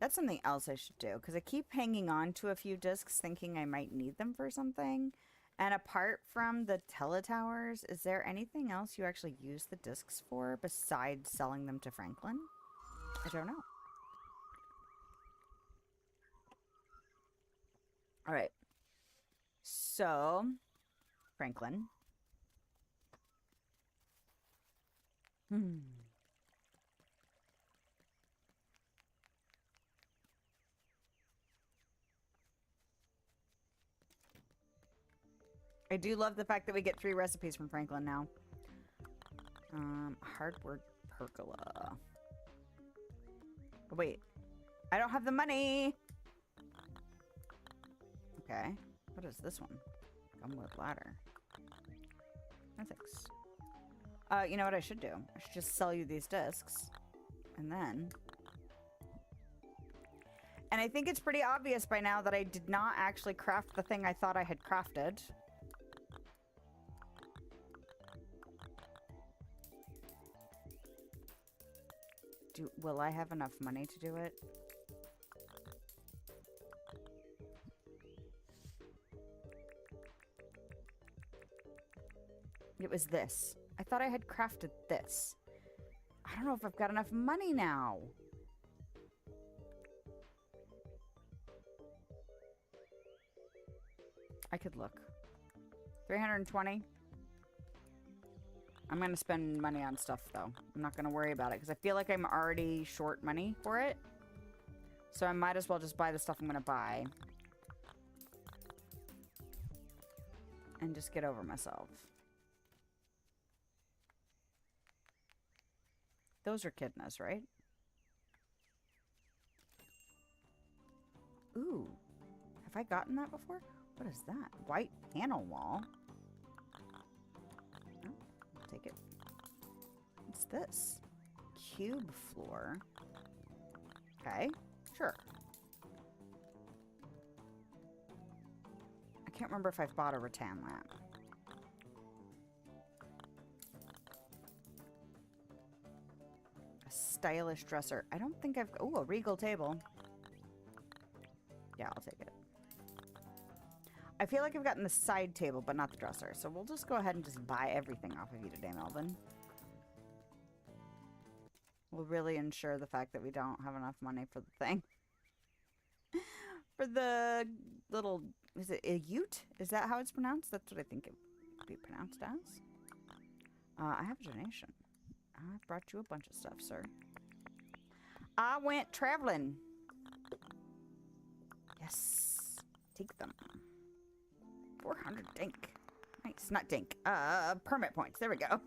[SPEAKER 1] That's something else I should do, because I keep hanging on to a few discs thinking I might need them for something. And apart from the teletowers, is there anything else you actually use the discs for besides selling them to Franklin? I don't know. All right. So, Franklin. I do love the fact that we get 3 recipes from Franklin now. Hardwood pergola. Oh, wait. I don't have the money! Okay. What is this one? Gumwood ladder. No thanks. You know what I should do? I should just sell you these discs. And then... And I think it's pretty obvious by now that I did not actually craft the thing I thought I had crafted. Will I have enough money to do it? It was this. I thought I had crafted this. I don't know if I've got enough money now. I could look. 320. I'm going to spend money on stuff, though. I'm not going to worry about it, because I feel like I'm already short money for it. So I might as well just buy the stuff I'm going to buy. and just get over myself. Those are echidnas, right? Ooh. Have I gotten that before? What is that? White panel wall? Oh, I'll take it. What's this? Cube floor. Okay, sure. I can't remember if I've bought a rattan lamp. A stylish dresser. I don't think I've... Oh, a regal table. Yeah, I'll take it. I feel like I've gotten the side table, but not the dresser. So we'll just go ahead and just buy everything off of you today, Melvin. We'll really ensure the fact that we don't have enough money for the thing. For the little... Is it a ute? Is that how it's pronounced? That's what I think it would be pronounced as. I have a donation. I've brought you a bunch of stuff, sir. I went traveling. Yes. Take them. 400 dink. Nice. Not dink. Permit points. There we go.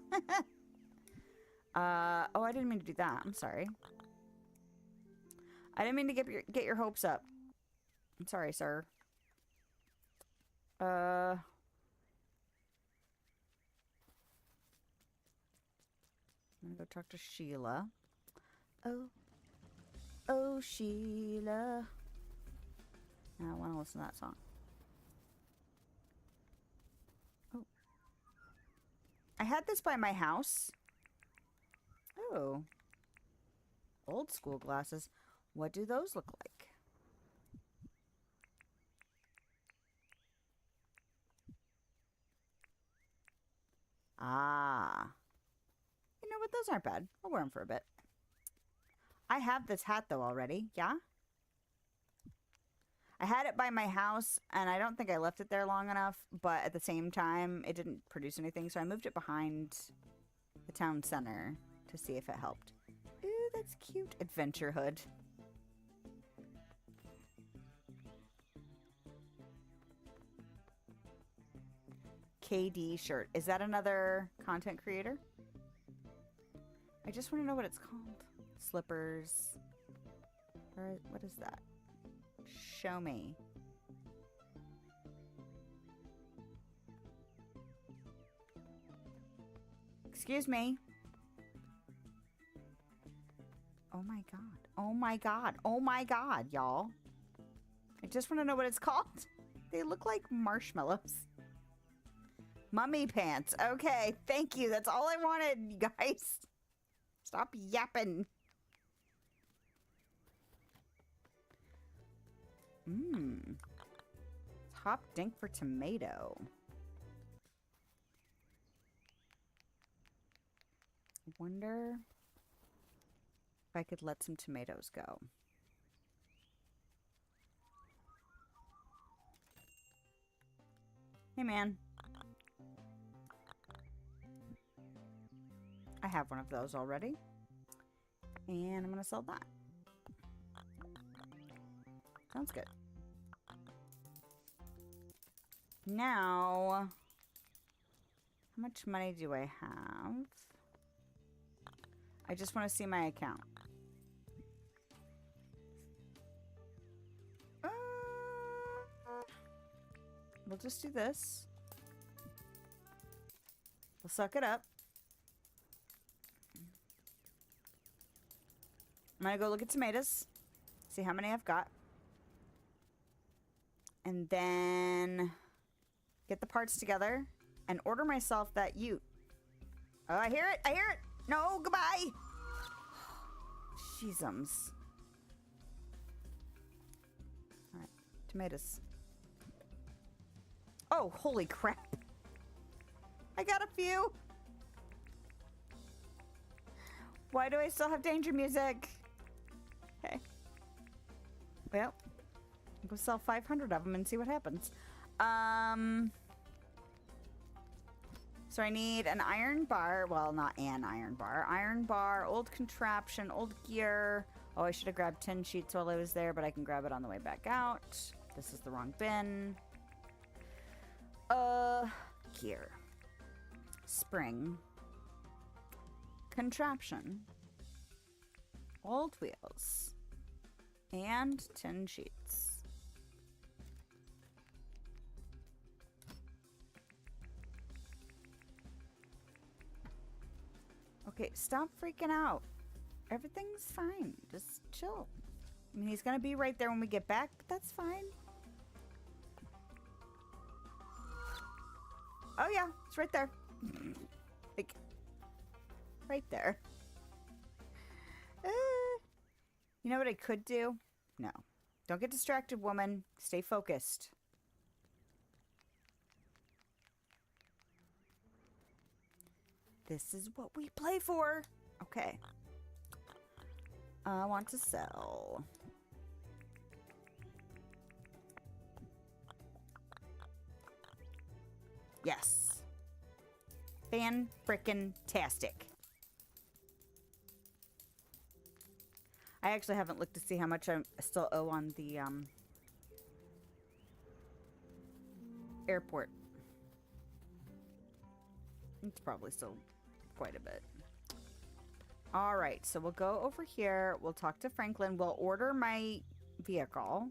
[SPEAKER 1] Oh, I didn't mean to do that. I'm sorry. I didn't mean to get your hopes up. I'm sorry, sir. I'm gonna go talk to Sheila. Oh, Sheila. Now I want to listen to that song. Oh. I had this by my house. Oh. Old school glasses. What do those look like? Ah. You know what? Those aren't bad. I'll wear them for a bit. I have this hat, though, already. Yeah? I had it by my house, and I don't think I left it there long enough, but at the same time, it didn't produce anything, so I moved it behind the town center to see if it helped. Ooh, that's cute. Adventure hood. KD shirt. Is that another content creator? I just want to know what it's called. Slippers. Or what is that? Show me. Excuse me. Oh my god. Oh my god. Oh my god, y'all. I just want to know what it's called. They look like marshmallows. Mummy pants. Okay, thank you. That's all I wanted, you guys. Stop yapping. Top dink for tomato. Wonder if I could let some tomatoes go. Hey, man. I have one of those already. And I'm going to sell that. Sounds good. Now, how much money do I have? I just want to see my account. We'll just do this. We'll suck it up. I'm gonna go look at tomatoes. See how many I've got. And then get the parts together and order myself that ute. Oh, I hear it! I hear it! No, goodbye! Jeezums. Alright, tomatoes. Oh, holy crap. I got a few. Why do I still have danger music? Okay. Well, I'll go sell 500 of them and see what happens. So I need an iron bar. Well, not an iron bar. Iron bar, old contraption, old gear. Oh, I should have grabbed 10 sheets while I was there, but I can grab it on the way back out. This is the wrong bin. Here. Spring. Contraption. Old wheels. And tin sheets. Okay, stop freaking out. Everything's fine. Just chill. I mean, he's gonna be right there when we get back, but that's fine. Oh yeah, it's right there. Like, right there. You know what I could do? No. Don't get distracted, woman. Stay focused. This is what we play for. Okay. I want to sell. Yes. Fan-frickin-tastic. I actually haven't looked to see how much I still owe on the airport. It's probably still quite a bit. All right, so we'll go over here. We'll talk to Franklin. We'll order my vehicle.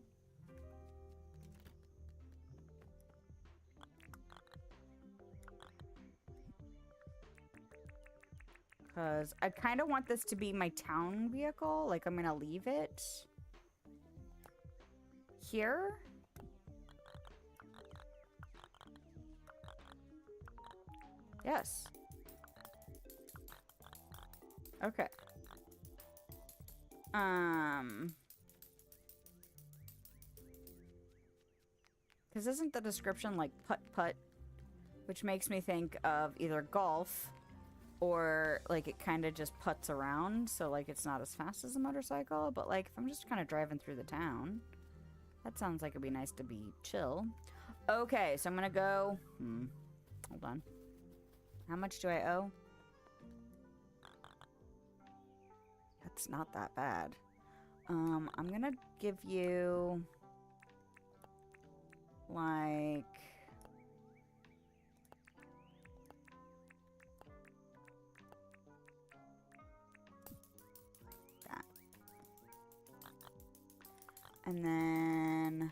[SPEAKER 1] Because I kind of want this to be my town vehicle. Like, I'm going to leave it here. Yes. Okay. Because isn't the description like putt-putt? Which makes me think of either golf or like it kind of just putts around. So like it's not as fast as a motorcycle. But like if I'm just kind of driving through the town, that sounds like it'd be nice to be chill. Okay, so I'm going to go... Hold on. How much do I owe? That's not that bad. I'm gonna give you like that. And then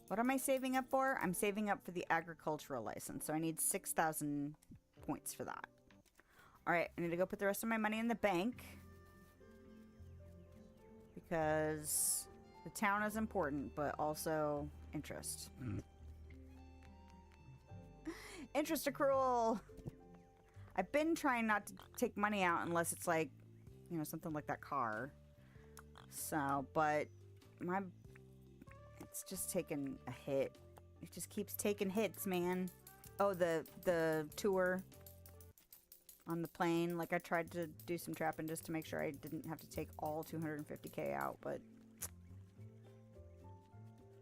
[SPEAKER 1] what am I saving up for? I'm saving up for the agricultural license. So I need 6,000 points for that. All right, I need to go put the rest of my money in the bank because the town is important, but also interest. Interest accrual. I've been trying not to take money out unless it's like, you know, something like that car. So, but it's just taking a hit. It just keeps taking hits, man. Oh, the tour on the plane. Like, I tried to do some trapping just to make sure I didn't have to take all 250k out, but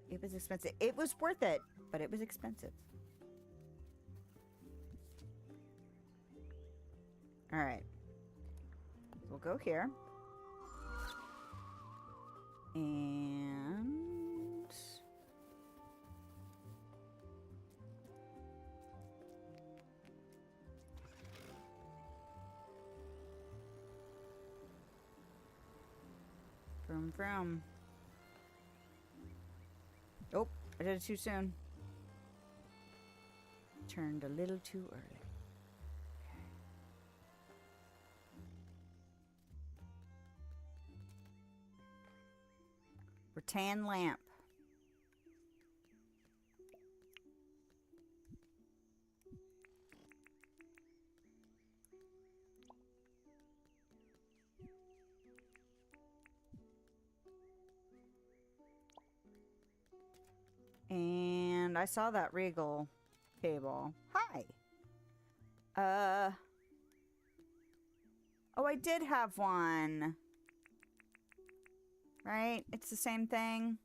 [SPEAKER 1] it was expensive. It was worth it, but it was expensive. All right. We'll go here. And... Vroom. Oh, I did it too soon. Turned a little too early. Okay. Rattan lamp. And I saw that Regal cable. Hi. Oh, I did have one. Right? It's the same thing.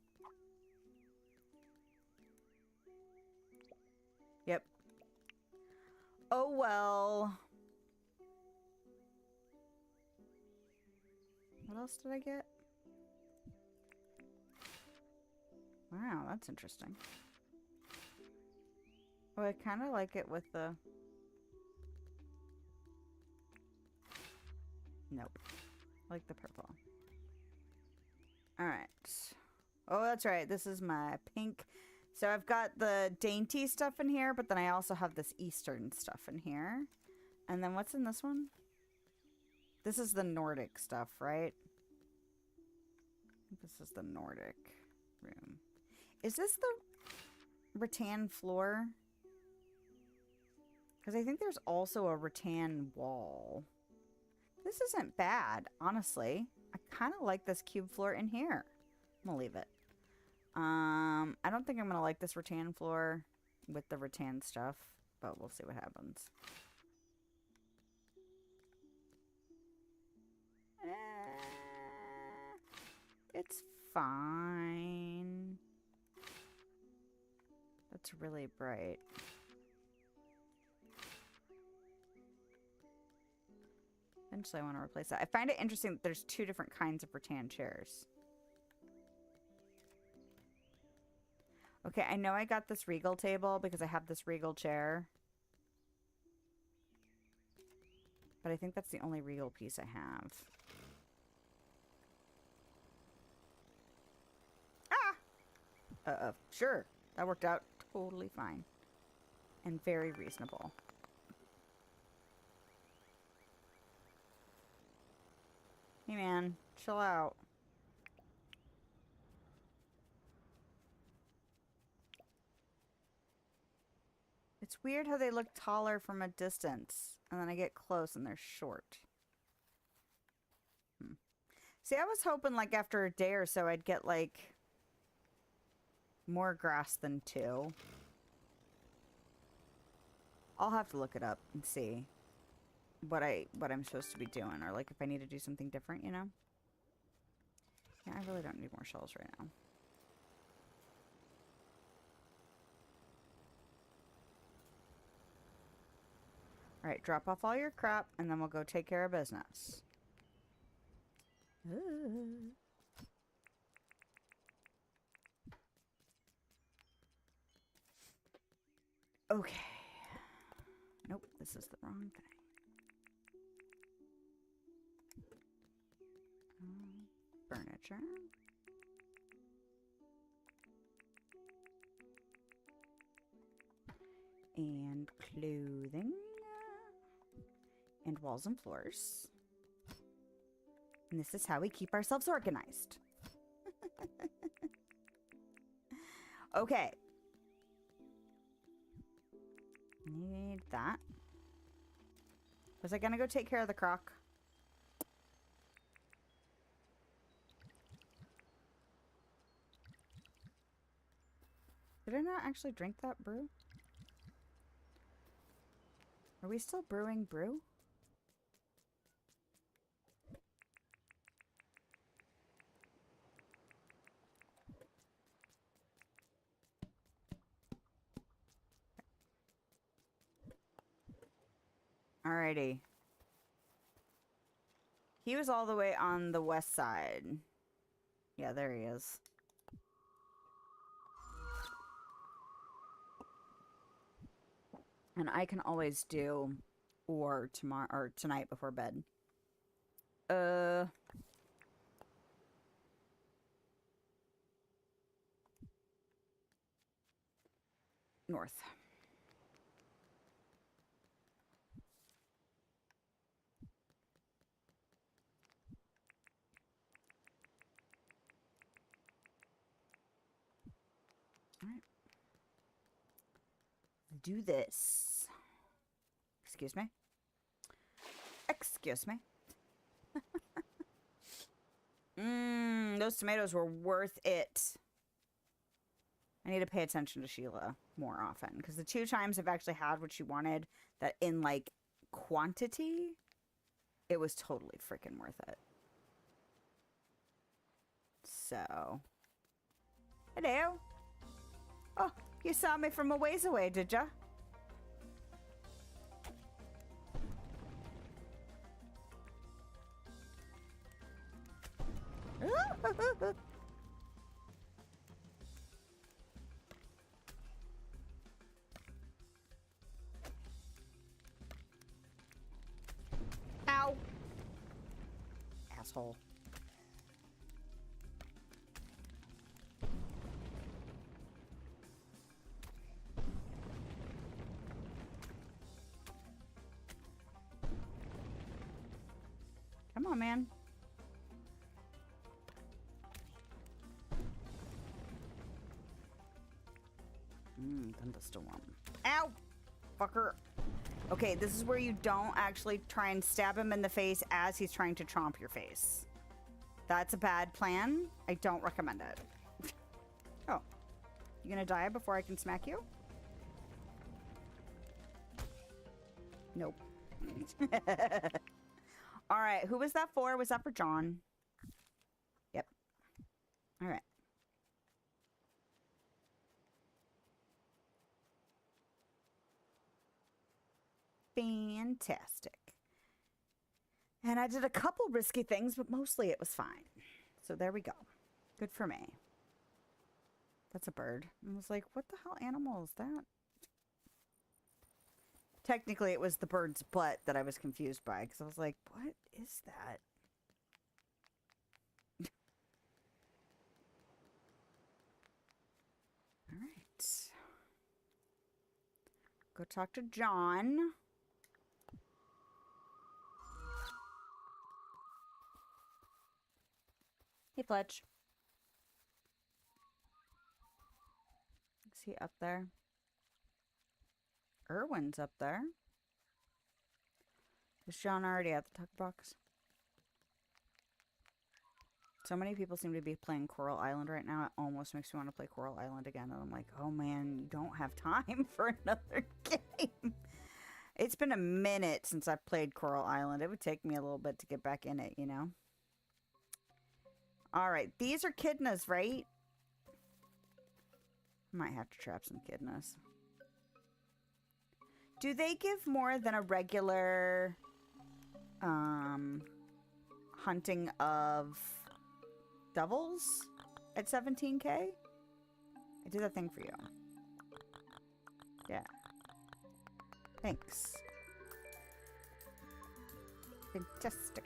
[SPEAKER 1] Yep. Oh, well. What else did I get? Wow, that's interesting. Oh, I kind of like it with the... Nope. I like the purple. Alright. Oh, that's right. This is my pink. So I've got the dainty stuff in here, but then I also have this Eastern stuff in here. And then what's in this one? This is the Nordic stuff, right? This is the Nordic room. Is this the rattan floor? Because I think there's also a rattan wall. This isn't bad, honestly. I kind of like this cube floor in here. I'm gonna leave it. I don't think I'm gonna like this rattan floor with the rattan stuff, but we'll see what happens. It's fine. That's really bright. Eventually I want to replace that. I find it interesting that there's two different kinds of rattan chairs. Okay, I know I got this Regal table because I have this Regal chair. But I think that's the only Regal piece I have. Sure. That worked out totally fine. And very reasonable. Hey man, chill out. It's weird how they look taller from a distance. And then I get close and they're short. See, I was hoping like after a day or so I'd get like... more grass than 2. I'll have to look it up and see what I'm supposed to be doing, or like if I need to do something different, you know? Yeah, I really don't need more shells right now. Alright, drop off all your crap and then we'll go take care of business. Okay. Nope, this is the wrong thing. Furniture. And clothing. And walls and floors. And this is how we keep ourselves organized. Okay. Need that. Was I gonna go take care of the croc? Did I not actually drink that brew? Are we still brewing brew? Alrighty. He was all the way on the west side. Yeah, there he is. And I can always do or tomorrow or tonight before bed. North. All right. Do this. Excuse me. Excuse me. Those tomatoes were worth it. I need to pay attention to Sheila more often. Because the 2 times I've actually had what she wanted, that in, like, quantity, it was totally freaking worth it. So. Hello. Oh, you saw me from a ways away, did ya? asshole. Come on, man. Thunderstorm. Ow! Fucker. Okay, this is where you don't actually try and stab him in the face as he's trying to chomp your face. That's a bad plan. I don't recommend it. Oh. You gonna die before I can smack you? Nope. Alright, who was that for? Was that for John? Yep. Alright. Fantastic. And I did a couple risky things, but mostly it was fine. So there we go. Good for me. That's a bird. I was like, what the hell animal is that? Technically, it was the bird's butt that I was confused by, because I was like, what is that? All right. Go talk to John. Hey, Fletch. Is he up there? Erwin's up there. Is John already at the tuck box? So many people seem to be playing Coral Island right now. It almost makes me want to play Coral Island again. And I'm like, oh man, you don't have time for another game. It's been a minute since I've played Coral Island. It would take me a little bit to get back in it, you know? Alright, these are echidnas, right? Might have to trap some echidnas. Do they give more than a regular hunting of devils at 17k? I did that thing for you. Yeah. Thanks. Fantastic.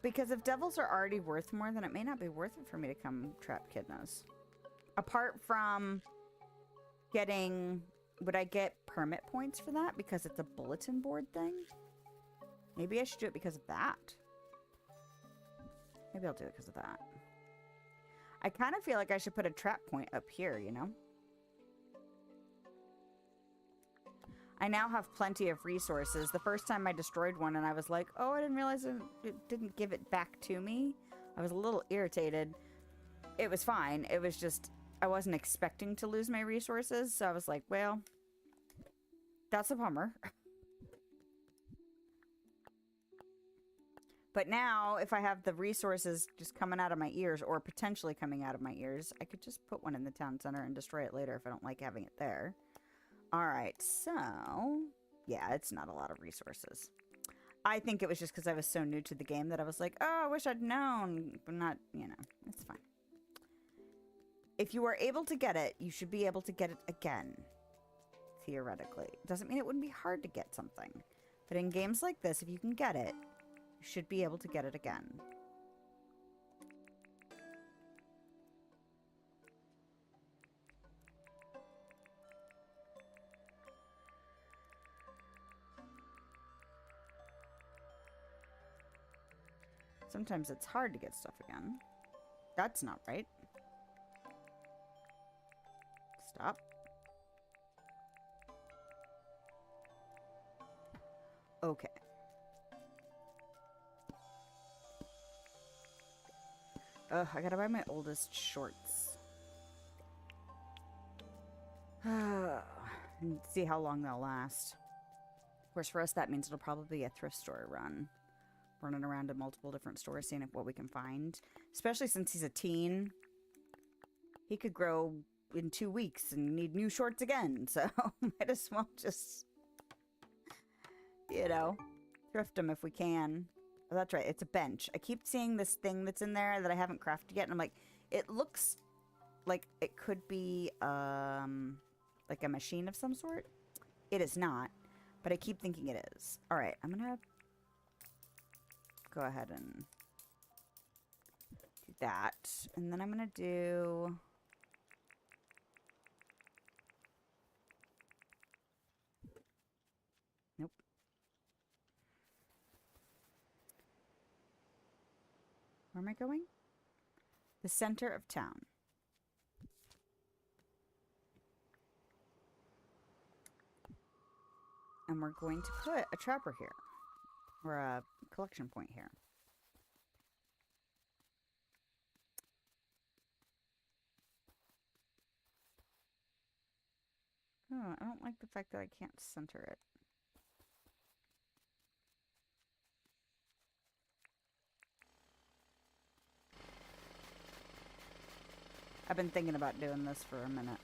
[SPEAKER 1] Because if devils are already worth more, then it may not be worth it for me to come trap echidnas. Apart from getting... Would I get permit points for that? Because it's a bulletin board thing? Maybe I should do it because of that. Maybe I'll do it because of that. I kind of feel like I should put a trap point up here, you know? I now have plenty of resources. The first time I destroyed one and I was like, oh, I didn't realize it didn't give it back to me. I was a little irritated. It was fine. It was just... I wasn't expecting to lose my resources, so I was like, well, that's a bummer. But now, if I have the resources just coming out of my ears, or potentially coming out of my ears, I could just put one in the town center and destroy it later if I don't like having it there. Alright, so... yeah, it's not a lot of resources. I think it was just because I was so new to the game that I was like, oh, I wish I'd known. But not, you know, it's fine. If you are able to get it, you should be able to get it again. Theoretically. Doesn't mean it wouldn't be hard to get something. But in games like this, if you can get it, you should be able to get it again. Sometimes it's hard to get stuff again. That's not right. Stop. Okay. Ugh, I gotta buy my oldest shorts. And see how long they'll last. Of course, for us, that means it'll probably be a thrift store run. Running around to multiple different stores, seeing what we can find. Especially since he's a teen. He could grow in 2 weeks and need new shorts again. So, might as well just, you know, thrift them if we can. Oh, that's right. It's a bench. I keep seeing this thing that's in there that I haven't crafted yet. And I'm like, it looks like it could be, like a machine of some sort. It is not. But I keep thinking it is. All right. I'm going to go ahead and do that. And then I'm going to do... Nope. Where am I going? The center of town. And we're going to put a trapper here. Or a collection point here. Oh, I don't like the fact that I can't center it. I've been thinking about doing this for a minute.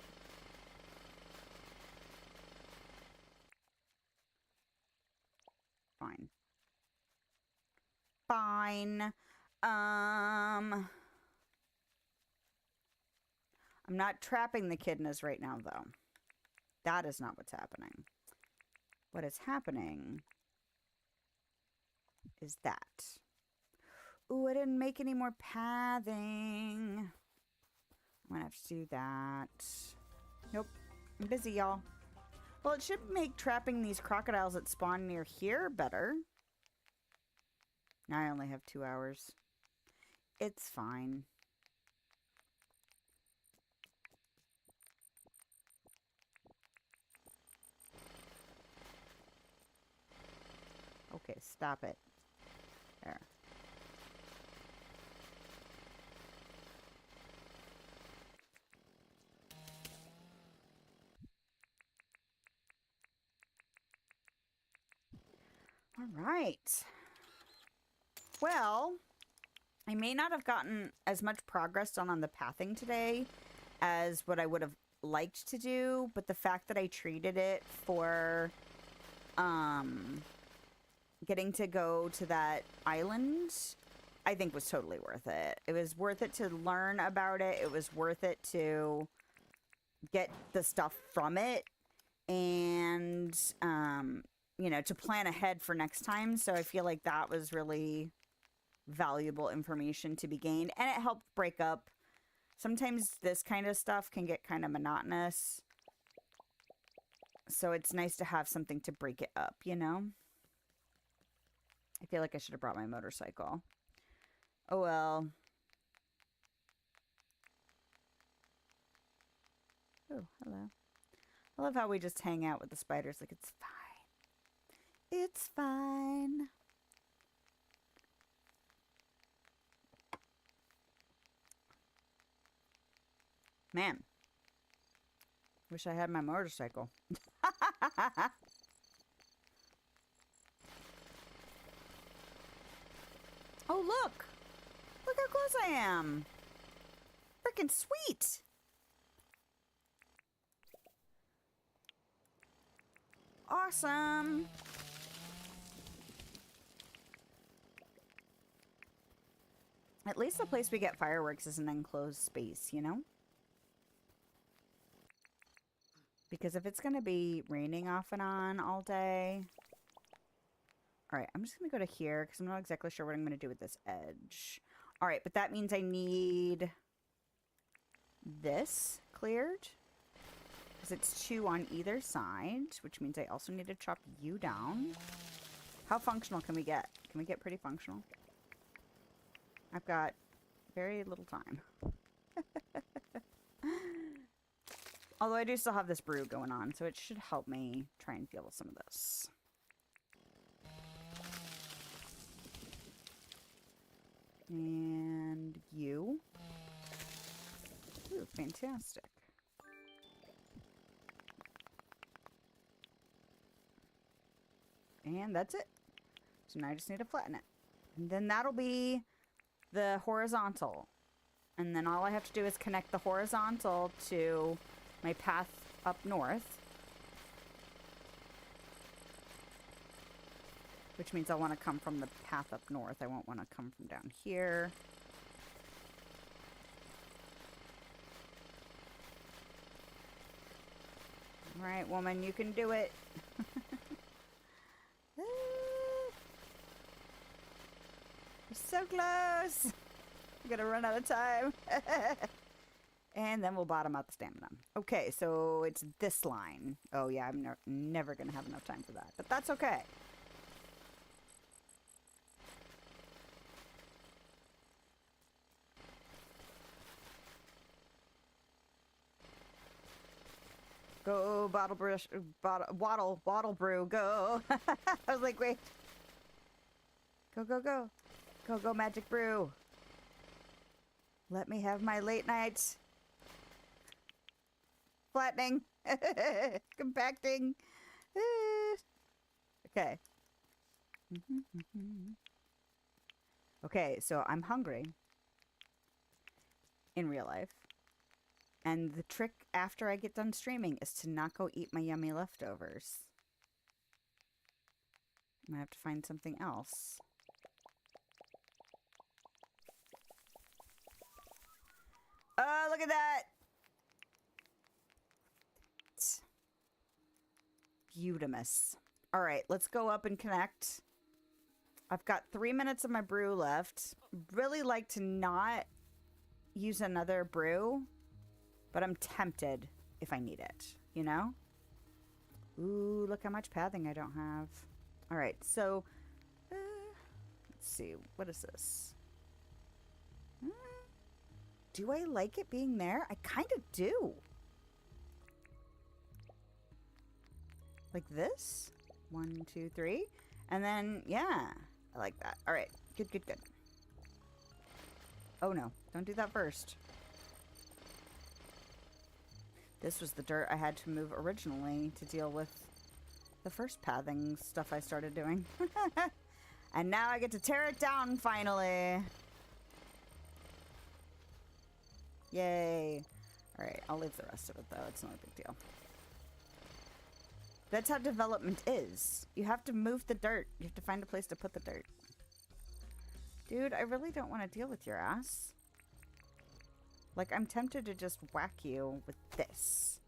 [SPEAKER 1] Fine. Fine. I'm not trapping the echidnas right now, though. That is not what's happening. What is happening is that. Ooh, I didn't make any more pathing. I'm gonna have to do that. Nope. I'm busy, y'all. Well, it should make trapping these crocodiles that spawn near here better. Now I only have 2 hours. It's fine. Okay, stop it. There. All right. Well, I may not have gotten as much progress done on the pathing today as what I would have liked to do, but the fact that I treated it for getting to go to that island, I think was totally worth it. It was worth it to learn about it. It was worth it to get the stuff from it and, you know, to plan ahead for next time. So I feel like that was really valuable information to be gained. And it helped break up. Sometimes this kind of stuff can get kind of monotonous. So it's nice to have something to break it up, you know? I feel like I should have brought my motorcycle. Oh well. Oh, hello. I love how we just hang out with the spiders like it's fine. It's fine. Man. Wish I had my motorcycle. Oh, look! Look how close I am! Freaking sweet! Awesome! At least the place we get fireworks is an enclosed space, you know? Because if it's going to be raining off and on all day... Alright, I'm just going to go to here because I'm not exactly sure what I'm going to do with this edge. Alright, but that means I need this cleared. Because it's 2 on either side, which means I also need to chop you down. How functional can we get? Can we get pretty functional? I've got very little time. Although I do still have this brew going on, so it should help me try and deal with some of this. And you. Ooh, fantastic. And that's it. So now I just need to flatten it. And then that'll be the horizontal. And then all I have to do is connect the horizontal to my path up north. Which means I want to come from the path up north. I won't want to come from down here. All right, woman, you can do it. We're so close. I'm gonna run out of time. And then we'll bottom out the stamina. Okay, so it's this line. Oh yeah, I'm never gonna have enough time for that. But that's okay. Go, bottle brush, waddle brew, go. I was like, wait. Go, go, go. Go, go, magic brew. Let me have my late nights. Flattening. Compacting. Okay. Okay, so I'm hungry. In real life. And the trick after I get done streaming is to not go eat my yummy leftovers. I'm gonna have to find something else. Oh, look at that! Beautimous. Alright, let's go up and connect. I've got 3 minutes of my brew left. Really like to not use another brew. But I'm tempted if I need it, you know? Ooh, look how much pathing I don't have. All right, so let's see. What is this? Do I like it being there? I kind of do. Like this? 1, 2, 3. And then, yeah, I like that. All right, good, good, good. Oh, no. Don't do that first. This was the dirt I had to move originally to deal with the first pathing stuff I started doing. And now I get to tear it down finally. Yay. Alright, I'll leave the rest of it though. It's not a big deal. That's how development is. You have to move the dirt. You have to find a place to put the dirt. Dude, I really don't want to deal with your ass. Like, I'm tempted to just whack you with this.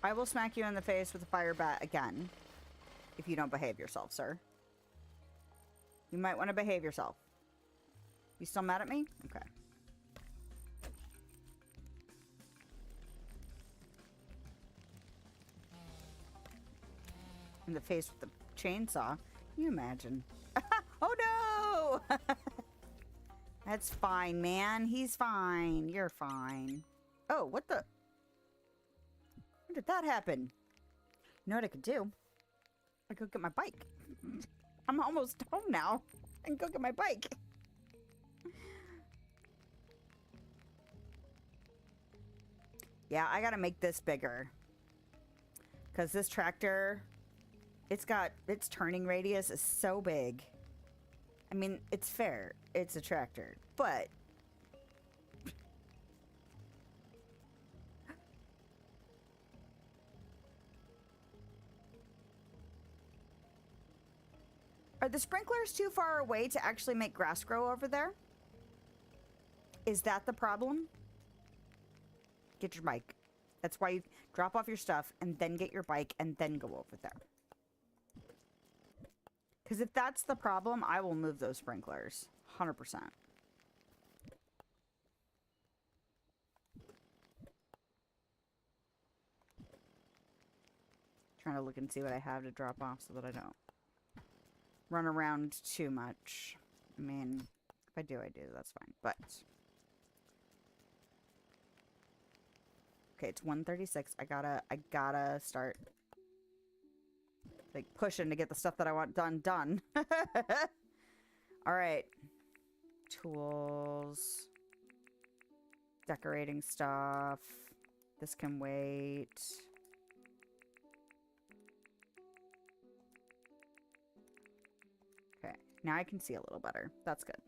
[SPEAKER 1] I will smack you in the face with a fire bat again. If you don't behave yourself, sir. You might want to behave yourself. You still mad at me? Okay. In the face with the chainsaw. Can you imagine? Oh no! That's fine, man. He's fine. You're fine. Oh, what the? When did that happen? You know what I could do? I could go get my bike. I'm almost home now. I can go get my bike. Yeah, I gotta make this bigger. Because this tractor, its turning radius is so big. I mean, it's fair. It's a tractor. But are the sprinklers too far away to actually make grass grow over there? Is that the problem? Get your bike. That's why you drop off your stuff and then get your bike and then go over there. Because if that's the problem, I will move those sprinklers. 100%. Trying to look and see what I have to drop off so that I don't run around too much. I mean, if I do, that's fine. But okay, it's 1:36. I gotta start like pushing to get the stuff that I want done. All right. Tools. Decorating stuff. This can wait. Okay, now I can see a little better. That's good.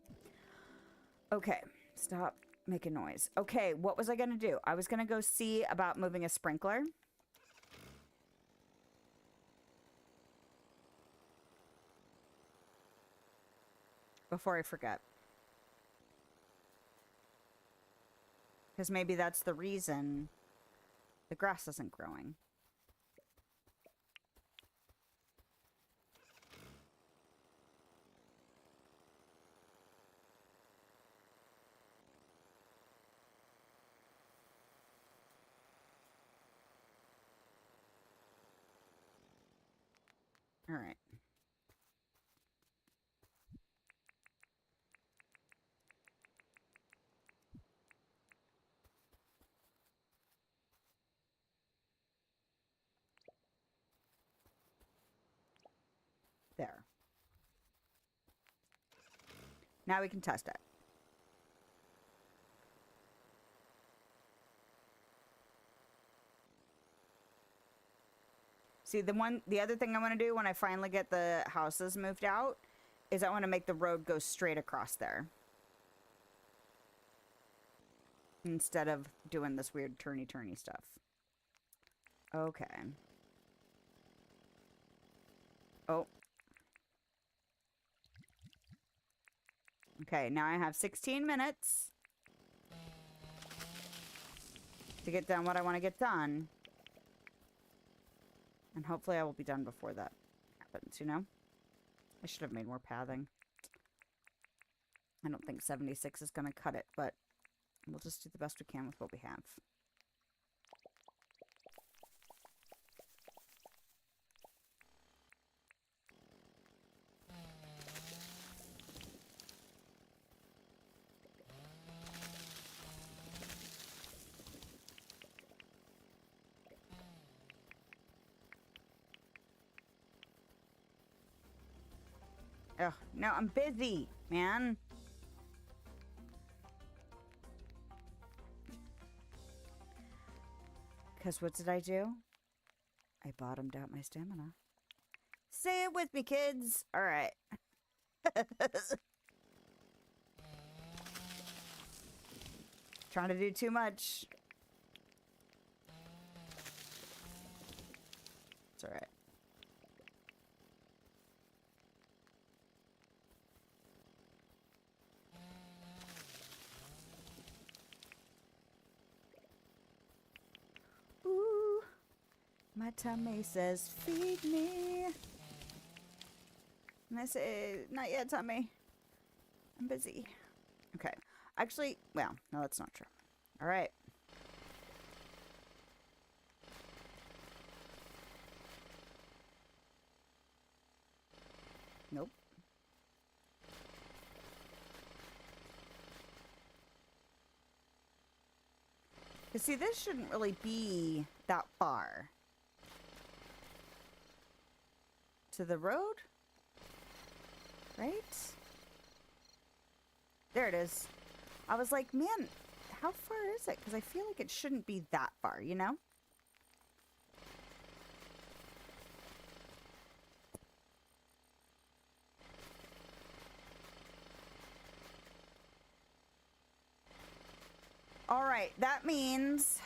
[SPEAKER 1] Okay, stop making noise. Okay, what was I gonna do? I was gonna go see about moving a sprinkler. Before I forget. Because maybe that's the reason the grass isn't growing. All right. There. Now we can test it. See, the other thing I want to do when I finally get the houses moved out is I want to make the road go straight across there. Instead of doing this weird turny-turny stuff. Okay. Oh. Okay, now I have 16 minutes to get done what I want to get done. And hopefully I will be done before that happens, you know? I should have made more pathing. I don't think 76 is going to cut it, but we'll just do the best we can with what we have. Ugh, no, I'm busy, man. Because what did I do? I bottomed out my stamina. Say it with me, kids. All right. Trying to do too much. It's all right. Ooh, my tummy says feed me. And I say, not yet, tummy. I'm busy. Okay. Actually, well, no, that's not true. All right. Nope. You see, this shouldn't really be that far. To the road? Right? There it is. I was like, man, how far is it? Because I feel like it shouldn't be that far, you know? All right, that means...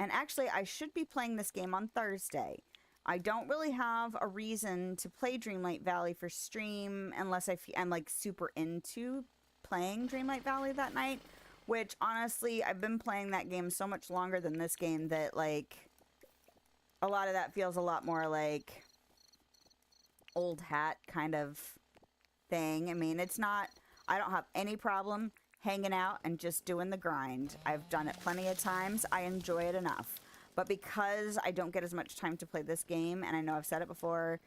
[SPEAKER 1] And actually, I should be playing this game on Thursday. I don't really have a reason to play Dreamlight Valley for stream unless I'm like super into playing Dreamlight Valley that night. Which, honestly, I've been playing that game so much longer than this game that, like, a lot of that feels a lot more like old hat kind of thing. I mean, it's not... I don't have any problem hanging out and just doing the grind. I've done it plenty of times. I enjoy it enough. But because I don't get as much time to play this game, and I know I've said it before,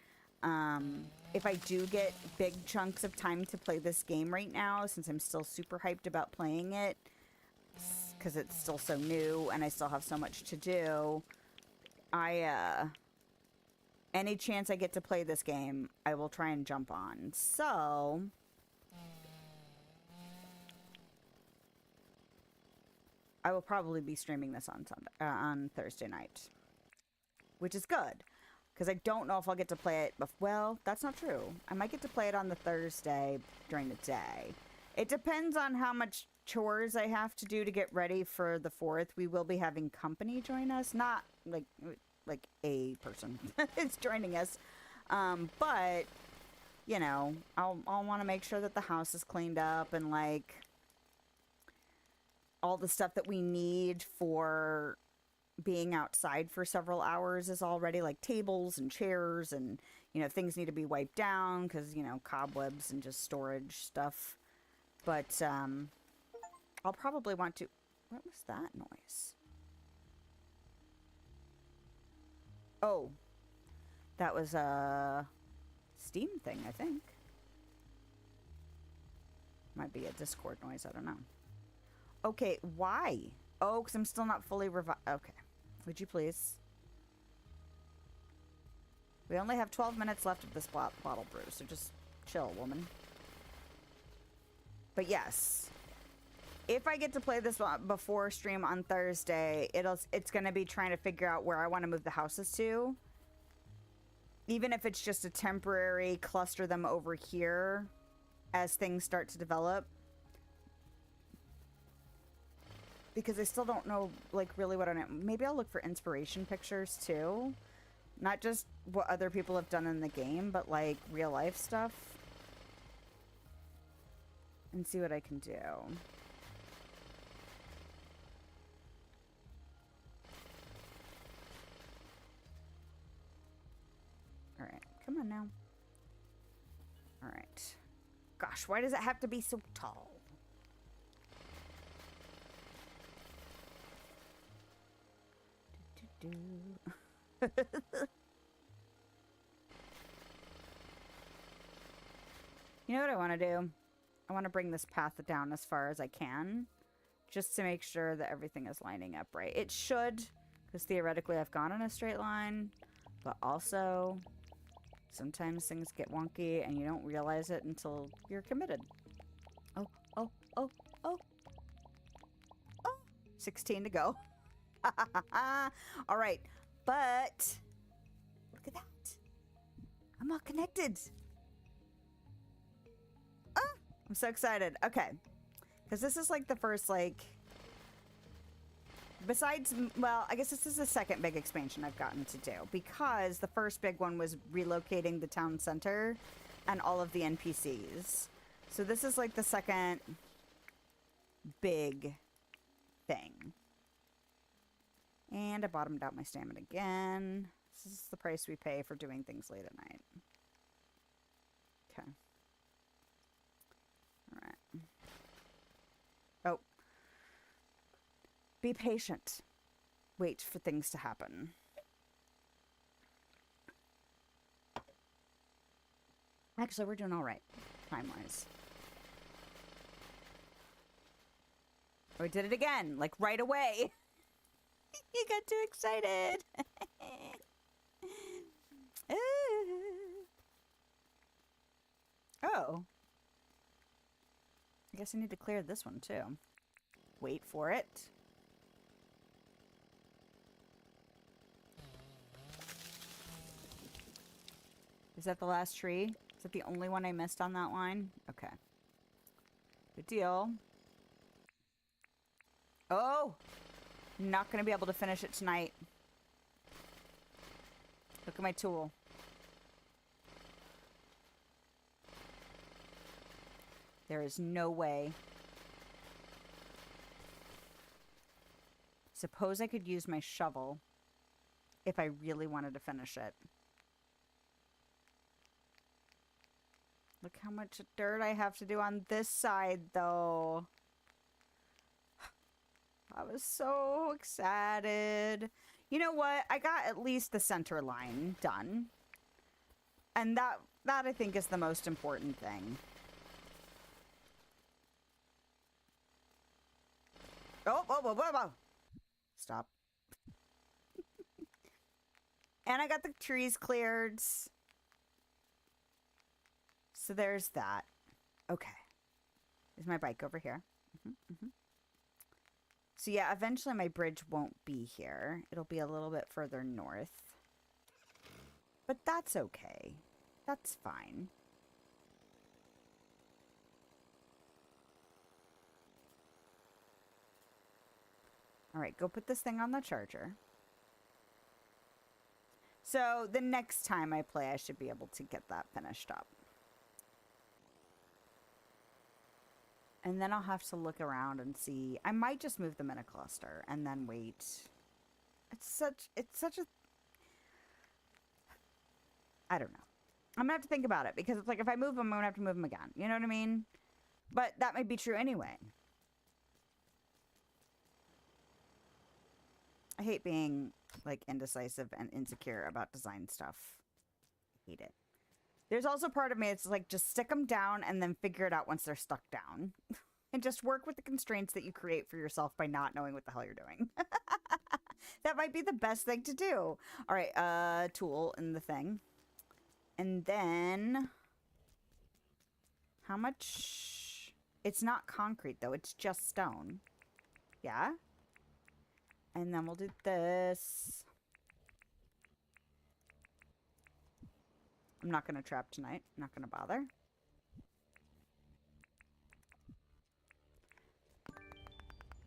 [SPEAKER 1] if I do get big chunks of time to play this game right now, since I'm still super hyped about playing it, because it's still so new and I still have so much to do, any chance I get to play this game, I will try and jump on. So... I will probably be streaming this on on Thursday night, which is good, because I don't know if I'll get to play it. Well, that's not true. I might get to play it on the Thursday during the day. It depends on how much chores I have to do to get ready for the 4th. We will be having company join us, not like a person is joining us, but you know, I'll want to make sure that the house is cleaned up and like. all the stuff that we need for being outside for several hours is already, like tables and chairs, and you know, things need to be wiped down because, you know, cobwebs and just storage stuff. But I'll probably want to... What was that noise? Oh, that was a Steam thing, I think. Might be a Discord noise, I don't know. Okay, why? Oh, because I'm still not fully revived. Okay. Would you please? We only have 12 minutes left of this bottle brew, so just chill, woman. But yes, if I get to play this one before stream on Thursday, it's going to be trying to figure out where I want to move the houses to. Even if it's just a temporary cluster them over here as things start to develop. Because I still don't know, like, really what I know. Maybe I'll look for inspiration pictures, too. Not just what other people have done in the game, but, like, real-life stuff. And see what I can do. Alright, come on now. Alright. Gosh, why does it have to be so tall? You know what I want to do? I want to bring this path down as far as I can, just to make sure that everything is lining up right. It should, because theoretically I've gone in a straight line, but also sometimes things get wonky and you don't realize it until you're committed. Oh, oh, oh, oh. Oh, 16 to go. All right, but look at that. I'm all connected. Oh, I'm so excited. Okay, because this is like the first, like, besides, well, I guess this is the second big expansion I've gotten to do, because the first big one was relocating the town center and all of the NPCs. So this is like the second big thing. And I bottomed out my stamina again. This is the price we pay for doing things late at night. Okay. Alright. Oh. Be patient. Wait for things to happen. Actually, we're doing alright, time-wise. Oh, we did it again, like right away. You got too excited. Oh. I guess I need to clear this one too. Wait for it. Is that the last tree? Is that the only one I missed on that line? Okay. Good deal. Oh! Not going to be able to finish it tonight. Look at my tool. There is no way. Suppose I could use my shovel if I really wanted to finish it. Look how much dirt I have to do on this side, though. I was so excited. You know what? I got at least the center line done. And that I think is the most important thing. Oh, whoa, whoa, whoa, whoa. Stop. And I got the trees cleared. So there's that. Okay. Is my bike over here? So yeah, eventually my bridge won't be here. It'll be a little bit further north. But that's okay. That's fine. Alright, go put this thing on the charger. So the next time I play, I should be able to get that finished up. And then I'll have to look around and see. I might just move them in a cluster and then wait. It's such a, I don't know. I'm gonna have to think about it because it's like if I move them, I'm gonna have to move them again. You know what I mean? But that might be true anyway. I hate being like indecisive and insecure about design stuff. I hate it. There's also part of me that's like just stick them down and then figure it out once they're stuck down. And just work with the constraints that you create for yourself by not knowing what the hell you're doing. That might be the best thing to do. All right, tool in the thing. And then how much? It's not concrete though, it's just stone. Yeah? And then we'll do this. I'm not going to trap tonight. I'm not going to bother.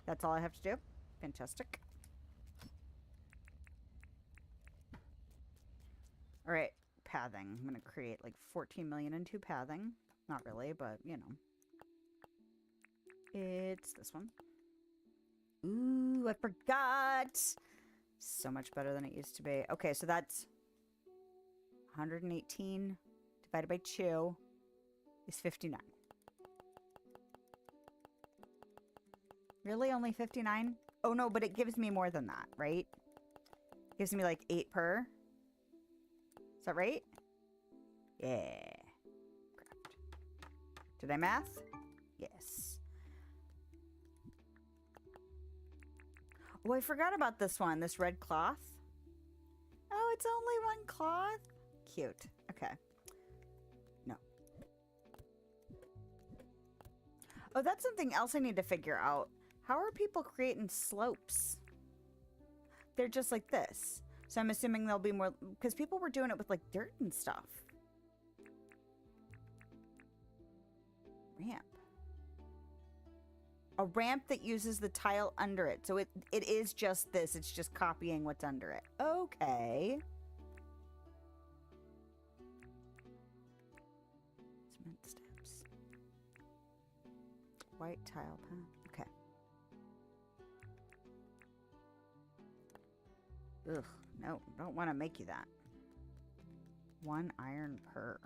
[SPEAKER 1] That's all I have to do. Fantastic. All right, pathing. I'm going to create like 14 million into pathing. Not really, but you know. It's this one. Ooh, I forgot. So much better than it used to be. Okay, so that's 118 divided by 2 is 59. Really? Only 59? Oh, no, but it gives me more than that, right? It gives me like 8 per. Is that right? Yeah. Correct. Did I math? Yes. Oh, I forgot about this one. This red cloth. Oh, it's only one cloth? Cute. Okay. No. Oh, that's something else I need to figure out. How are people creating slopes? They're just like this. So I'm assuming there'll be more, because people were doing it with like dirt and stuff. Ramp. A ramp that uses the tile under it. So it is just this. It's just copying what's under it. Okay. Cement steps. White tile pen. Okay. Ugh, no, don't want to make you that. 1 iron per.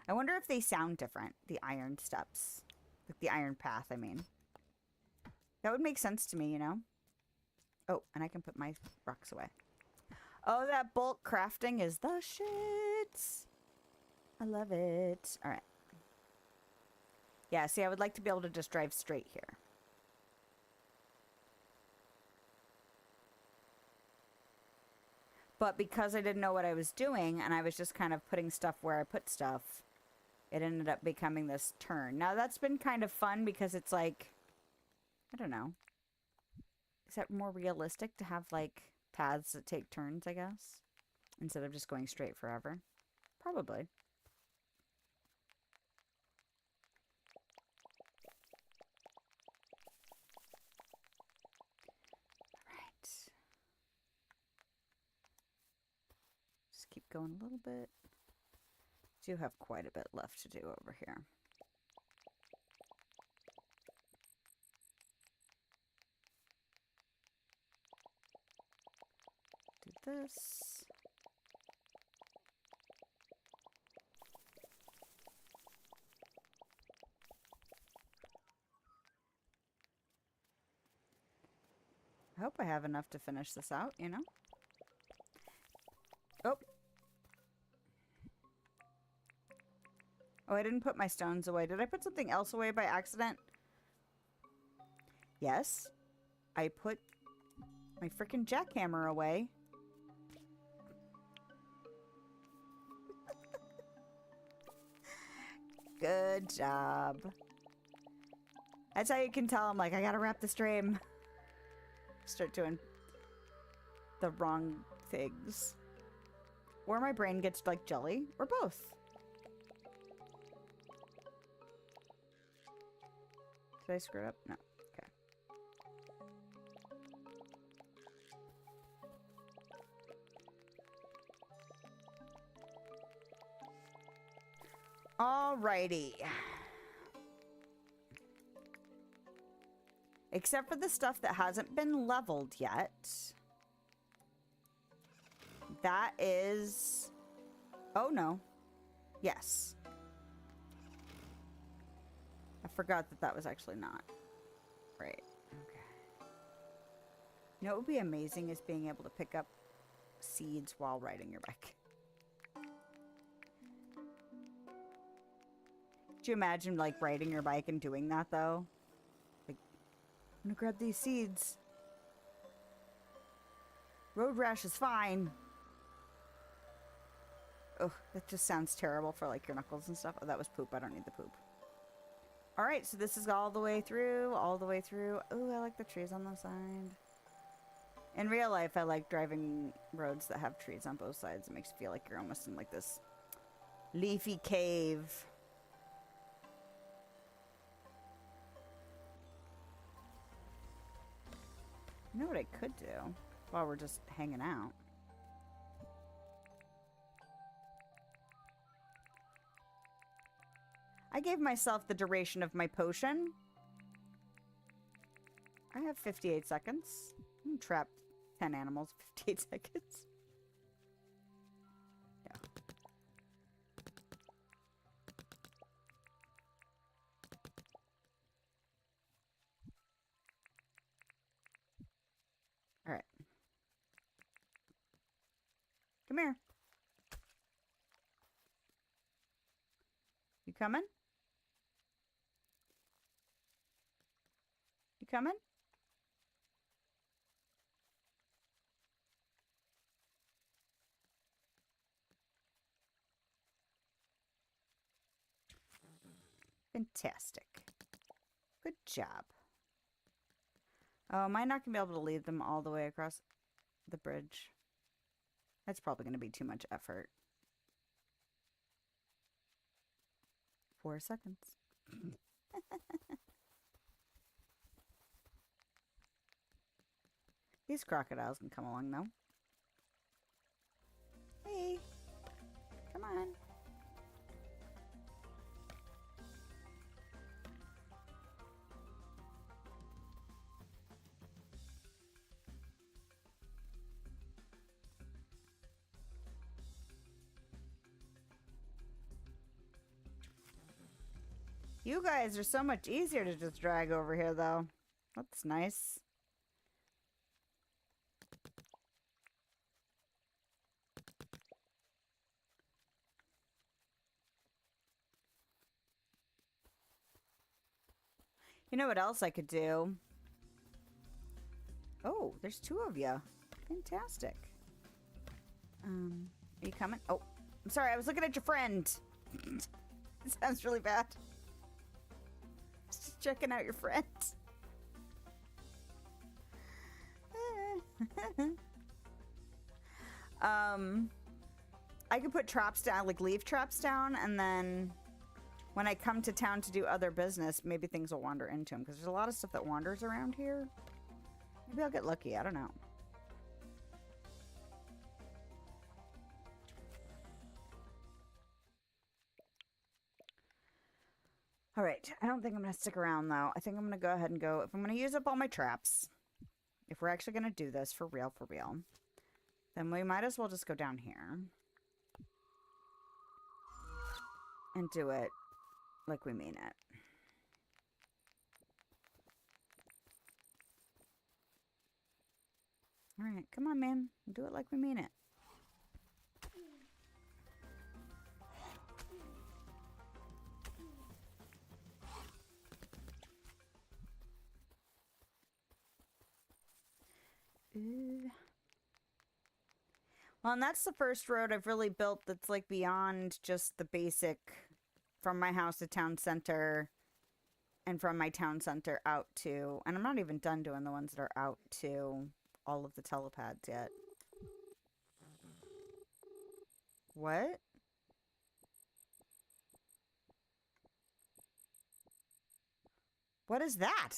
[SPEAKER 1] I wonder if they sound different, the iron steps. Like the iron path, I mean. That would make sense to me, you know? Oh, and I can put my rocks away. Oh, that bulk crafting is the shit. I love it. All right. Yeah, see, I would like to be able to just drive straight here. But because I didn't know what I was doing, and I was just kind of putting stuff where I put stuff, it ended up becoming this turn. Now, that's been kind of fun because it's like, I don't know. Is that more realistic to have, like, paths that take turns, I guess? Instead of just going straight forever? Probably. Keep going a little bit. Do have quite a bit left to do over here. Do this. I hope I have enough to finish this out, you know? Oh. Oh, I didn't put my stones away. Did I put something else away by accident? Yes. I put my frickin' jackhammer away. Good job. That's how you can tell I'm like, I gotta wrap the stream. Start doing the wrong things. Or my brain gets like jelly, or both. Did I screw it up? No. Okay. Alrighty. Except for the stuff that hasn't been leveled yet. That is... Oh, no. Yes. I forgot that that was actually not. Right. Okay. You know what would be amazing is being able to pick up seeds while riding your bike. Could you imagine, like, riding your bike and doing that, though? Like, I'm gonna grab these seeds. Road rash is fine. Ugh, that just sounds terrible for, like, your knuckles and stuff. Oh, that was poop. I don't need the poop. Alright, so this is all the way through, all the way through. Oh, I like the trees on the side. In real life, I like driving roads that have trees on both sides. It makes you feel like you're almost in, like, this leafy cave. You know what I could do while we're just hanging out? I gave myself the duration of my potion. I have 58 seconds. I'm trapped 10 animals, 58 seconds. Yeah. All right. Come here. You coming? You coming? Fantastic. Good job. Oh, am I not going to be able to lead them all the way across the bridge? That's probably going to be too much effort. 4 seconds. These crocodiles can come along, though. Hey. Come on. You guys are so much easier to just drag over here, though. That's nice. You know what else I could do? Oh, there's 2 of you. Fantastic. Are you coming? Oh, I'm sorry. I was looking at your friend. It sounds really bad. Just checking out your friend. I could put traps down, like leaf traps down, and then when I come to town to do other business, maybe things will wander into them, because there's a lot of stuff that wanders around here. Maybe I'll get lucky. I don't know. All right. I don't think I'm going to stick around, though. I think I'm going to go ahead and go. If I'm going to use up all my traps, if we're actually going to do this for real, then we might as well just go down here and do it like we mean it. All right, come on, man. Do it like we mean it. Well, and that's the first road I've really built that's like beyond just the basic from my house to town center and from my town center out to, and I'm not even done doing the ones that are out to all of the telepads yet. What? What is that?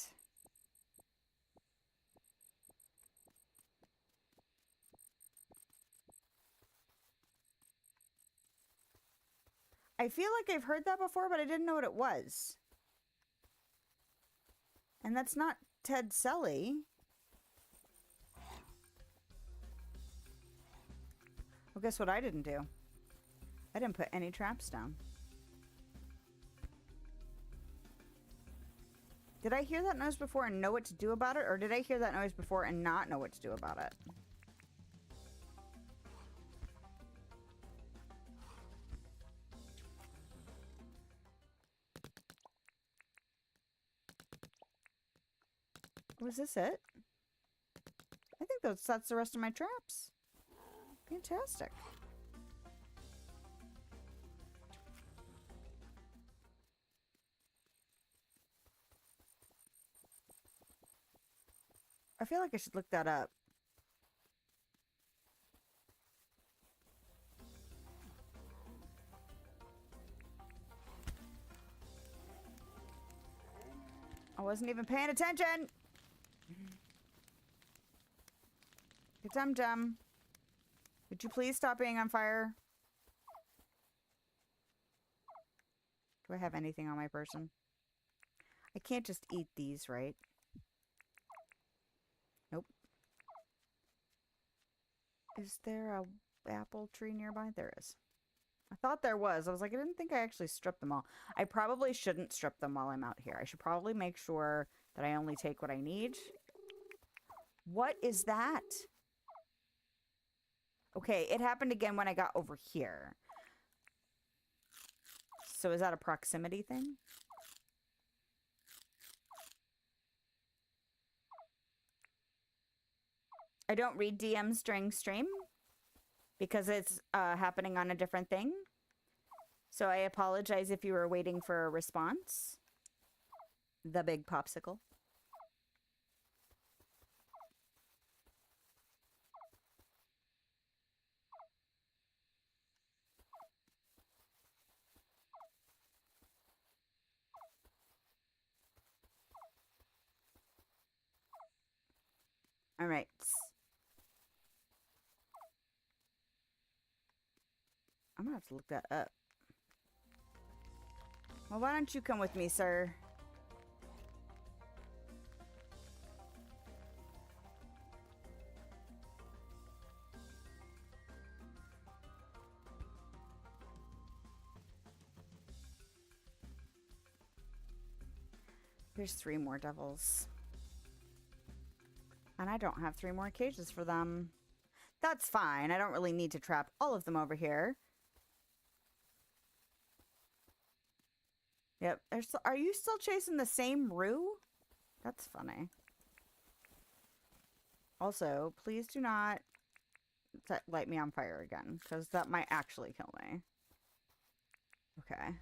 [SPEAKER 1] I feel like I've heard that before, but I didn't know what it was. And that's not Ted Selly. Well, guess what I didn't do? I didn't put any traps down. Did I hear that noise before and know what to do about it? Or did I hear that noise before and not know what to do about it? Was this it? I think that's the rest of my traps. Fantastic. I feel like I should look that up. I wasn't even paying attention. Dum-dum. Would you please stop being on fire? Do I have anything on my person? I can't just eat these, right? Nope. Is there a apple tree nearby? There is. I thought there was. I was like, I didn't think I actually stripped them all. I probably shouldn't strip them while I'm out here. I should probably make sure that I only take what I need. What is that? Okay, it happened again when I got over here. So is that a proximity thing? I don't read DMs during stream because it's happening on a different thing. So I apologize if you were waiting for a response. The big popsicle. All right. I'm gonna have to look that up. Well, why don't you come with me, sir? There's 3 more devils. And I don't have 3 more cages for them. That's fine. I don't really need to trap all of them over here. Yep. Are you still chasing the same Rue? That's funny. Also, please do not light me on fire again, because that might actually kill me. Okay.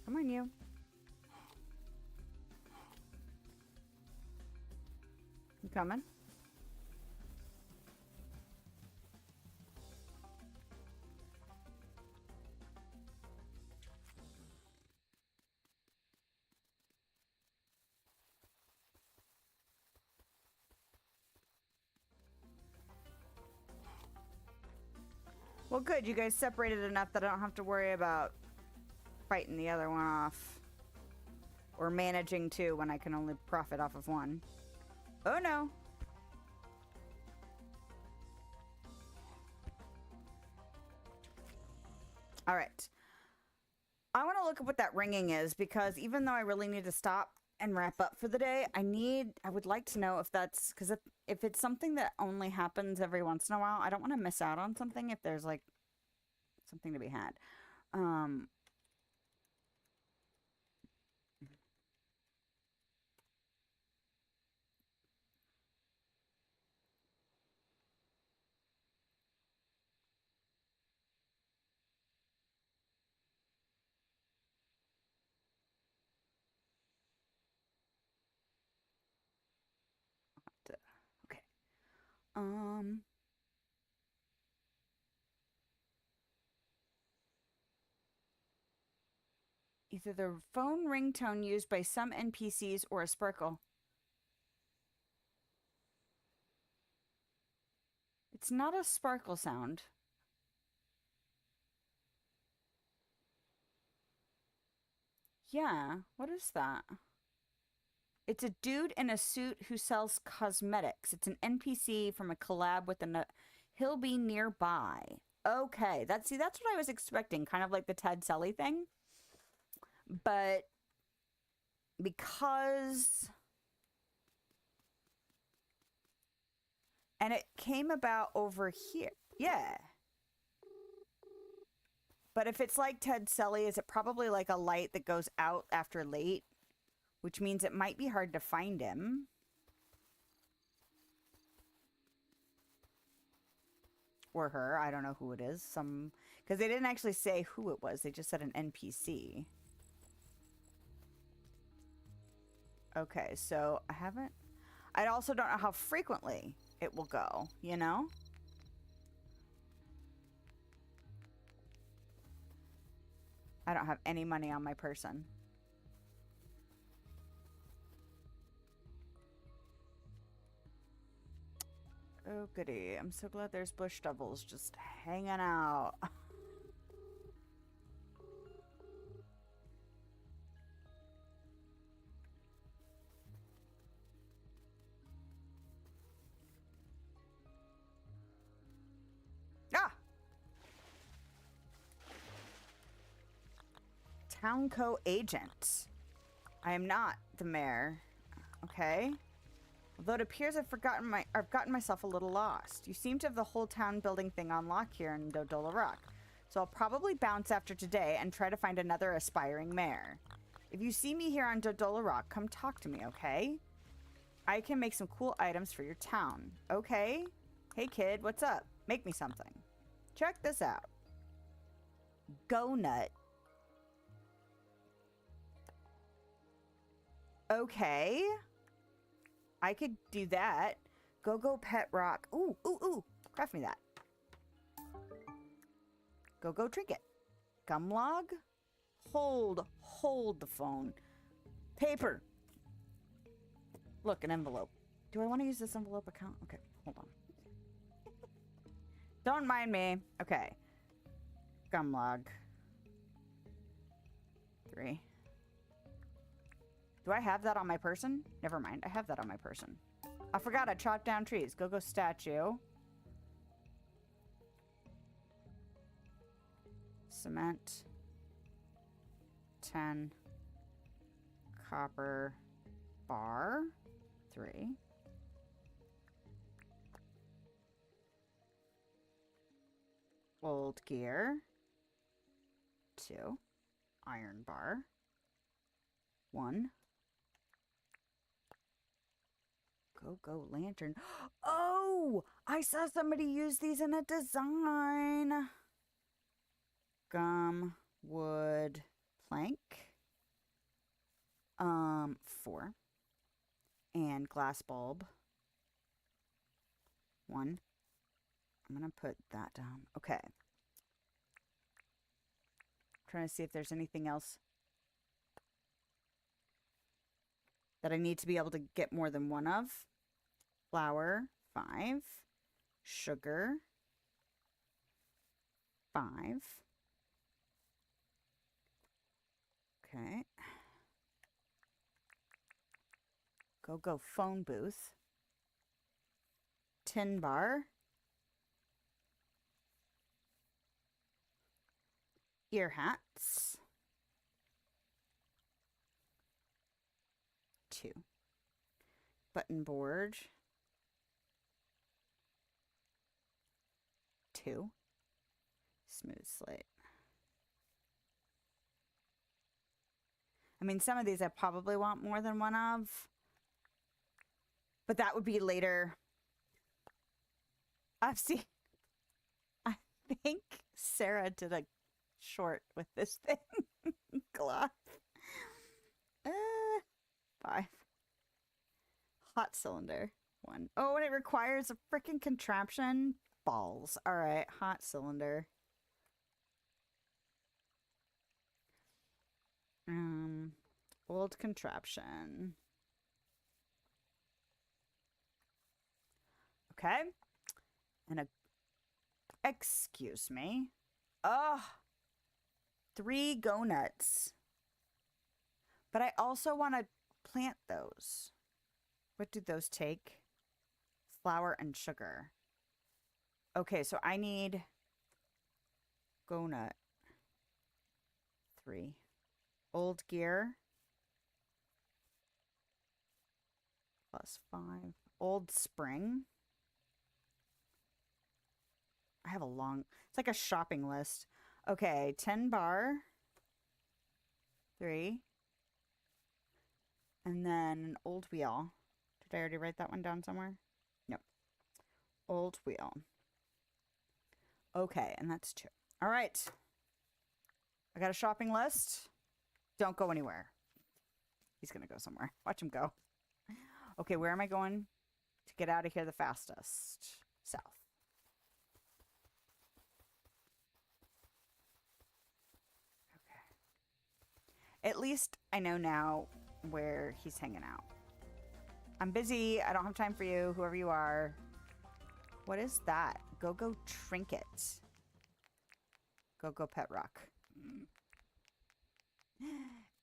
[SPEAKER 1] Come on, you. You coming? Well, good. You guys separated enough that I don't have to worry about fighting the other one off. Or managing 2 when I can only profit off of 1. Oh, no. All right. I want to look at what that ringing is, because even though I really need to stop and wrap up for the day, I would like to know if that's, because if it's something that only happens every once in a while, I don't want to miss out on something if there's like something to be had. Okay. Either the phone ringtone used by some NPCs or a sparkle. It's not a sparkle sound. Yeah, what is that? It's a dude in a suit who sells cosmetics. It's an NPC from a collab with he'll be nearby. Okay, that's what I was expecting, kind of like the Ted Sully thing. But because and it came about over here. Yeah. But if it's like Ted Sully, is it probably like a light that goes out after late? Which means it might be hard to find him. Or her. I don't know who it is. Because they didn't actually say who it was. They just said an NPC. Okay, so I also don't know how frequently it will go, you know? I don't have any money on my person. Oh, goody. I'm so glad there's bush devils just hanging out. Ah! Townco agent. I am not the mayor. Okay. Although it appears I've gotten myself a little lost. You seem to have the whole town building thing on lock here in Dodola Rock. So I'll probably bounce after today and try to find another aspiring mayor. If you see me here on Dodola Rock, come talk to me, okay? I can make some cool items for your town. Okay? Hey kid, what's up? Make me something. Check this out. Go nut. Okay. I could do that. Go pet rock. Ooh, ooh, ooh. Craft me that. Go trinket. Gum log. Hold the phone. Paper. Look, an envelope. Do I want to use this envelope account? Okay, hold on. Don't mind me. Okay. Gum log. 3. Do I have that on my person? Never mind. I have that on my person. I forgot I chopped down trees. Go statue. Cement. 10. Copper. Bar. 3. Old gear. 2. Iron bar. 1. Go lantern. Oh! I saw somebody use these in a design. Gum, wood, plank. 4. And glass bulb. 1. I'm gonna put that down. Okay. Trying to see if there's anything else that I need to be able to get more than one of. Flour, 5. Sugar, 5. Okay. Go phone booth. Tin bar. Ear hats. 2. Button board. 2. Smooth slate. I mean, some of these I probably want more than one of. But that would be later. I think Sarah did a short with this thing. Gloss. 5. Hot cylinder. 1. Oh, and it requires a freaking contraption. Balls. All right, hot cylinder. Old contraption. Okay. And excuse me. Ugh. 3 go nuts. But I also want to plant those? What do those take? Flour and sugar. Okay, so I need go nut. 3. Old gear. +5. Old spring. I have a long... It's like a shopping list. Okay, 10 bar. 3. And then an old wheel. Did I already write that one down somewhere? Nope. Old wheel. Okay, and that's 2. All right. I got a shopping list. Don't go anywhere. He's going to go somewhere. Watch him go. Okay, where am I going to get out of here the fastest? South. Okay. At least I know now where he's hanging out. I'm busy. I don't have time for you, whoever you are. What is that? Go-Go Trinket. Go-Go Pet Rock.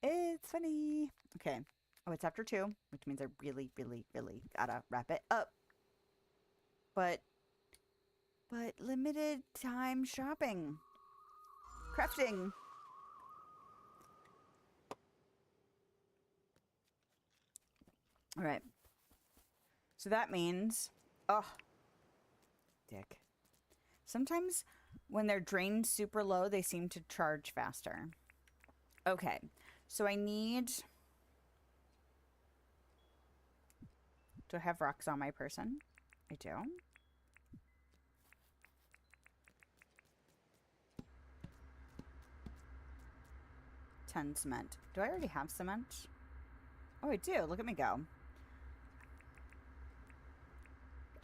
[SPEAKER 1] It's funny. Okay. Oh, it's after 2, which means I really, really, really gotta wrap it up. But limited time shopping. Crafting. All right. So that means, oh, dick. Sometimes when they're drained super low, they seem to charge faster. Okay. So I need... Do I have rocks on my person? I do. Ten cement. Do I already have cement? Oh, I do. Look at me go.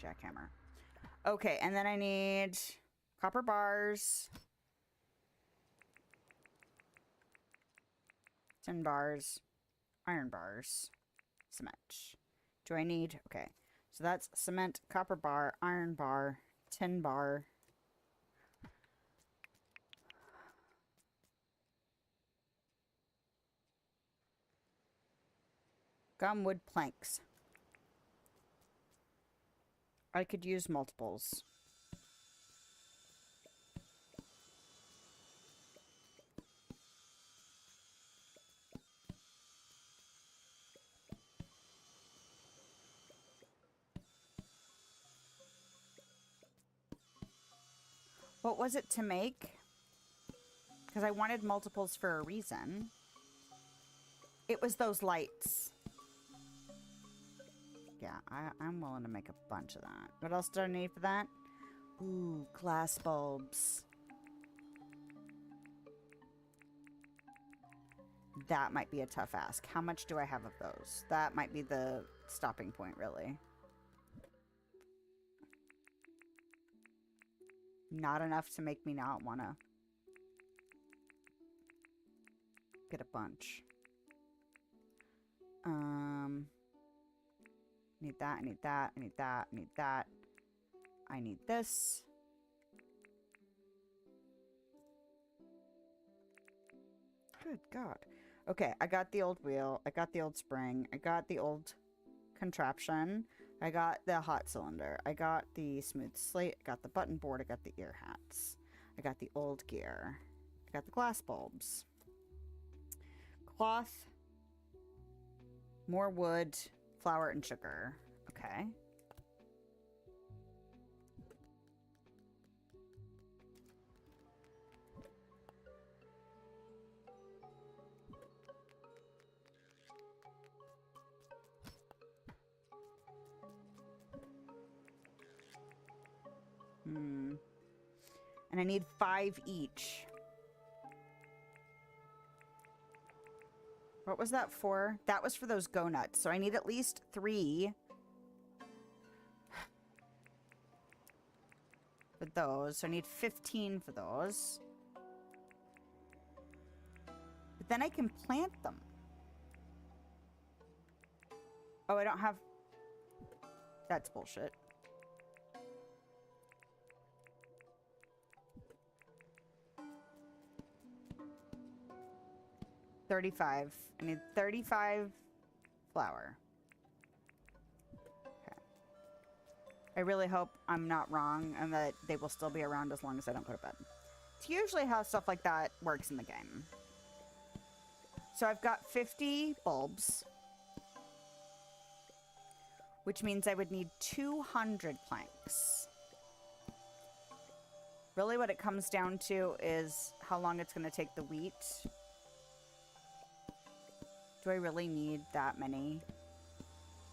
[SPEAKER 1] Jackhammer. Okay, and then I need copper bars. Tin bars. Iron bars. Cement. Do I need... Okay. So that's cement, copper bar, iron bar, tin bar. Gum wood planks. I could use multiples. What was it to make? Because I wanted multiples for a reason. It was those lights. Yeah, I'm willing to make a bunch of that. What else do I need for that? Ooh, glass bulbs. That might be a tough ask. How much do I have of those? That might be the stopping point, really. Not enough to make me not want to get a bunch. Need that, I need that, I need that, I need that. I need this. Good God. Okay, I got the old wheel. I got the old spring. I got the old contraption. I got the hot cylinder. I got the smooth slate. I got the button board. I got the ear hats. I got the old gear. I got the glass bulbs. Cloth. More wood. Flour and sugar. Okay. And I need 5 each. What was that for? That was for those go nuts. So I need at least 3 for those. So I need 15 for those. But then I can plant them. Oh, I don't have... That's bullshit. $35. I need 35 flour. Okay. I really hope I'm not wrong and that they will still be around as long as I don't go to bed. It's usually how stuff like that works in the game. So I've got 50 bulbs, which means I would need 200 planks. Really what it comes down to is how long it's going to take the wheat. Do I really need that many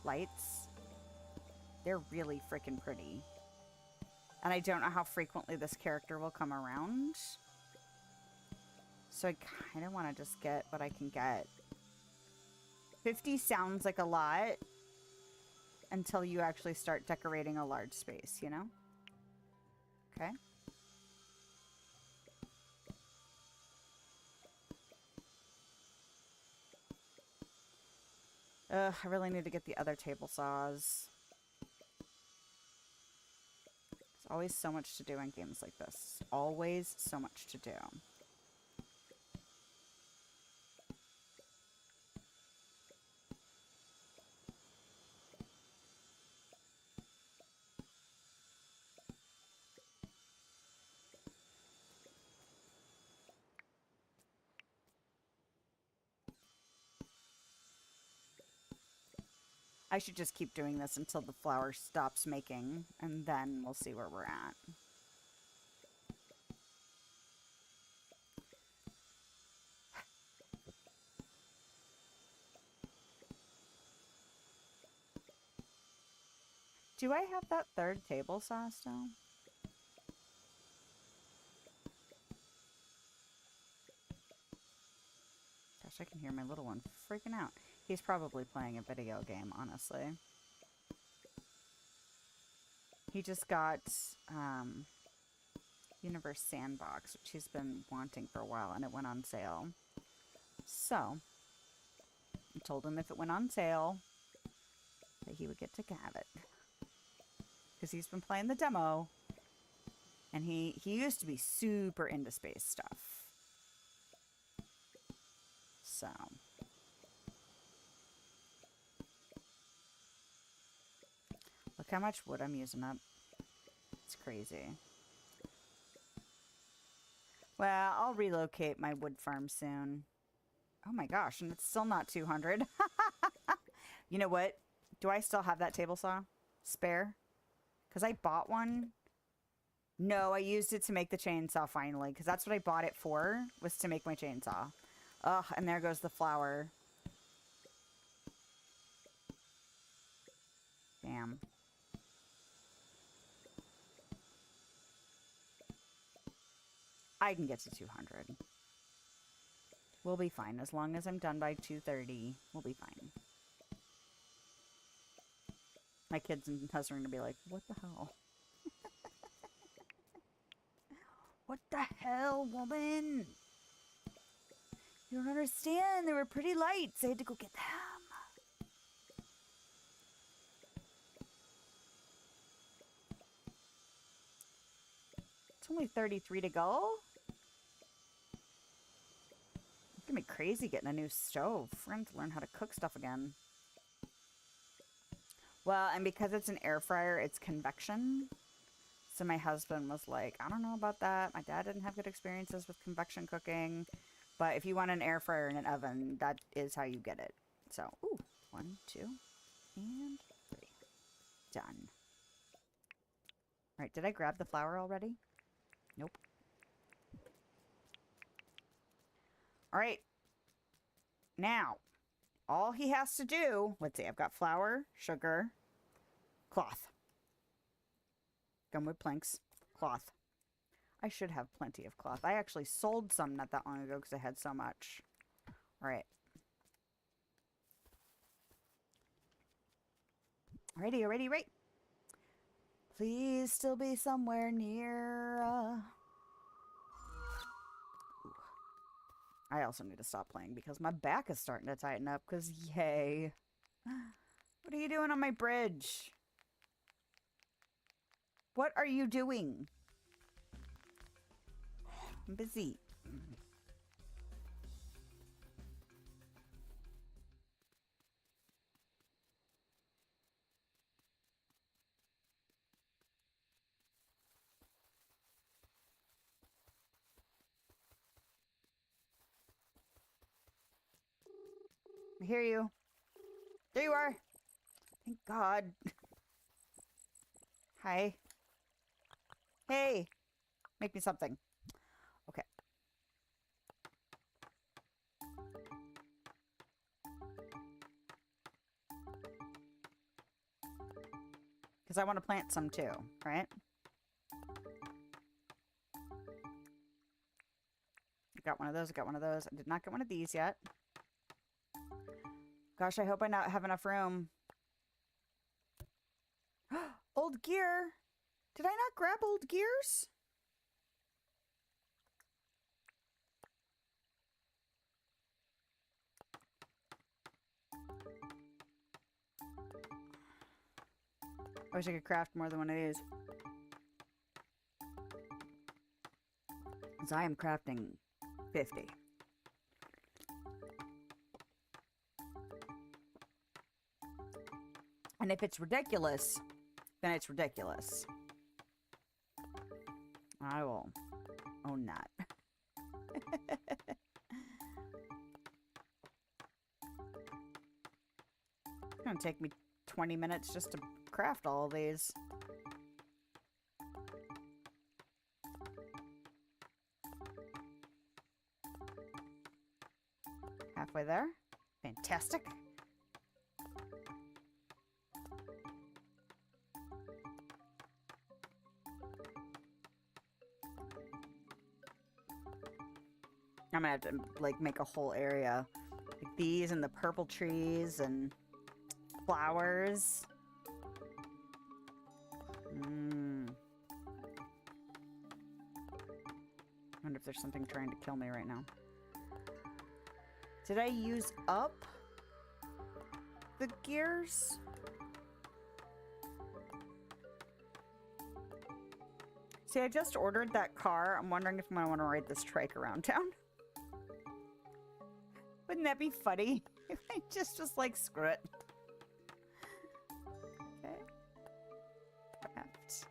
[SPEAKER 1] lights? They're really freaking pretty. And I don't know how frequently this character will come around. So I kind of want to just get what I can get. 50 sounds like a lot until you actually start decorating a large space, you know? Okay. Ugh, I really need to get the other table saws. There's always so much to do in games like this. Always so much to do. I should just keep doing this until the flour stops making, and then we'll see where we're at. Do I have that third table saw still? Gosh, I can hear my little one freaking out. He's probably playing a video game, honestly. He just got Universe Sandbox, which he's been wanting for a while, and it went on sale. So, I told him if it went on sale, that he would get to have it. Because he's been playing the demo, and he used to be super into space stuff. So, look how much wood I'm using up. It's crazy. Well, I'll relocate my wood farm soon. Oh my gosh, and it's still not 200. You know what? Do I still have that table saw spare? Because I bought one. No, I used it to make the chainsaw finally. Because that's what I bought it for, was to make my chainsaw. Ugh, and there goes the flour. Damn. I can get to 200. We'll be fine. As long as I'm done by 2:30, we'll be fine. My kids and husband are going to be like, what the hell? What the hell, woman? You don't understand. They were pretty lights. I had to go get them. It's only 33 to go. It's going to be crazy getting a new stove. We're going to learn how to cook stuff again. Well, and because it's an air fryer, it's convection. So my husband was like, I don't know about that. My dad didn't have good experiences with convection cooking. But if you want an air fryer and an oven, that is how you get it. So, ooh, 1, 2, and 3. Done. All right, did I grab the flour already? Nope. All right. Now, all he has to do, let's see, I've got flour, sugar, cloth. Gumwood planks, cloth. I should have plenty of cloth. I actually sold some not that long ago because I had so much. All right. Alrighty, alrighty, right. Please still be somewhere near, I also need to stop playing because my back is starting to tighten up because yay. What are you doing on my bridge? What are you doing? I'm busy. I hear you. There you are. Thank God. Hi. Hey. Make me something. Okay. Because I want to plant some too, right? I got one of those. I got one of those. I did not get one of these yet. Gosh, I hope I not have enough room. Old gear. Did I not grab old gears? I wish I could craft more than one of these. Because I am crafting 50. And if it's ridiculous, then it's ridiculous. I will own that. It's gonna take me 20 minutes just to craft all of these. Halfway there. Fantastic. I'm gonna have to, like, make a whole area. Like these and the purple trees and flowers. Wonder if there's something trying to kill me right now. Did I use up the gears? See, I just ordered that car. I'm wondering if I want to ride this trike around town. Wouldn't that be funny? If I just was like, screw it. Okay. Craft.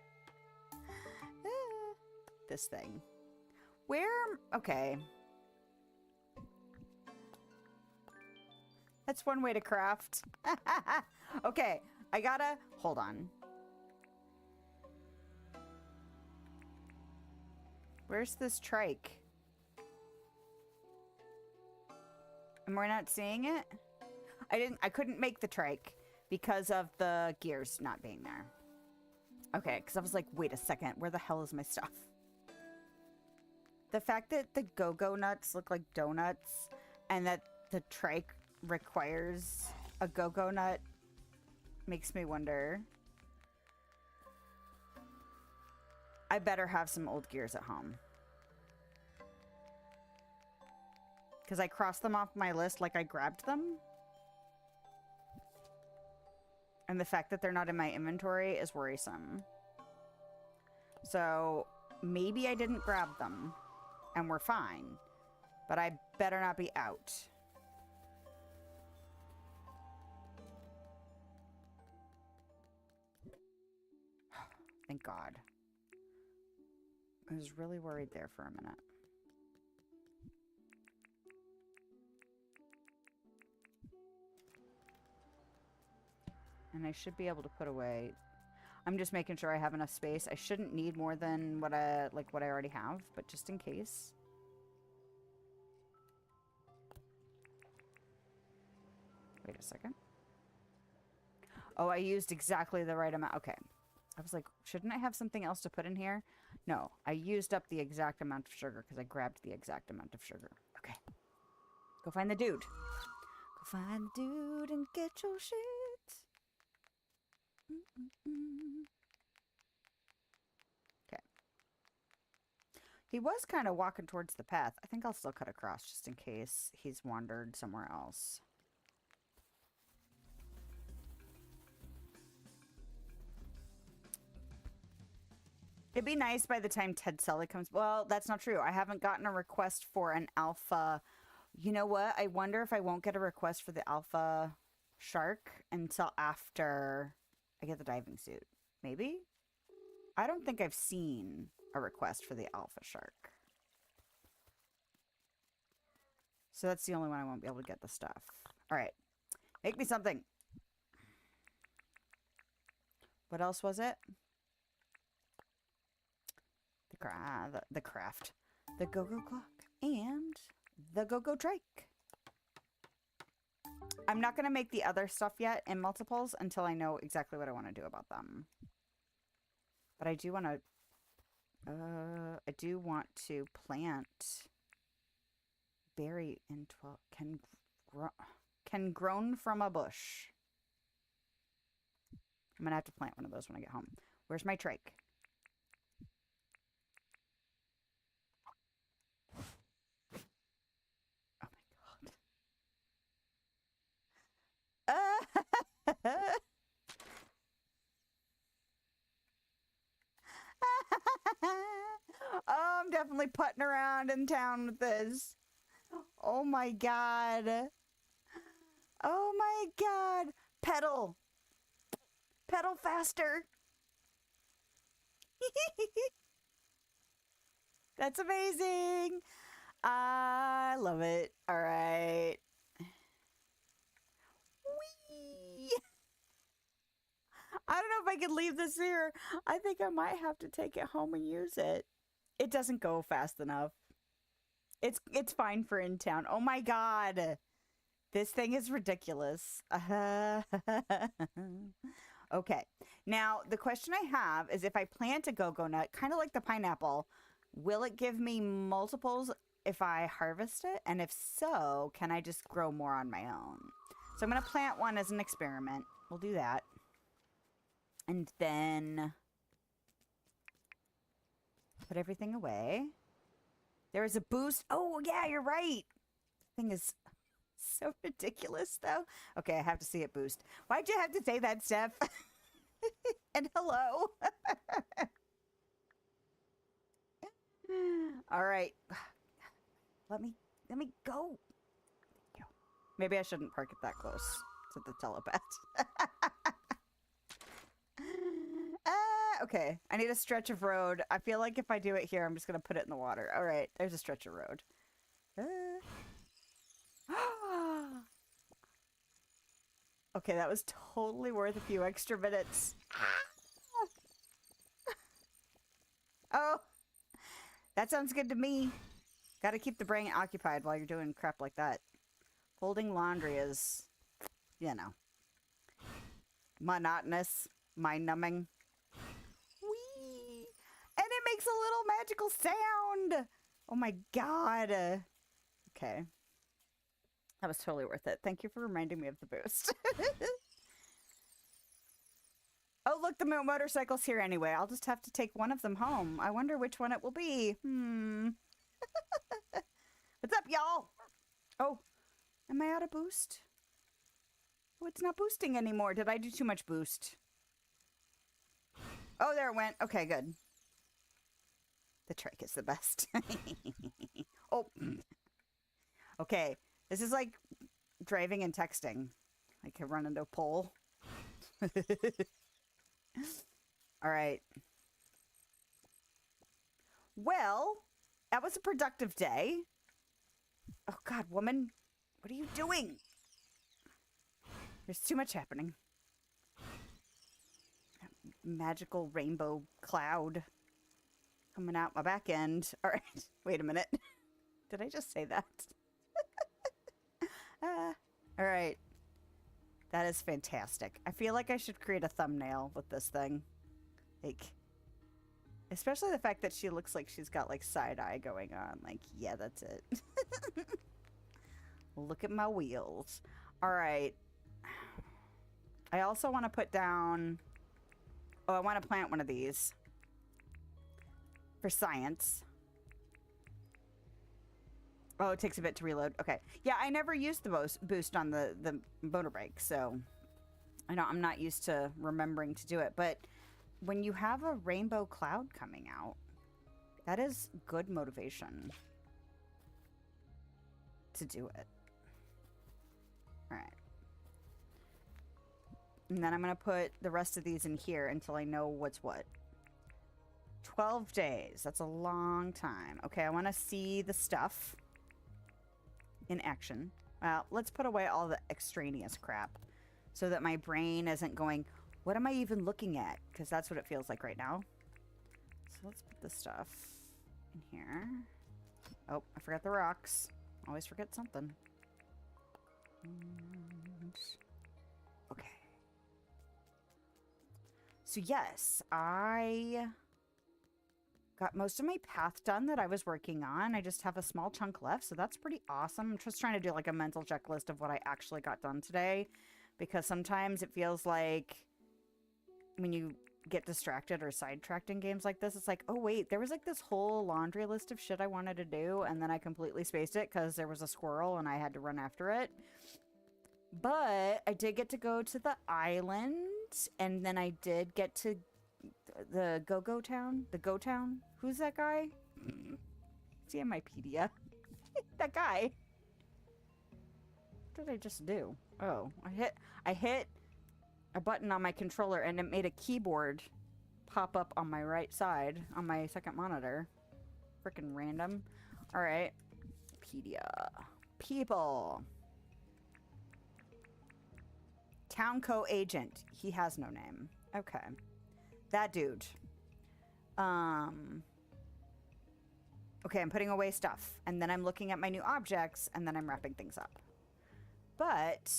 [SPEAKER 1] This thing. Where? Okay. That's one way to craft. Okay, I gotta... Hold on. Where's this trike? And we're not seeing it? I couldn't make the trike because of the gears not being there. Okay, because I was like, wait a second, where the hell is my stuff? The fact that the go-go nuts look like donuts and that the trike requires a go-go nut makes me wonder. I better have some old gears at home. Because I crossed them off my list like I grabbed them. And the fact that they're not in my inventory is worrisome. So maybe I didn't grab them and we're fine. But I better not be out. Thank God. I was really worried there for a minute. And I should be able to put away... I'm just making sure I have enough space. I shouldn't need more than what I already have, but just in case. Wait a second. Oh, I used exactly the right amount. Okay. I was like, shouldn't I have something else to put in here? No, I used up the exact amount of sugar because I grabbed the exact amount of sugar. Okay. Go find the dude. Go find the dude and get your shit. Okay. He was kind of walking towards the path. I think I'll still cut across just in case he's wandered somewhere else. It'd be nice by the time Ted Sully comes. Well, that's not true. I haven't gotten a request for an alpha. You know what? I wonder if I won't get a request for the alpha shark until after I get the diving suit. Maybe? I don't think I've seen a request for the alpha shark. So that's the only one I won't be able to get the stuff. All right. Make me something. What else was it? The craft. The go-go clock. And the go-go drake. I'm not going to make the other stuff yet in multiples until I know exactly what I want to do about them. But I do want to... plant berry in 12... Can grown from a bush. I'm going to have to plant one of those when I get home. Where's my trach? Oh my god. Oh, I'm definitely putting around in town with this. Oh my god. Oh my god. Pedal. Pedal faster. That's amazing. I love it. All right. Whee! I don't know if I can leave this here. I think I might have to take it home and use it. It doesn't go fast enough. It's fine for in town. Oh my god. This thing is ridiculous. Okay. Now, the question I have is if I plant a go-go nut, kind of like the pineapple, will it give me multiples if I harvest it? And if so, can I just grow more on my own? So I'm going to plant one as an experiment. We'll do that. And then put everything away. There is a boost. Oh, yeah, you're right. Thing is so ridiculous, though. Okay, I have to see it boost. Why'd you have to say that, Steph? And hello. All right. Let me go. Maybe I shouldn't park it that close to the telepath. Okay, I need a stretch of road. I feel like if I do it here, I'm just going to put it in the water. All right, there's a stretch of road. Okay, that was totally worth a few extra minutes. Oh, that sounds good to me. Got to keep the brain occupied while you're doing crap like that. Folding laundry is, you know, monotonous, mind-numbing. Whee! And it makes a little magical sound. Oh my god. Okay. That was totally worth it. Thank you for reminding me of the boost. Oh, look, the motorcycle's here anyway. I'll just have to take one of them home. I wonder which one it will be. What's up, y'all? Oh, am I out of boost? Oh, it's not boosting anymore. Did I do too much boost? Oh, there it went. Okay, good. The trike is the best. Oh. Okay. This is like driving and texting. I can run into a pole. All right. Well, that was a productive day. Oh, God, woman. What are you doing? There's too much happening. Magical rainbow cloud coming out my back end. All right. Wait a minute. Did I just say that? All right. That is fantastic. I feel like I should create a thumbnail with this thing. Like, especially the fact that she looks like she's got like side eye going on. Like, yeah, that's it. Look at my wheels. All right. I also want to put down... Oh, I want to plant one of these. For science. Oh, it takes a bit to reload. Okay. Yeah, I never used the boost on the motorbike, so... I know I'm not used to remembering to do it, but when you have a rainbow cloud coming out, that is good motivation to do it. All right. And then I'm going to put the rest of these in here until I know what's what. 12 days. That's a long time. Okay, I want to see the stuff in action. Well, let's put away all the extraneous crap so that my brain isn't going, what am I even looking at? Because that's what it feels like right now. So let's put this stuff in here. Oh, I forgot the rocks. Always forget something. And... okay. So yes, I got most of my path done that I was working on. I just have a small chunk left, so that's pretty awesome. I'm just trying to do like a mental checklist of what I actually got done today, because sometimes it feels like when you get distracted or sidetracked in games like this, it's like, oh wait, there was like this whole laundry list of shit I wanted to do, and then I completely spaced it because there was a squirrel and I had to run after it. But I did get to go to the island, and then I did get to the Go-Go Town? The Go Town? Who's that guy? Is he in my pedia? That guy. What did I just do? Oh, I hit a button on my controller and it made a keyboard pop up on my right side on my second monitor. Freaking random. Alright. Pedia. People. Town co-agent. He has no name. Okay. That dude. Okay, I'm putting away stuff. And then I'm looking at my new objects. And then I'm wrapping things up. But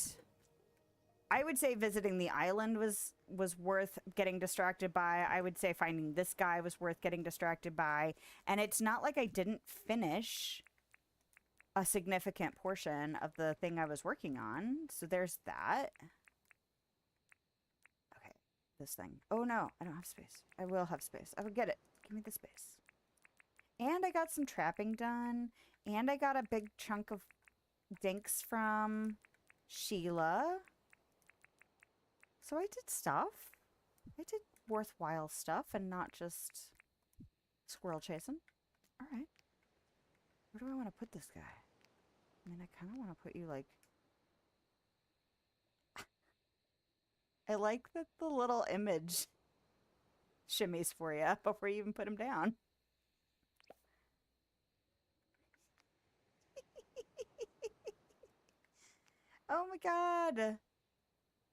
[SPEAKER 1] I would say visiting the island was worth getting distracted by. I would say finding this guy was worth getting distracted by. And it's not like I didn't finish a significant portion of the thing I was working on. So there's that. This thing. Oh no, I don't have space. I will have space. I will get it. Give me the space. And I got some trapping done. And I got a big chunk of dinks from Sheila. So I did stuff. I did worthwhile stuff and not just squirrel chasing. Alright. Where do I want to put this guy? I mean, I kind of want to put you like... I like that the little image shimmies for you before you even put him down. Oh my god.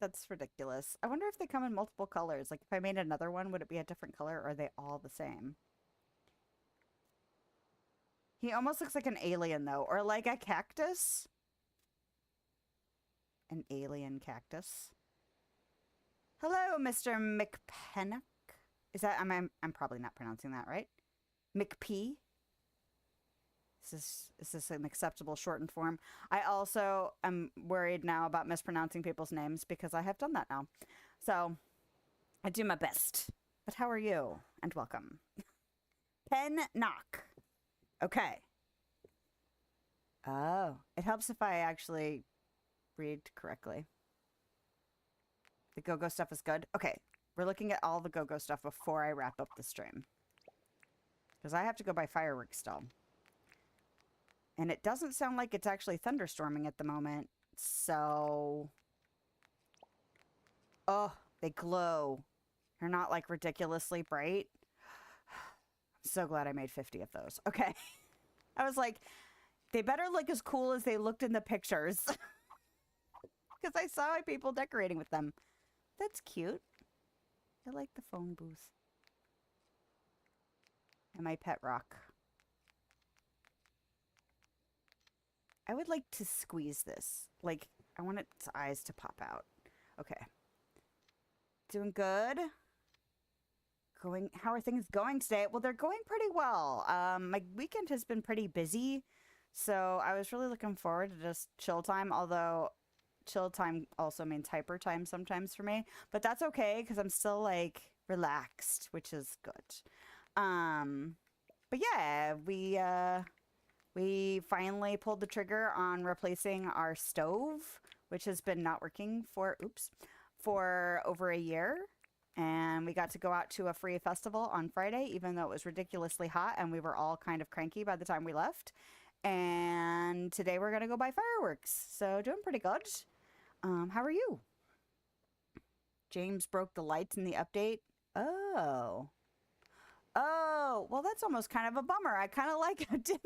[SPEAKER 1] That's ridiculous. I wonder if they come in multiple colors. Like if I made another one, would it be a different color or are they all the same? He almost looks like an alien though, or like a cactus. An alien cactus. Hello, Mr. McPennock. Is that I'm probably not pronouncing that right? McP? Is this an acceptable shortened form? I also am worried now about mispronouncing people's names because I have done that now. So I do my best. But how are you? And welcome. Pen knock. Okay. Oh, it helps if I actually read correctly. The go-go stuff is good. Okay, we're looking at all the go-go stuff before I wrap up the stream. Because I have to go buy fireworks still. And it doesn't sound like it's actually thunderstorming at the moment. So... oh, they glow. They're not like ridiculously bright. I'm so glad I made 50 of those. Okay. I was like, they better look as cool as they looked in the pictures. Because I saw people decorating with them. That's cute. I like the phone booth. And my pet rock. I would like to squeeze this. Like, I want its eyes to pop out. Okay. Doing good. How are things going today? Well, they're going pretty well. My weekend has been pretty busy. So I was really looking forward to just chill time, although chill time also means hyper time sometimes for me, but that's okay because I'm still like relaxed, which is good. But yeah, we finally pulled the trigger on replacing our stove, which has been not working for over a year. And we got to go out to a free festival on Friday, even though it was ridiculously hot and we were all kind of cranky by the time we left. And today we're going to go buy fireworks. So doing pretty good. How are you? James broke the lights in the update. Oh. Oh, well, that's almost kind of a bummer. I kind of like a dim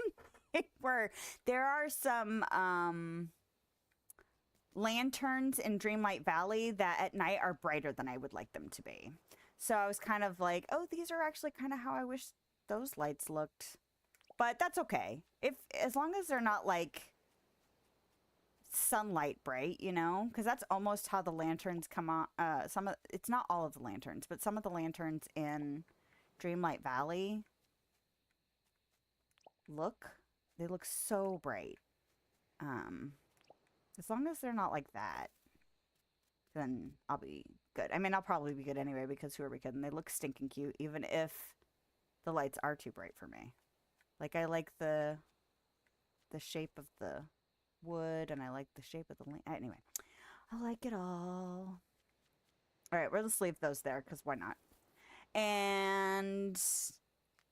[SPEAKER 1] where there are some lanterns in Dreamlight Valley that at night are brighter than I would like them to be. So I was kind of like, oh, these are actually kind of how I wish those lights looked. But that's okay. As long as they're not like sunlight bright, you know, because that's almost how the lanterns come on. It's not all of the lanterns, but some of the lanterns in Dreamlight Valley they look so bright. As long as they're not like that, then I'll be good. I mean, I'll probably be good anyway, because who are we kidding? They look stinking cute, even if the lights are too bright for me. Like, I like the shape of the wood, and I like the shape of the anyway, I like it all. All right, we'll just leave those there, because why not? And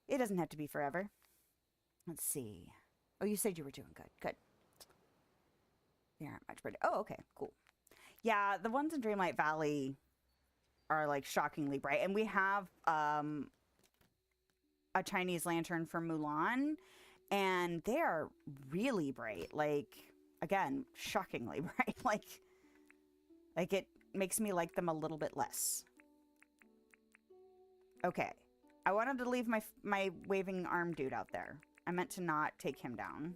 [SPEAKER 1] it doesn't have to be forever. Let's see. Oh, you said you were doing good. Good. They aren't much better. Oh, okay, cool. Yeah, the ones in Dreamlight Valley are like shockingly bright, and we have a Chinese lantern from Mulan, and they are really bright. Like, again, shockingly bright. like it makes me like them a little bit less. Okay, I wanted to leave my waving arm dude out there. I meant to not take him down.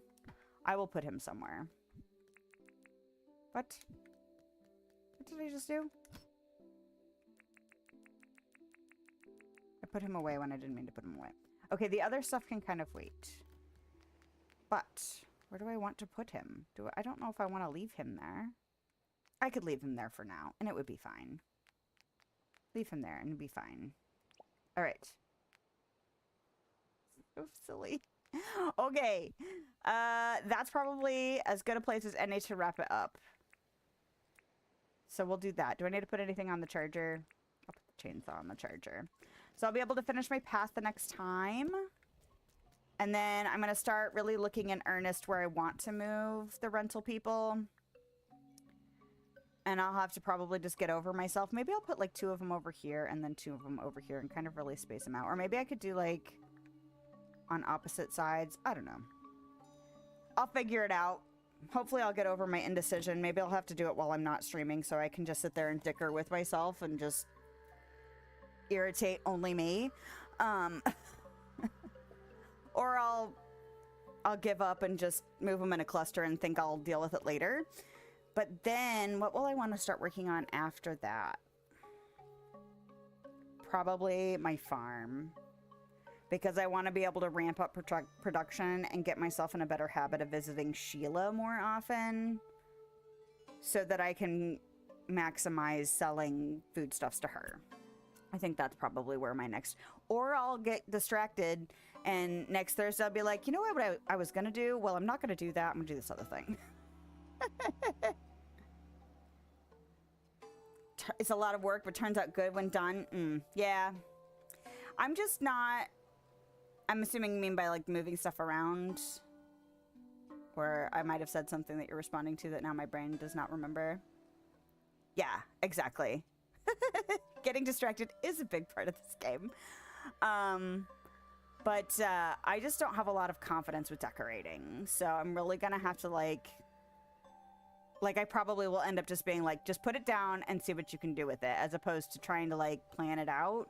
[SPEAKER 1] I will put him somewhere. What? What did I just do? I put him away when I didn't mean to put him away. Okay, the other stuff can kind of wait. But where do I want to put him? I don't know if I want to leave him there. I could leave him there for now, and it would be fine. Leave him there, and it'd be fine. All right. So silly. Okay. That's probably as good a place as any to wrap it up. So we'll do that. Do I need to put anything on the charger? I'll put the chainsaw on the charger. So I'll be able to finish my path the next time. And then I'm going to start really looking in earnest where I want to move the rental people. And I'll have to probably just get over myself. Maybe I'll put like 2 of them over here and then 2 of them over here and kind of really space them out. Or maybe I could do like on opposite sides. I don't know. I'll figure it out. Hopefully I'll get over my indecision. Maybe I'll have to do it while I'm not streaming so I can just sit there and dicker with myself and just irritate only me. Or I'll give up and just move them in a cluster and think I'll deal with it later. But then what will I want to start working on after that? Probably my farm. Because I want to be able to ramp up production and get myself in a better habit of visiting Sheila more often. So that I can maximize selling foodstuffs to her. I think that's probably where my next... Or I'll get distracted and next Thursday I'll be like, you know what I was going to do? Well, I'm not going to do that. I'm going to do this other thing. It's a lot of work, but turns out good when done. Yeah. I'm just not... I'm assuming you mean by like moving stuff around. Or I might have said something that you're responding to that now my brain does not remember. Yeah, exactly. Getting distracted is a big part of this game. But I just don't have a lot of confidence with decorating. So I'm really going to have to like I probably will end up just being like, just put it down and see what you can do with it. As opposed to trying to like plan it out.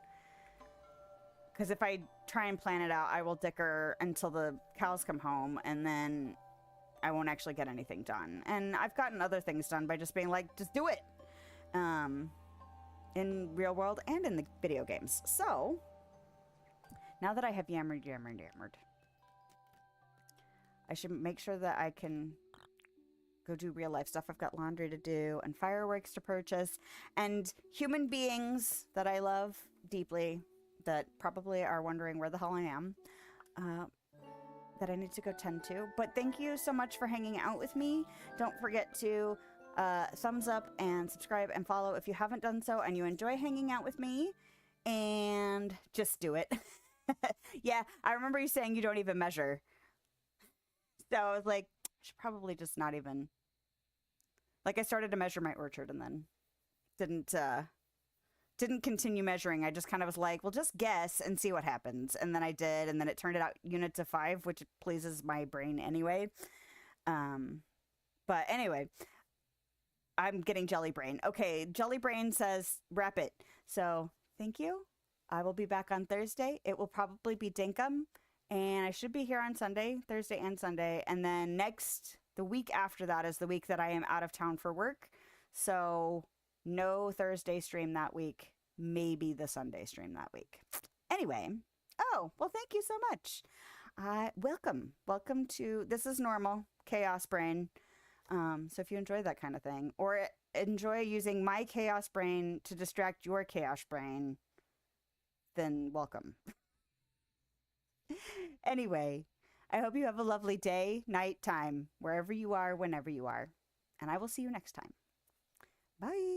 [SPEAKER 1] Because if I try and plan it out, I will dicker until the cows come home. And then I won't actually get anything done. And I've gotten other things done by just being like, just do it. In real world and in the video games. So, now that I have yammered, I should make sure that I can go do real life stuff. I've got laundry to do and fireworks to purchase and human beings that I love deeply that probably are wondering where the hell I am, that I need to go tend to. But thank you so much for hanging out with me. Don't forget to thumbs up and subscribe and follow if you haven't done so and you enjoy hanging out with me, and just do it. Yeah, I remember you saying you don't even measure. So I was like, I should probably just not even. Like I started to measure my orchard and then didn't continue measuring. I just kind of was like, well, just guess and see what happens. And then I did, and then it turned out units of 5, which pleases my brain anyway. But anyway, I'm getting Jelly Brain. Okay, Jelly Brain says wrap it. So thank you. I will be back on Thursday. It will probably be Dinkum, and I should be here on Sunday, Thursday and Sunday. And then the week after that is the week that I am out of town for work. So no Thursday stream that week, maybe the Sunday stream that week. Anyway, oh, well, thank you so much. Welcome to This Is Normal, Chaos Brain. So if you enjoy that kind of thing, or enjoy using my Chaos Brain to distract your Chaos Brain, then welcome. Anyway, I hope you have a lovely day, night, time, wherever you are, whenever you are. And I will see you next time. Bye.